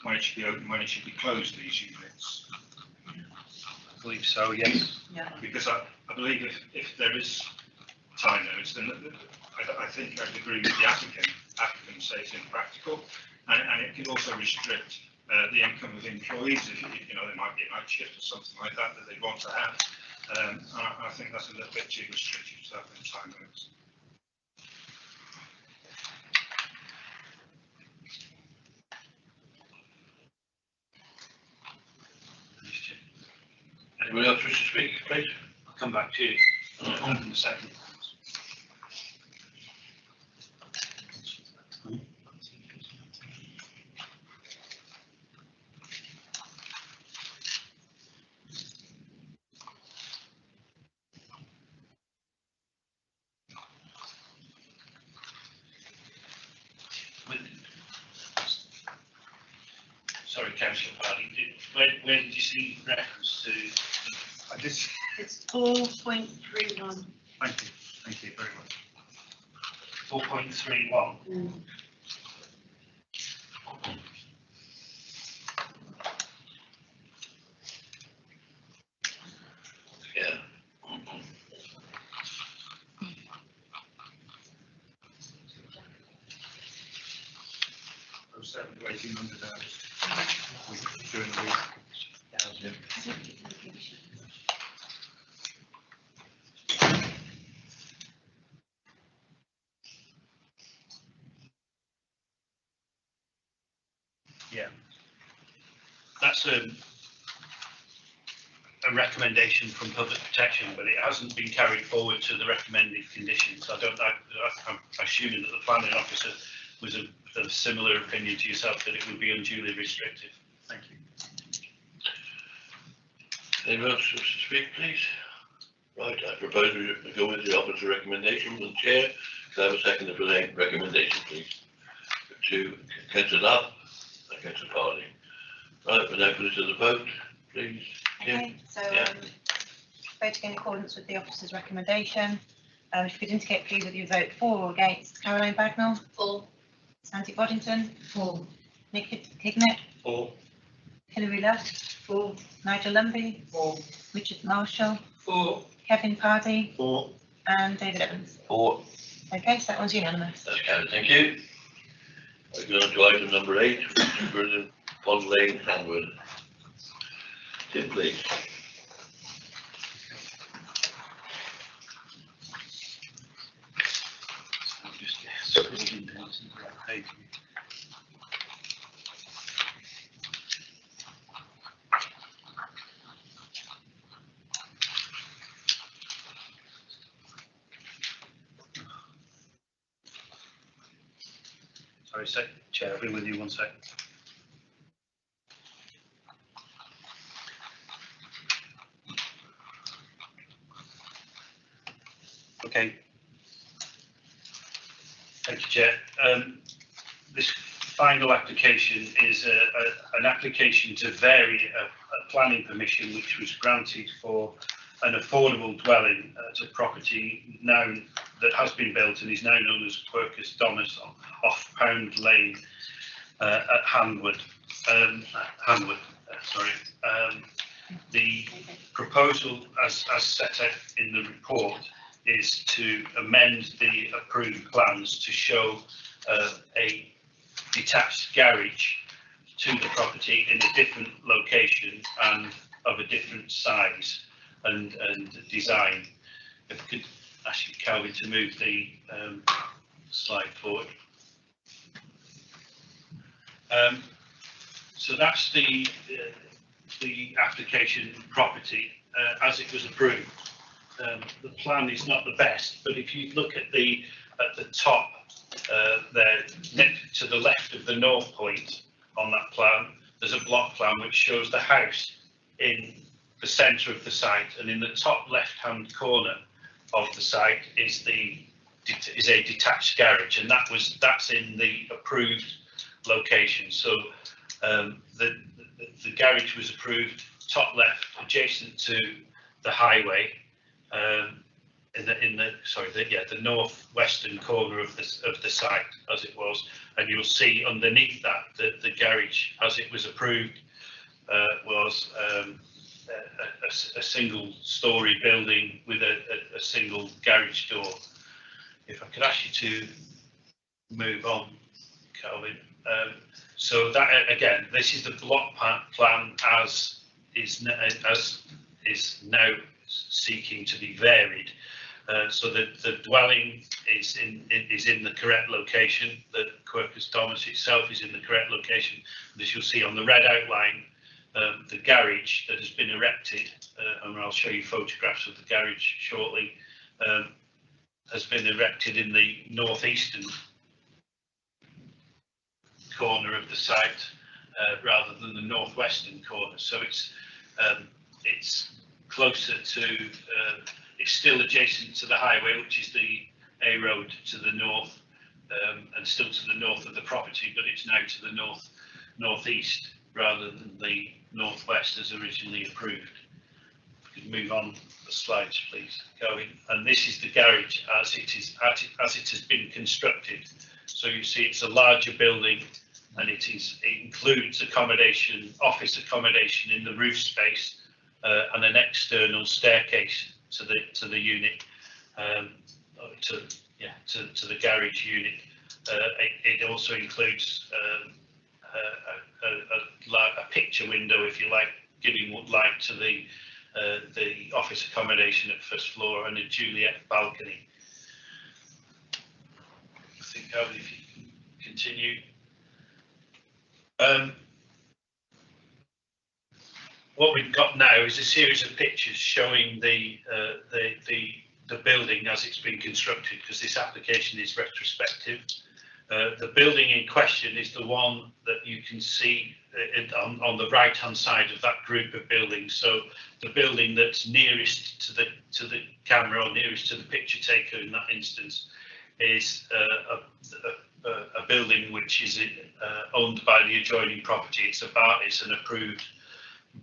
when it should be open, when it should be closed, these units? I believe so. Yes. Yeah. Because I believe if there is time limits, then I think I'd agree with the applicant. Applicant say it's impractical, and it can also restrict the income of employees if there might be a night shift or something like that they want to have. I think that's a little bit too restrictive to have in time limits. Anybody else wish to speak, please? I'll come back to you in a second. where did you see reference to? I did. It's 4.31. Thank you very much. 4.31. Yeah. Oh, 7 to 1800 hours. During the week. Yeah. That's a recommendation from Public Protection, but it hasn't been carried forward to the recommended conditions. I'm assuming that the planning officer was of a similar opinion to yourself, that it would be unduly restrictive. Thank you. Anyone else wish to speak, please? Right, I propose we go with the officer recommendation from the chair. Can I have a second for the recommendation, please? To Councillor Love and Councillor Farley. Right, we'll now put it to the vote, please. Okay, so Yeah. voting in accordance with the officer's recommendation. If you could indicate please whether you vote for or against. Caroline Bagnall? For. Sandy Boddington? For. Nick Hignett? For. Hilary Luff? For. Nigel Lumbey? For. Richard Marshall? For. Kevin Pardy? For. And David Evans? For. Okay, so that one's unanimous. That's carried, thank you. I go on to item number 8, Superintendent Pond Lane, Hanwood. Tim, please. Sorry, Chair, I'll be with you one sec. Okay. Thank you, Chair. This final application is an application to vary a planning permission which was granted for an affordable dwelling at a property known that has been built and is now known as Quercus Domus off Pound Lane at Hanwood. The proposal, as set out in the report, is to amend the approved plans to show a detached garage to the property in a different location and of a different size and design. If we could ask you, Calvin, to move the slide forward. So that's the application property as it was approved. The plan is not the best, but if you look at the top there, next to the left of the north point on that plan, there's a block plan which shows the house in the centre of the site, and in the top left-hand corner of the site is a detached garage, and that's in the approved location. So the garage was approved top left, adjacent to the highway, in the northwestern corner of the site as it was, and you'll see underneath that the garage as it was approved was a single story building with a single garage door. If I could ask you to move on, Calvin. So that again, this is the block plan as is now seeking to be varied. So the dwelling is in the correct location. The Quercus Domus itself is in the correct location. And as you'll see on the red outline, the garage that has been erected, and I'll show you photographs of the garage shortly, has been erected in the northeastern corner of the site rather than the northwestern corner. So it's closer to, it's still adjacent to the highway, which is the A road to the north, and still to the north of the property, but it's now to the northeast rather than the Northwest as originally approved. If we could move on the slides, please, going. And this is the garage as it has been constructed. So you see it's a larger building, and it includes accommodation, office accommodation in the roof space, and an external staircase to the unit, to the garage unit. It also includes a picture window, if you like, giving light to the office accommodation at first floor, and a Juliet balcony. I think, if you can continue. What we've got now is a series of pictures showing the building as it's been constructed, because this application is retrospective. The building in question is the one that you can see on the right hand side of that group of buildings. So the building that's nearest to the camera, or nearest to the picture taker in that instance, is a building which is owned by the adjoining property. It's an approved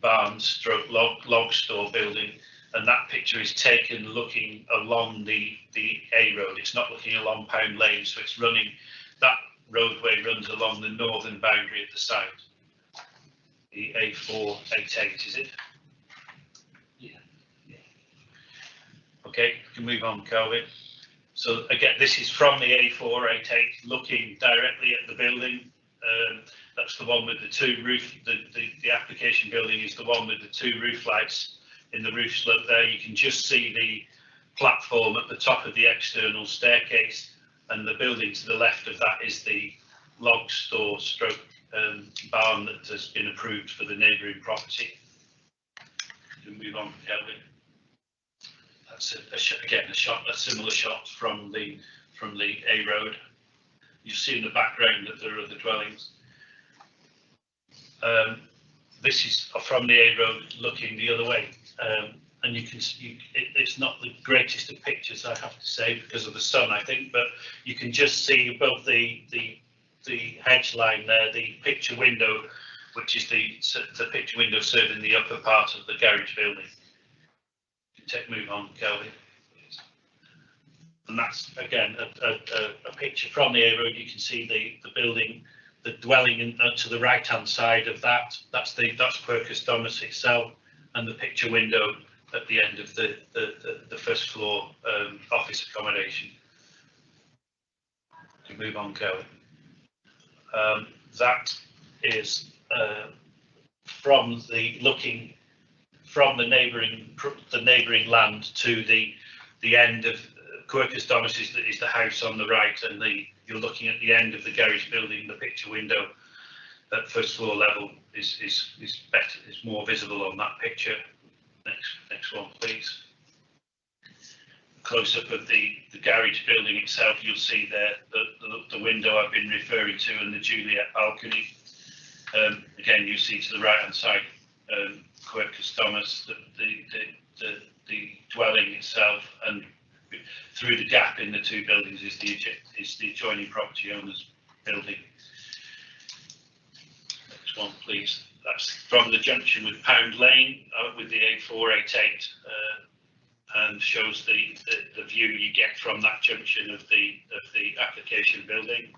barn stroke log store building, and that picture is taken looking along the A road. It's not looking along Pound Lane, so it's running, that roadway runs along the northern boundary of the site. The A488, is it? Yeah. Okay, we can move on, Kelvin. So again, this is from the A488, looking directly at the building. That's the one with the two roof, the application building is the one with the two roof lights in the roof slope there. You can just see the platform at the top of the external staircase, and the building to the left of that is the log store stroke barn that has been approved for the neighbouring property. We'll move on, Kelvin. That's a similar shot from the A road. You see in the background that there are other dwellings. This is from the A road looking the other way, and you can see it's not the greatest of pictures, I have to say, because of the sun, I think, but you can just see above the hedge line there the picture window, which is the picture window serving the upper part of the garage building. Move on, Kelvin. And that's again a picture from the A road. You can see the building, the dwelling to the right hand side of that. That's Quercus Domus itself, and the picture window at the end of the first floor office accommodation. To move on, Kelvin. That is from the neighbouring land to the end of Quercus Domus is the house on the right, and you're looking at the end of the garage building. The picture window at first floor level is better, is more visible on that picture. Next one, please. Close up of the garage building itself. You'll see there the window I've been referring to, and the Juliet balcony. Again, you see to the right hand side Quercus Domus, the dwelling itself, and through the gap in the two buildings is the adjoining property owner's building. Next one, please. That's from the junction with Pound Lane with the A488, and shows the view you get from that junction of the application building.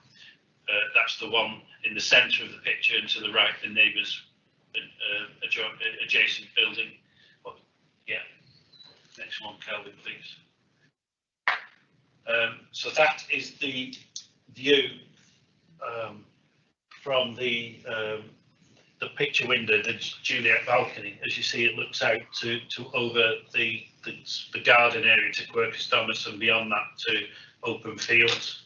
That's the one in the centre of the picture, and to the right, the neighbour's adjacent building. Well, yeah. Next one, Kelvin, please. So that is the view from the picture window, the Juliet balcony. As you see, it looks out to over the garden area to Quercus Domus, and beyond that to open fields.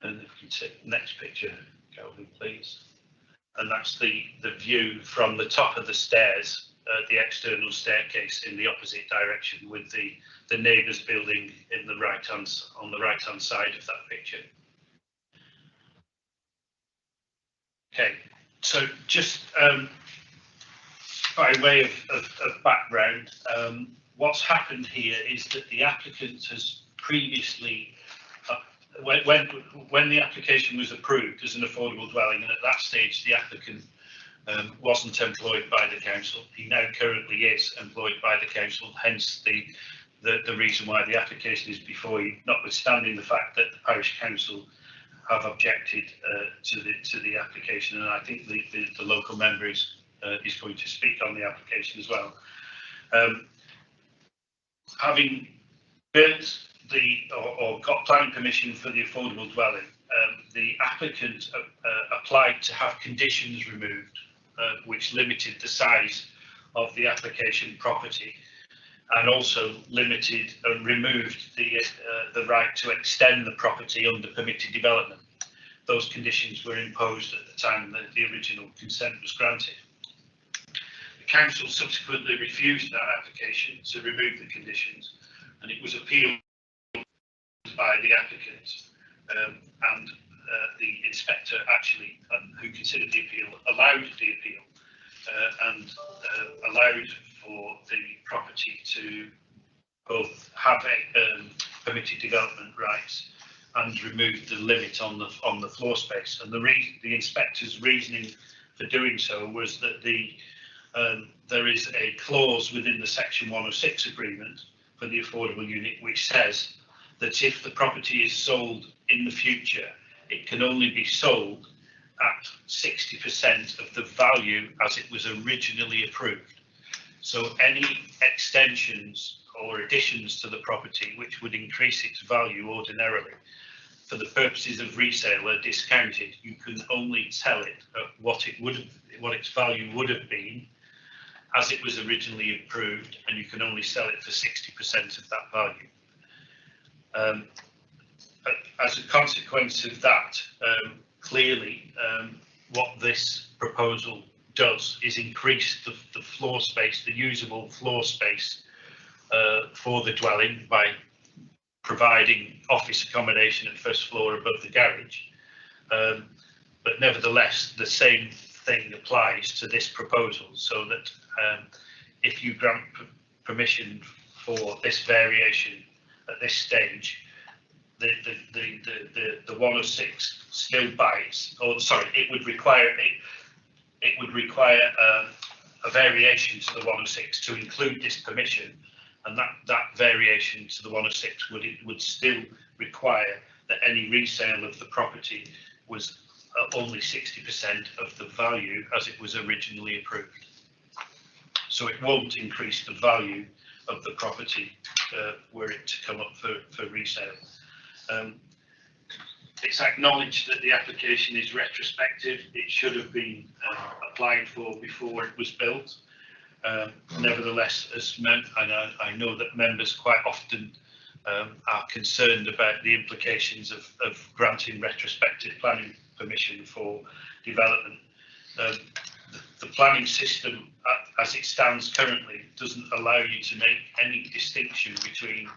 And if you can take the next picture, Kelvin, please. And that's the view from the top of the stairs, the external staircase in the opposite direction, with the neighbour's building in the on the right hand side of that picture. Okay, so just by way of background, what's happened here is that the applicant has previously, when the application was approved as an affordable dwelling, and at that stage the applicant wasn't employed by the council. He now currently is employed by the council, hence the reason why the application is before you, notwithstanding the fact that the parish council have objected to the application, and I think the local member is going to speak on the application as well. Having built or got planning permission for the affordable dwelling, the applicant applied to have conditions removed, which limited the size of the application property, and also limited and removed the right to extend the property under permitted development. Those conditions were imposed at the time that the original consent was granted. The council subsequently refused that application to remove the conditions, and it was appealed by the applicant, and the inspector actually, who considered the appeal, allowed the appeal and allowed for the property to both have a permitted development rights and remove the limit on the floor space. And the inspector's reasoning for doing so was that there is a clause within the Section 106 agreement for the affordable unit which says that if the property is sold in the future, it can only be sold at 60% of the value as it was originally approved. So any extensions or additions to the property which would increase its value ordinarily, for the purposes of resale, are discounted. You can only sell it at what its value would have been as it was originally approved, and you can only sell it for 60% of that value. As a consequence of that, clearly what this proposal does is increase the floor space, the usable floor space for the dwelling by providing office accommodation at first floor above the garage. But nevertheless, the same thing applies to this proposal, so that if you grant permission for this variation at this stage, the 106 still bites, or sorry, it would require a variation to the 106 to include this permission, and that variation to the 106 would still require that any resale of the property was only 60% of the value as it was originally approved. So it won't increase the value of the property were it to come up for resale. It's acknowledged that the application is retrospective. It should have been applied for before it was built. Nevertheless, I know that members quite often are concerned about the implications of granting retrospective planning permission for development. The planning system, as it stands currently, doesn't allow you to make any distinction between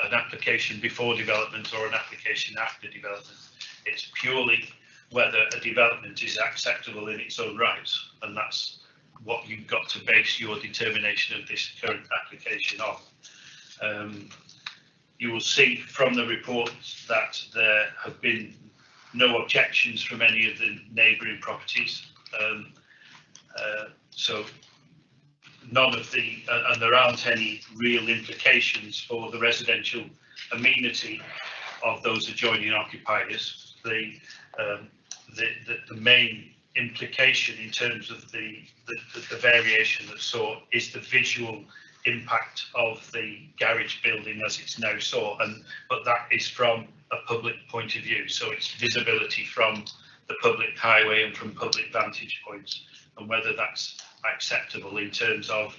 an application before development or an application after development. It's purely whether a development is acceptable in its own rights, and that's what you've got to base your determination of this current application on. You will see from the report that there have been no objections from any of the neighbouring properties. So none of and there aren't any real implications for the residential amenity of those adjoining occupiers. The main implication in terms of the variation that's sought is the visual impact of the garage building as it's now sought, but that is from a public point of view, so it's visibility from the public highway and from public vantage points, and whether that's acceptable in terms of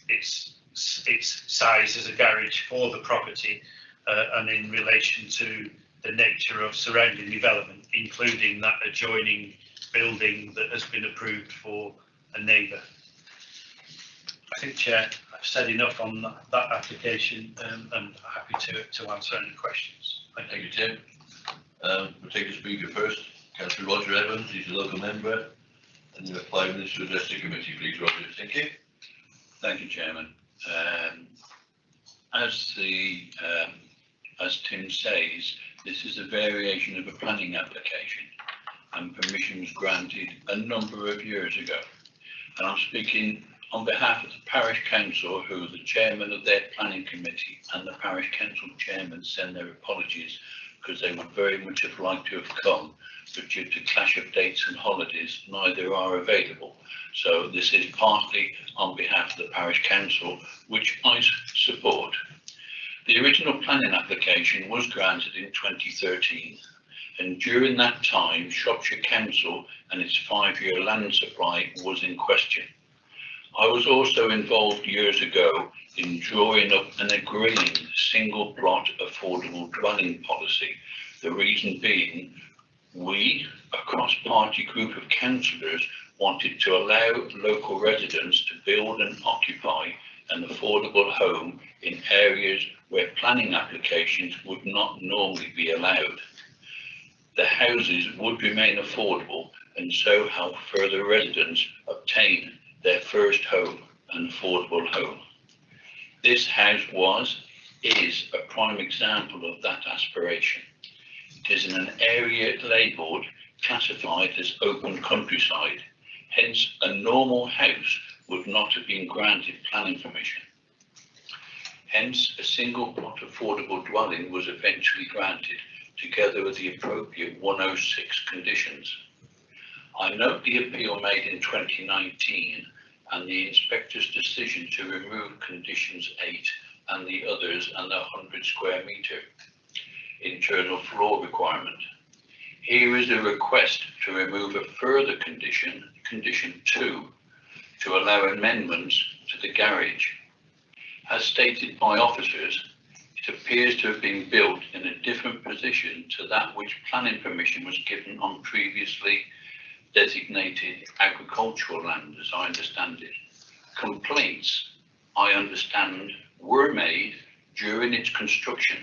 its size as a garage for the property and in relation to the nature of surrounding development, including that adjoining building that has been approved for a neighbour. I think, Chair, I've said enough on that application, and I'm happy to answer any questions. Thank you, Tim. We'll take the speaker first. Councillor Roger Evans, he's a local member, and you have 5 minutes to address the committee, please, Roger. Thank you. Thank you, Chairman. As Tim says, this is a variation of a planning application. and permission was granted a number of years ago. And I'm speaking on behalf of the Parish Council, who are the chairman of their planning committee, and the Parish Council chairman send their apologies because they would very much have liked to have come, but due to clash of dates and holidays, neither are available. So this is partly on behalf of the Parish Council, which I support. The original planning application was granted in 2013, and during that time, Shropshire Council and its 5-year land supply was in question. I was also involved years ago in drawing up and agreeing single plot affordable dwelling policy. The reason being, we, a cross-party group of councillors, wanted to allow local residents to build and occupy an affordable home in areas where planning applications would not normally be allowed. The houses would remain affordable and so help further residents obtain their first home, an affordable home. This house is a prime example of that aspiration. It is in an area labelled, classified as open countryside, hence a normal house would not have been granted planning permission. Hence, a single plot affordable dwelling was eventually granted, together with the appropriate 106 conditions. I note the appeal made in 2019 and the inspector's decision to remove conditions 8 and the others and the 100 square metre internal floor requirement. Here is a request to remove a further condition, condition 2, to allow amendments to the garage. As stated by officers, it appears to have been built in a different position to that which planning permission was given on previously designated agricultural land, as I understand it. Complaints, I understand, were made during its construction,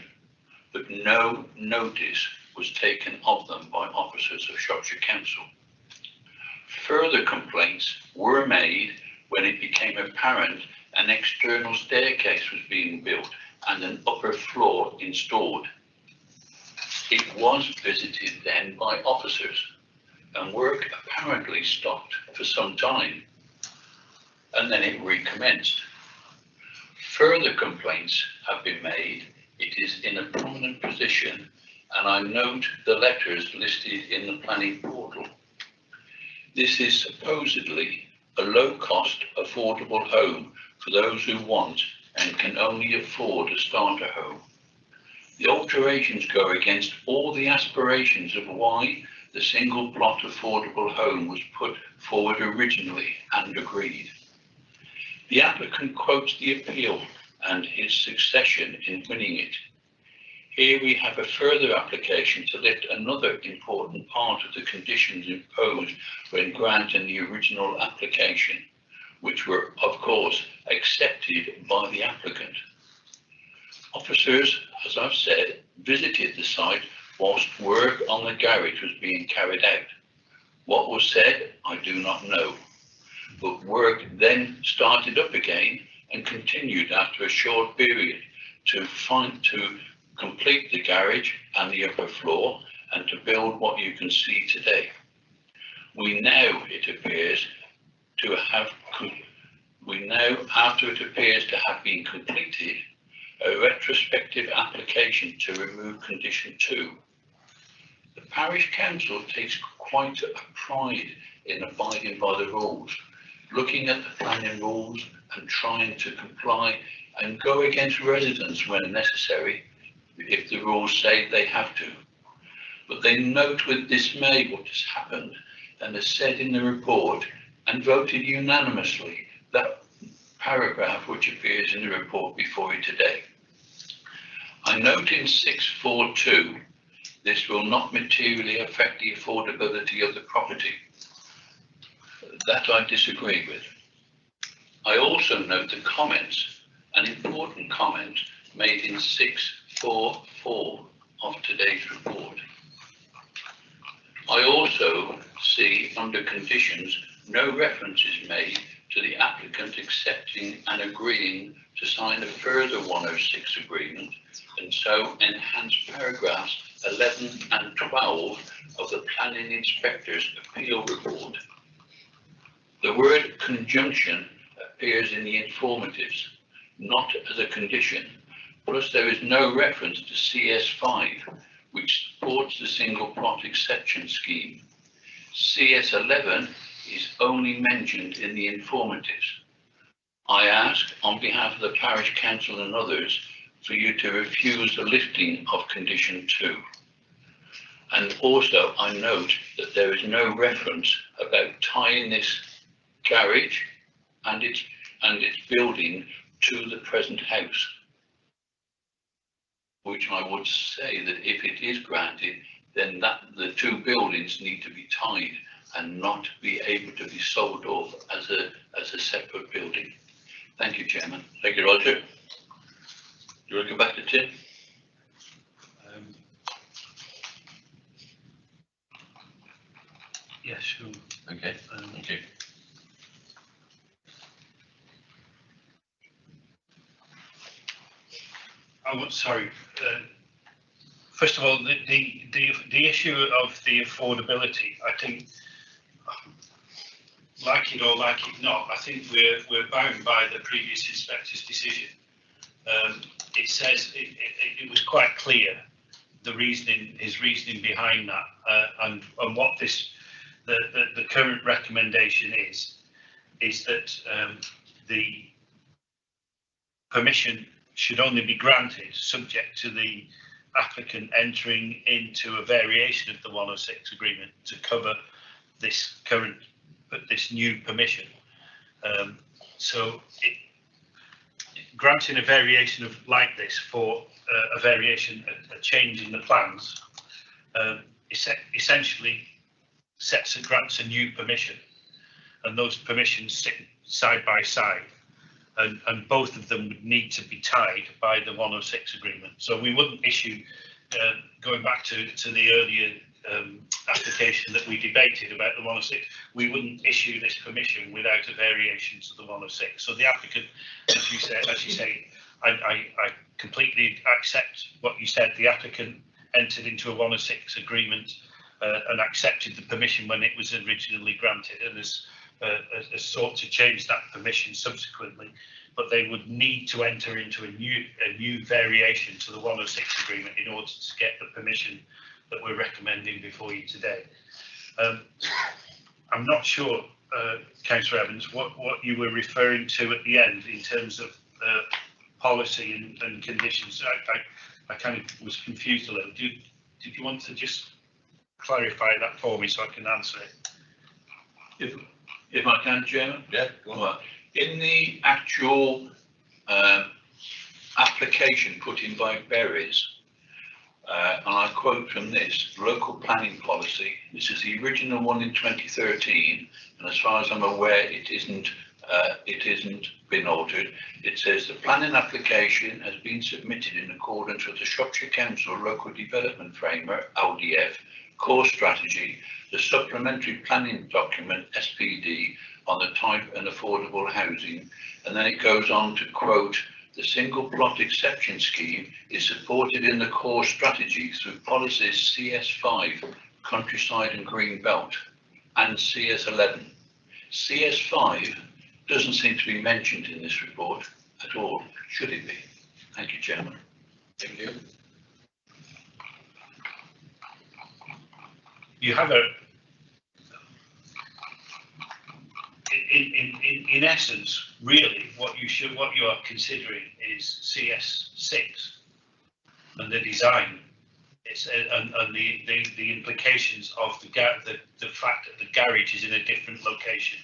but no notice was taken of them by officers of Shropshire Council. Further complaints were made when it became apparent an external staircase was being built and an upper floor installed. It was visited then by officers, and work apparently stopped for some time, and then it recommenced. Further complaints have been made. It is in a prominent position, and I note the letters listed in the planning portal. This is supposedly a low-cost, affordable home for those who want and can only afford a starter home. The alterations go against all the aspirations of why the single plot affordable home was put forward originally and agreed. The applicant quotes the appeal and his succession in winning it. Here we have a further application to lift another important part of the conditions imposed when granting the original application, which were, of course, accepted by the applicant. Officers, as I've said, visited the site whilst work on the garage was being carried out. What was said, I do not know, but work then started up again and continued after a short period to complete the garage and the upper floor and to build what you can see today. We now, it appears, after it appears to have been completed, a retrospective application to remove condition 2. The Parish Council takes quite a pride in abiding by the rules, looking at the planning rules and trying to comply and go against residents when necessary, if the rules say they have to. But they note with dismay what has happened and has said in the report and voted unanimously that paragraph which appears in the report before you today. I note in 642, this will not materially affect the affordability of the property. That I disagree with. I also note the comments, an important comment made in 644 of today's report. I also see under conditions no reference is made to the applicant accepting and agreeing to sign a further 106 agreement and so enhance paragraphs 11 and 12 of the Planning Inspector's Appeal Report. The word conjunction appears in the informatives, not as a condition, plus there is no reference to CS5, which supports the single plot exception scheme. CS11 is only mentioned in the informatives. I ask, on behalf of the Parish Council and others, for you to refuse the lifting of condition 2. And also, I note that there is no reference about tying this garage and its building to the present house, which I would say that if it is granted, then that the two buildings need to be tied and not be able to be sold off as a separate building. Thank you, Chairman. Thank you, Roger. Do you want to come back to Tim? Yes, sure. Okay, thank you. Sorry. First of all, the issue of the affordability, I think, like it or like it not, I think we're bound by the previous inspector's decision. It says it was quite clear his reasoning behind that, and what the current recommendation is that the permission should only be granted subject to the applicant entering into a variation of the 106 agreement to cover this new permission. So granting a variation of like this for a change in the plans, essentially grants a new permission, and those permissions sit side by side. And both of them would need to be tied by the 106 agreement. So we wouldn't issue, going back to the earlier application that we debated about the 106, we wouldn't issue this permission without a variation to the 106. So the applicant, as you say, I completely accept what you said. The applicant entered into a 106 agreement and accepted the permission when it was originally granted, and has sought to change that permission subsequently, but they would need to enter into a new variation to the 106 agreement in order to get the permission that we're recommending before you today. I'm not sure, Councillor Evans, what you were referring to at the end in terms of policy and conditions. I kind of was confused a little. Did you want to just clarify that for me so I can answer it? If I can, Chairman? Yeah, go on. In the actual application put in by Berries, and I quote from this, local planning policy, this is the original one in 2013, and as far as I'm aware, it isn't been altered. It says the planning application has been submitted in accordance with the Shropshire Council Local Development Framework, LDF, core strategy, the supplementary planning document, SPD, on the type and affordable housing. And then it goes on to quote, the single plot exception scheme is supported in the core strategy through policies CS5, countryside and green belt, and CS11. CS5 doesn't seem to be mentioned in this report at all. Should it be? Thank you, Chairman. Thank you. You have in essence, really, what you are considering is CS6 and the design. And the implications of the fact that the garage is in a different location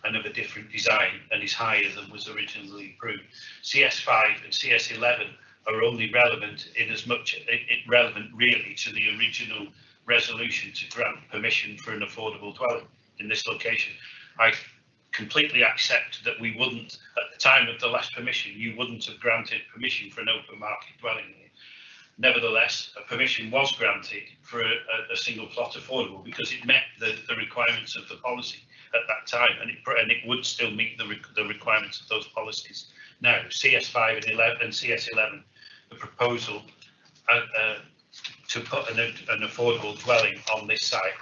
and of a different design and is higher than was originally approved. CS5 and CS11 are only relevant in as much relevant really to the original resolution to grant permission for an affordable dwelling in this location. I completely accept that we wouldn't, at the time of the last permission, you wouldn't have granted permission for an open market dwelling here. Nevertheless, a permission was granted for a single plot affordable because it met the requirements of the policy at that time, and it would still meet the requirements of those policies. Now, CS5 and CS11, the proposal to put an affordable dwelling on this site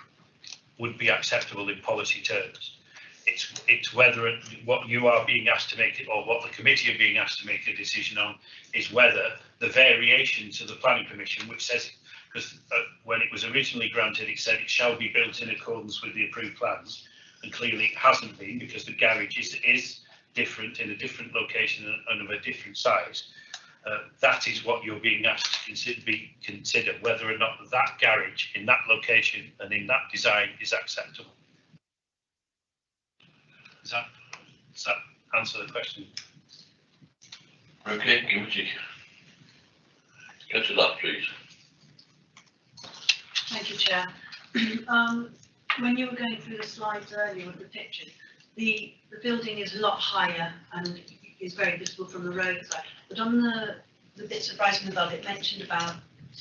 would be acceptable in policy terms. It's whether what you are being asked to make it, or what the committee are being asked to make a decision on, is whether the variation to the planning permission, which says, because when it was originally granted, it said it shall be built in accordance with the approved plans, and clearly it hasn't been, because the garage is different, in a different location and of a different size. That is what you're being asked to consider whether or not that garage in that location and in that design is acceptable. Does that answer the question? Okay, committee. Councillor, please. Thank you, Chair. When you were going through the slides earlier with the pictures, the building is a lot higher and is very visible from the roadside. But on the bits of writing above, it mentioned about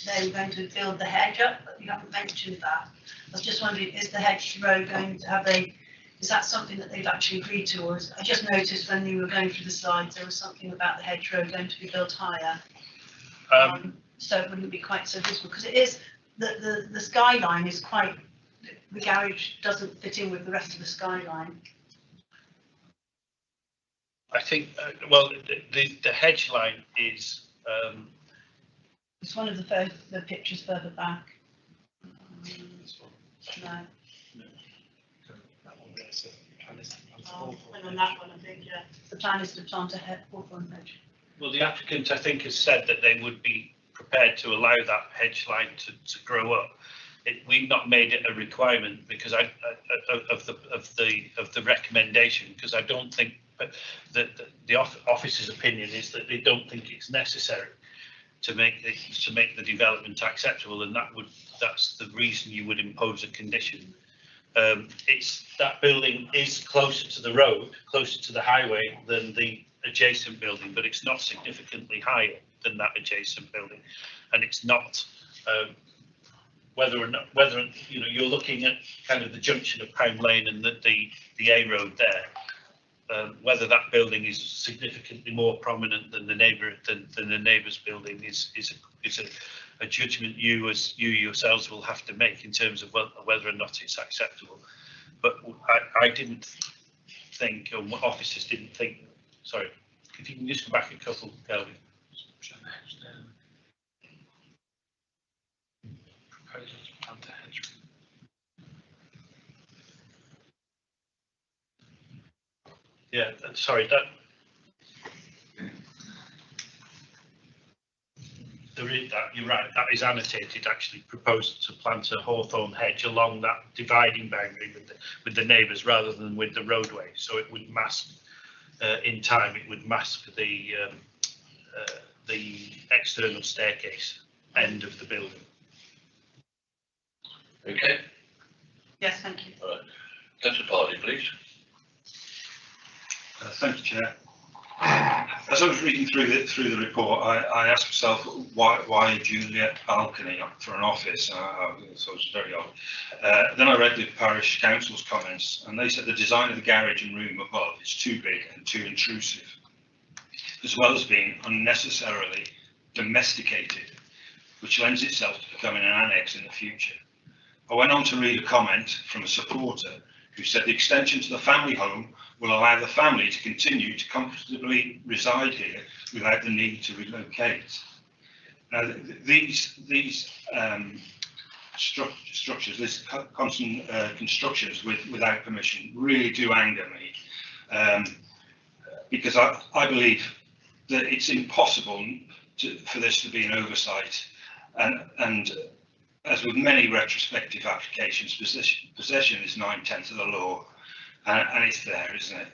they were going to build the hedge up, but you haven't mentioned that. I was just wondering, is the hedge row going to have is that something that they've actually agreed to, or I just noticed when you were going through the slides, there was something about the hedgerow going to be built higher. So it wouldn't be quite so visible, because it is, the skyline is quite, the garage doesn't fit in with the rest of the skyline. I think, well, the hedge line is... It's one of the pictures further back. No. And on that one, I think, yeah, the plan is to plant a hawthorn hedge. Well, the applicant, I think, has said that they would be prepared to allow that hedge line to grow up. We've not made it a requirement because of the recommendation, because I don't think that the officer's opinion is that they don't think it's necessary to make the development acceptable, and that's the reason you would impose a condition. That building is closer to the road, closer to the highway than the adjacent building, but it's not significantly higher than that adjacent building, and it's not whether you know, you're looking at kind of the junction of Pound Lane and the A road there. Whether that building is significantly more prominent than the neighbour's building is a judgment you yourselves will have to make in terms of whether or not it's acceptable. But I didn't think, or officers didn't think. Sorry, if you can just go back a couple, Kelvin. Yeah, sorry, you're right, that is annotated, actually proposed to plant a hawthorn hedge along that dividing boundary with the neighbours rather than with the roadway, so it would mask, in time, it would mask the external staircase end of the building. Okay. Yes, thank you. All right. Councillor Party, please. Thank you, Chair. As I was reading through the report, I asked myself why Juliet balcony for an office. I thought it was very odd. Then I read the Parish Council's comments, and they said the design of the garage and room above is too big and too intrusive, as well as being unnecessarily domesticated, which lends itself to becoming an annex in the future. I went on to read a comment from a supporter who said the extension to the family home will allow the family to continue to comfortably reside here without the need to relocate. Now, these structures, this constant constructions without permission, really do anger me, because I believe that it's impossible for this to be an oversight, and as with many retrospective applications, possession is 9/10 of the law, and it's there, isn't it?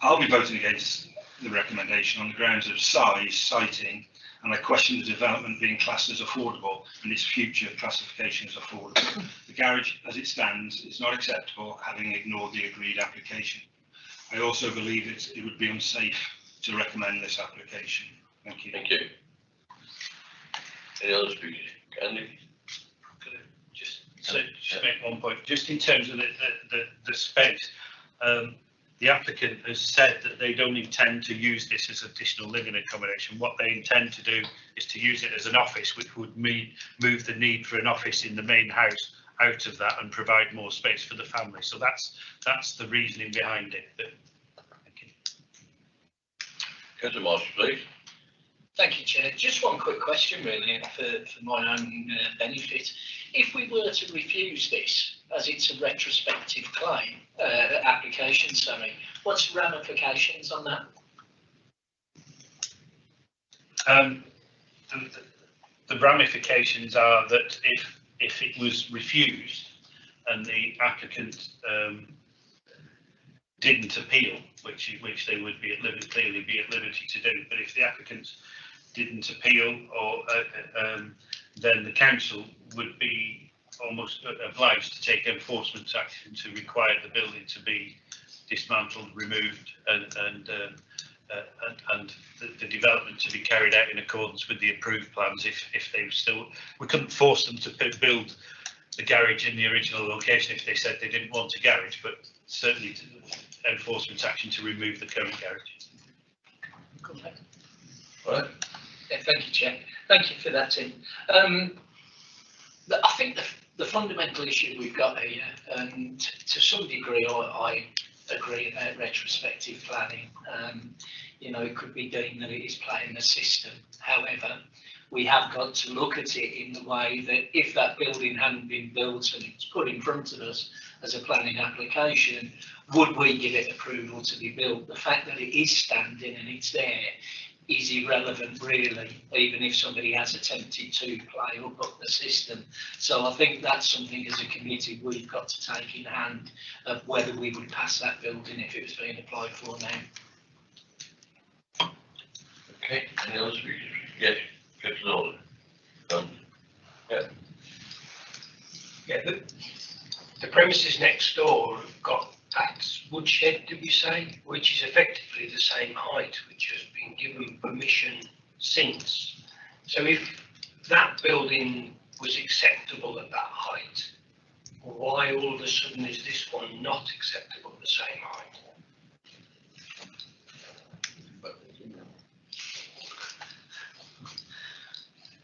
I'll be voting against the recommendation on the grounds of size, siting, and I question the development being classed as affordable and its future classification as affordable. The garage, as it stands, is not acceptable, having ignored the agreed application. I also believe it would be unsafe to recommend this application. Thank you. Thank you. Any other speakers? Andy? Just make one point, just in terms of the space. the applicant has said that they don't intend to use this as additional living accommodation. What they intend to do is to use it as an office, which would move the need for an office in the main house out of that and provide more space for the family. So that's the reasoning behind it. Thank you. Councillor Marshall, please. Thank you, Chair. Just one quick question, really, for my own benefit. If we were to refuse this, as it's a retrospective claim, application, sorry, what's the ramifications on that? The ramifications are that if it was refused and the applicant didn't appeal, which they would be clearly be at liberty to do, but if the applicant didn't appeal, or then the council would be almost obliged to take enforcement action to require the building to be dismantled, removed, and the development to be carried out in accordance with the approved plans. If they still, we couldn't force them to build the garage in the original location if they said they didn't want a garage, but certainly enforcement action to remove the current garage. Right. Yeah, thank you, Chair. Thank you for that, Tim. I think the fundamental issue we've got here, and to some degree I agree about retrospective planning. You know, it could be deemed that it is playing the system. However, we have got to look at it in the way that if that building hadn't been built and it's put in front of us as a planning application, would we give it approval to be built? The fact that it is standing and it's there is irrelevant, really, even if somebody has attempted to play up the system. So I think that's something as a committee we've got to take in hand of whether we would pass that building if it was being applied for now. Okay, any other speakers? Yes, Councillor Odour. Yeah, the premises next door have got that woodshed, did we say, which is effectively the same height, which has been given permission since. So if that building was acceptable at that height, why all of a sudden is this one not acceptable at the same height?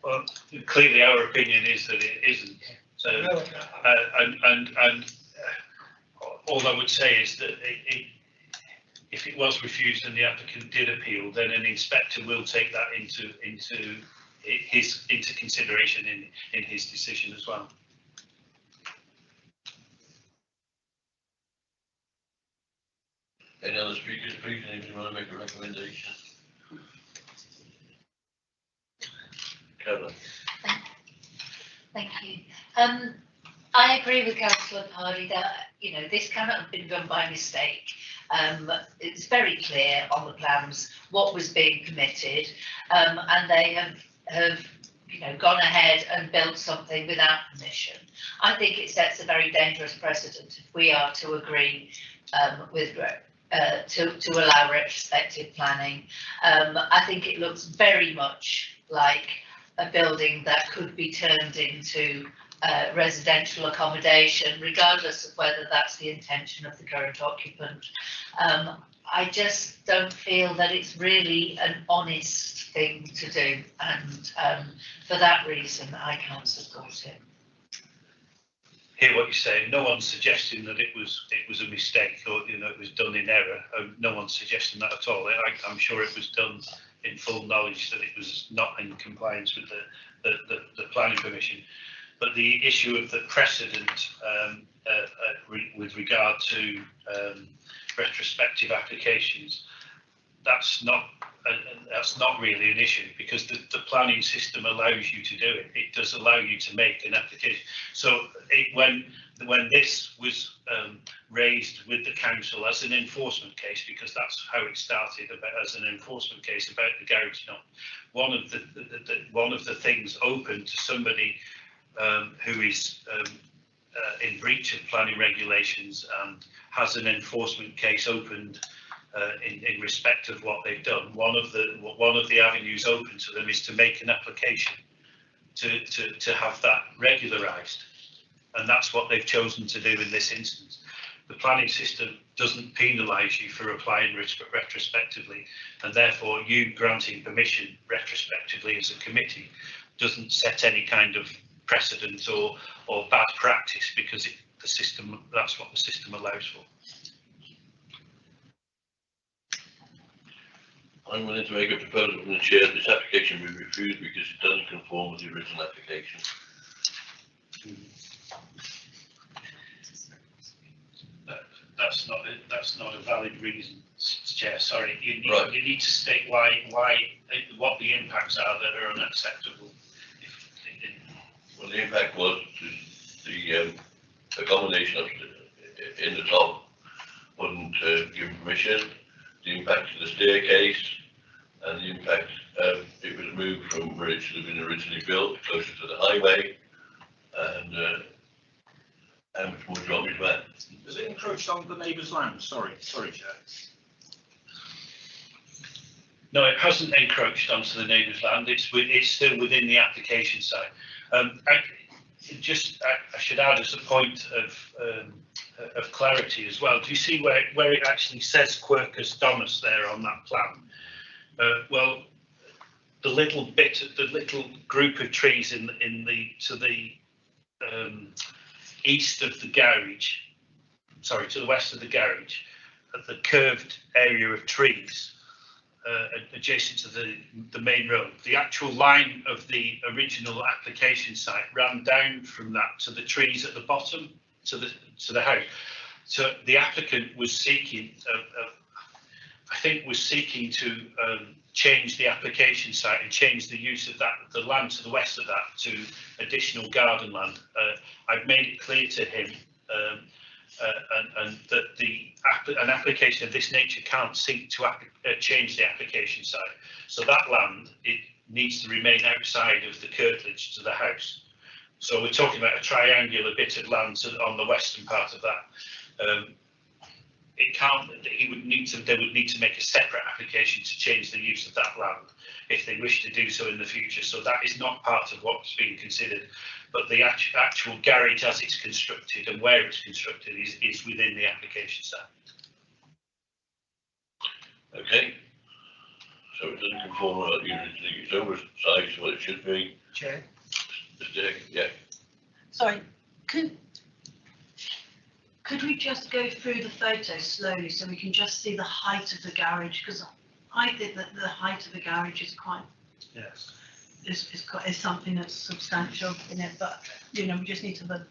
Well, clearly our opinion is that it isn't. So, and all I would say is that if it was refused and the applicant did appeal, then an inspector will take that into consideration in his decision as well. Any other speakers, please? Anybody want to make a recommendation? Caroline. Thank you. I agree with Councillor Pardy that, you know, this cannot have been done by mistake. It's very clear on the plans what was being permitted, and they have you know, gone ahead and built something without permission. I think it sets a very dangerous precedent if we are to agree to allow retrospective planning. I think it looks very much like a building that could be turned into residential accommodation, regardless of whether that's the intention of the current occupant. I just don't feel that it's really an honest thing to do, and for that reason I can't support it. Hear what you're saying. No one's suggesting that it was a mistake, or, you know, it was done in error. No one's suggesting that at all. I'm sure it was done in full knowledge that it was not in compliance with the planning permission. But the issue of the precedent with regard to retrospective applications, that's not really an issue, because the planning system allows you to do it. It does allow you to make an application. So when this was raised with the council as an enforcement case, because that's how it started, as an enforcement case about the garage, one of the things open to somebody who is in breach of planning regulations and has an enforcement case opened in respect of what they've done, one of the avenues open to them is to make an application to have that regularised, and that's what they've chosen to do in this instance. the planning system doesn't penalise you for applying retrospectively, and therefore you granting permission retrospectively as a committee doesn't set any kind of precedent or bad practice, because the system, that's what the system allows for. I'm willing to make a proposal from the chair that this application be refused because it doesn't conform with the original application. That's not a valid reason, Chair. Sorry, Right. You need to state what the impacts are that are unacceptable. Well, the impact was the accommodation up in the top wasn't given permission. The impact of the staircase and the impact it was moved from where it should have been originally built, closer to the highway. And how much more do you want me to add? Has it encroached on the neighbour's land? Sorry, Chair. No, it hasn't encroached onto the neighbour's land. It's still within the application site. I should add as a point of clarity as well. Do you see where it actually says Quercus domus there on that plan? Well, the little group of trees to the east of the garage, sorry, to the west of the garage, at the curved area of trees adjacent to the main road. The actual line of the original application site ran down from that to the trees at the bottom to the house. So the applicant was seeking, I think, was seeking to change the application site and change the use of the land to the west of that to additional garden land. I've made it clear to him and that an application of this nature can't seek to change the application site. So that land, it needs to remain outside of the curtilage to the house. So we're talking about a triangular bit of land on the western part of that. It can't. They would need to make a separate application to change the use of that land if they wish to do so in the future. So that is not part of what's being considered. But the actual garage as it's constructed and where it's constructed is within the application site. Okay. So it doesn't conform with what you think it's oversized what it should be. Chair. Yeah. Sorry, could we just go through the photos slowly so we can just see the height of the garage? Because I think that the height of the garage is quite, yes, is something that's substantial in it, but you know, we just need to have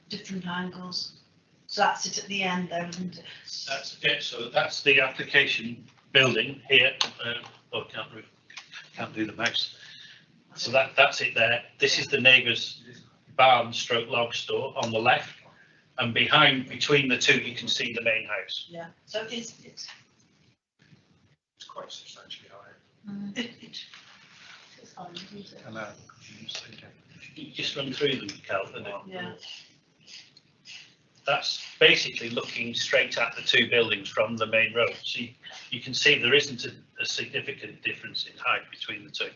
different angles. So that's it at the end there, isn't it? That's it. So that's the application building here. Can't do the mouse. So that's it there. This is the neighbour's barn stroke log store on the left, and between the two you can see the main house. Yeah. So it's quite substantially higher. It's fine, isn't it? I know. You just run through them, Cal. Yeah. That's basically looking straight at the two buildings from the main road. So you can see there isn't a significant difference in height between the two.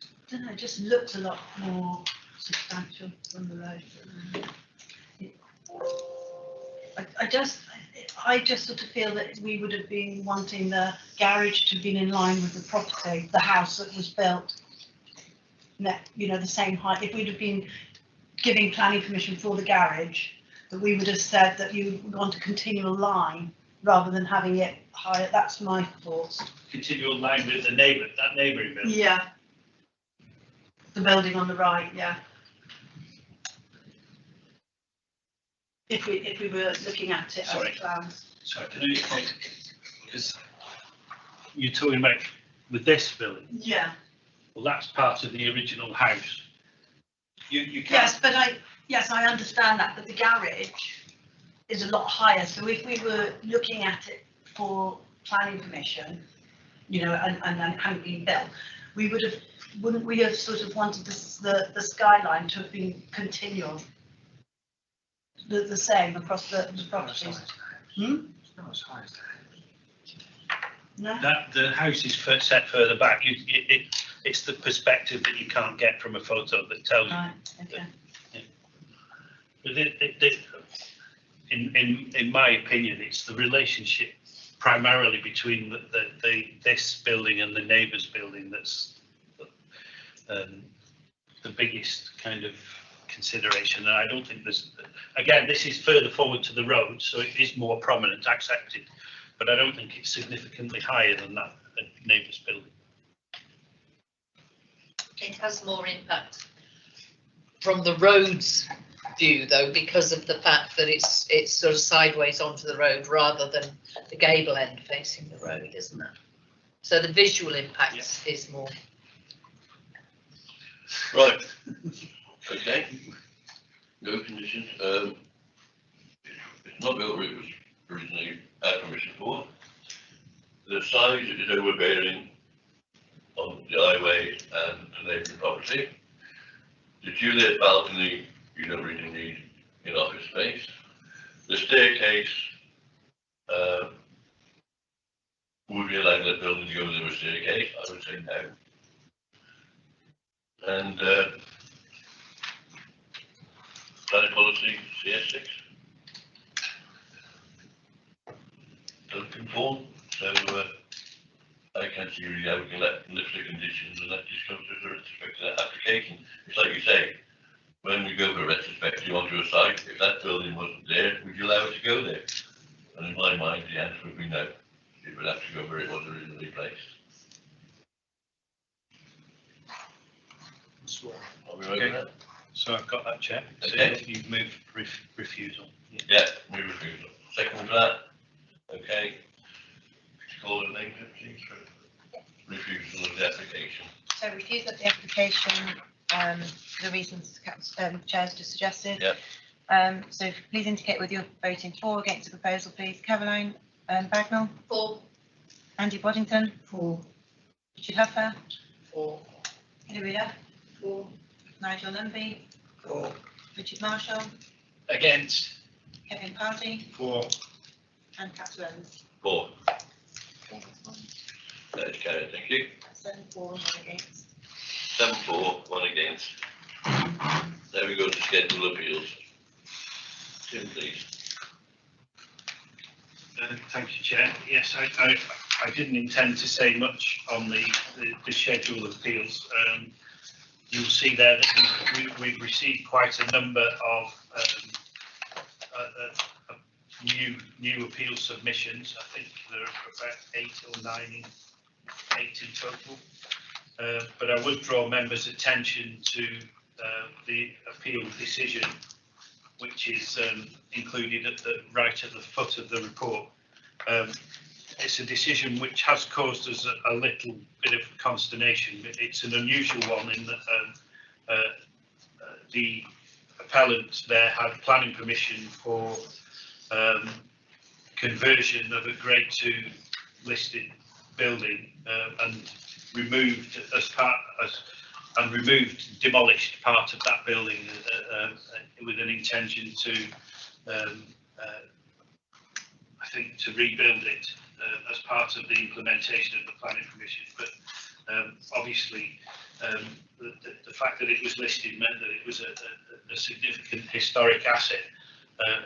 I don't know, it just looks a lot more substantial from the road. I just sort of feel that we would have been wanting the garage to have been in line with the property, the house that was built, you know, the same height. If we'd have been giving planning permission for the garage, that we would have said that you would want a continual line rather than having it higher. That's my thoughts. Continual line with the neighbouring building. Yeah. The building on the right, yeah. If we were looking at it as plans. Sorry, can you explain? Because you're talking about with this building. Yeah. Well, that's part of the original house. You can't. Yes, but I understand that, but the garage is a lot higher. So if we were looking at it for planning permission, you know, and hadn't been built, wouldn't we have sort of wanted the skyline to have been continual, the same across the properties? Not as high as that. No. The house is set further back. It's the perspective that you can't get from a photo that tells you. Right. Okay. But in my opinion, it's the relationship primarily between this building and the neighbour's building that's the biggest kind of consideration. And I don't think there's, again, this is further forward to the road, so it is more prominent, accepted, but I don't think it's significantly higher than that neighbour's building. It has more impact from the road's view, though, because of the fact that it's sort of sideways onto the road rather than the gable end facing the road, isn't it? So the visual impact is more. Right. Okay. No conditions. It's not built where it was originally had permission for. The size is overbearing on the highway and the neighbouring property. The Juliet balcony, you don't really need in office space. The staircase, would we allow that building to go with a staircase? I would say no. And planning policy, CS6. Doesn't conform, so I can't see really how we can lift the conditions and that just comes with respect to that application. It's like you say, when we go for a retrospective onto a site, if that building wasn't there, would you allow it to go there? And in my mind, the answer would be no. It would have to go where it was originally placed. Are we right with that? So I've got that, Chair. Okay. So you've moved refusal. Yeah, move refusal. Second for that. Okay. Call it name, please. Refusal of the application. So refusal of the application, for the reasons Chair's just suggested. Yep. So please indicate whether you're voting for or against the proposal, please. Caroline Bagnall? For. Andy Boddington? For. Richard Huffer? For. Hilary Duff? For. Nigel Lumby? For. Richard Marshall? Against. Kevin Pardy? For. And Councillor Evans? For. That is carried, thank you. 7-4, 1 against. 7-4, 1 against. There we go to schedule appeals. Tim, please. Thank you, Chair. Yes, I didn't intend to say much on the schedule of appeals. You'll see there that we've received quite a number of new appeal submissions. I think there are about 8 or 9 in total. But I would draw members' attention to the appeal decision, which is included right at the foot of the report. It's a decision which has caused us a little bit of consternation. It's an unusual one in that the appellant there had planning permission for conversion of a Grade 2 listed building and demolished part of that building with an intention to I think to rebuild it as part of the implementation of the planning permission. But obviously the fact that it was listed meant that it was a significant historic asset,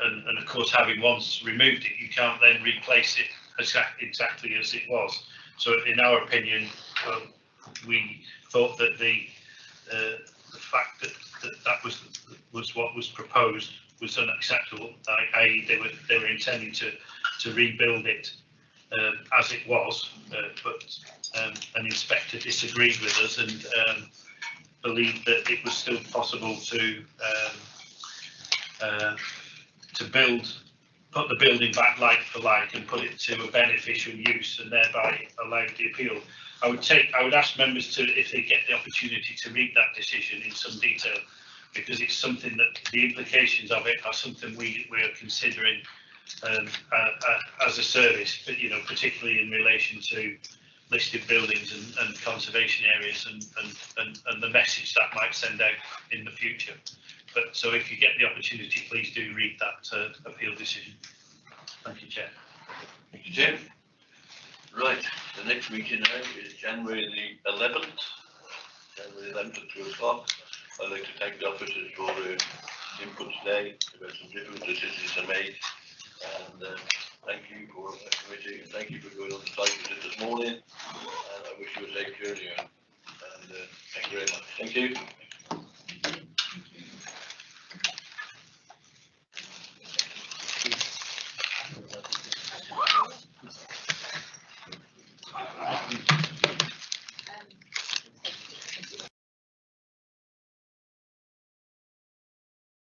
and of course, having once removed it, you can't then replace it exactly as it was. So in our opinion, we thought that the fact that was what was proposed was unacceptable, i.e. they were intending to rebuild it as it was, but an inspector disagreed with us and believed that it was still possible to put the building back like for like and put it to a beneficial use, and thereby allowed the appeal. I would ask members to, if they get the opportunity, to read that decision in some detail, because it's something that the implications of it are something we are considering as a service, but particularly in relation to listed buildings and conservation areas and the message that might send out in the future. But so if you get the opportunity, please do read that appeal decision. Thank you, Chair. Thank you, Jim. Right, the next meeting now is January the 11th. January 11th at 2 o'clock. I'd like to thank the officers for their input today about some different decisions they made. and thank you for the committee, and thank you for going on the site visit this morning, and I wish you a safe journey, and thank you very much. Thank you.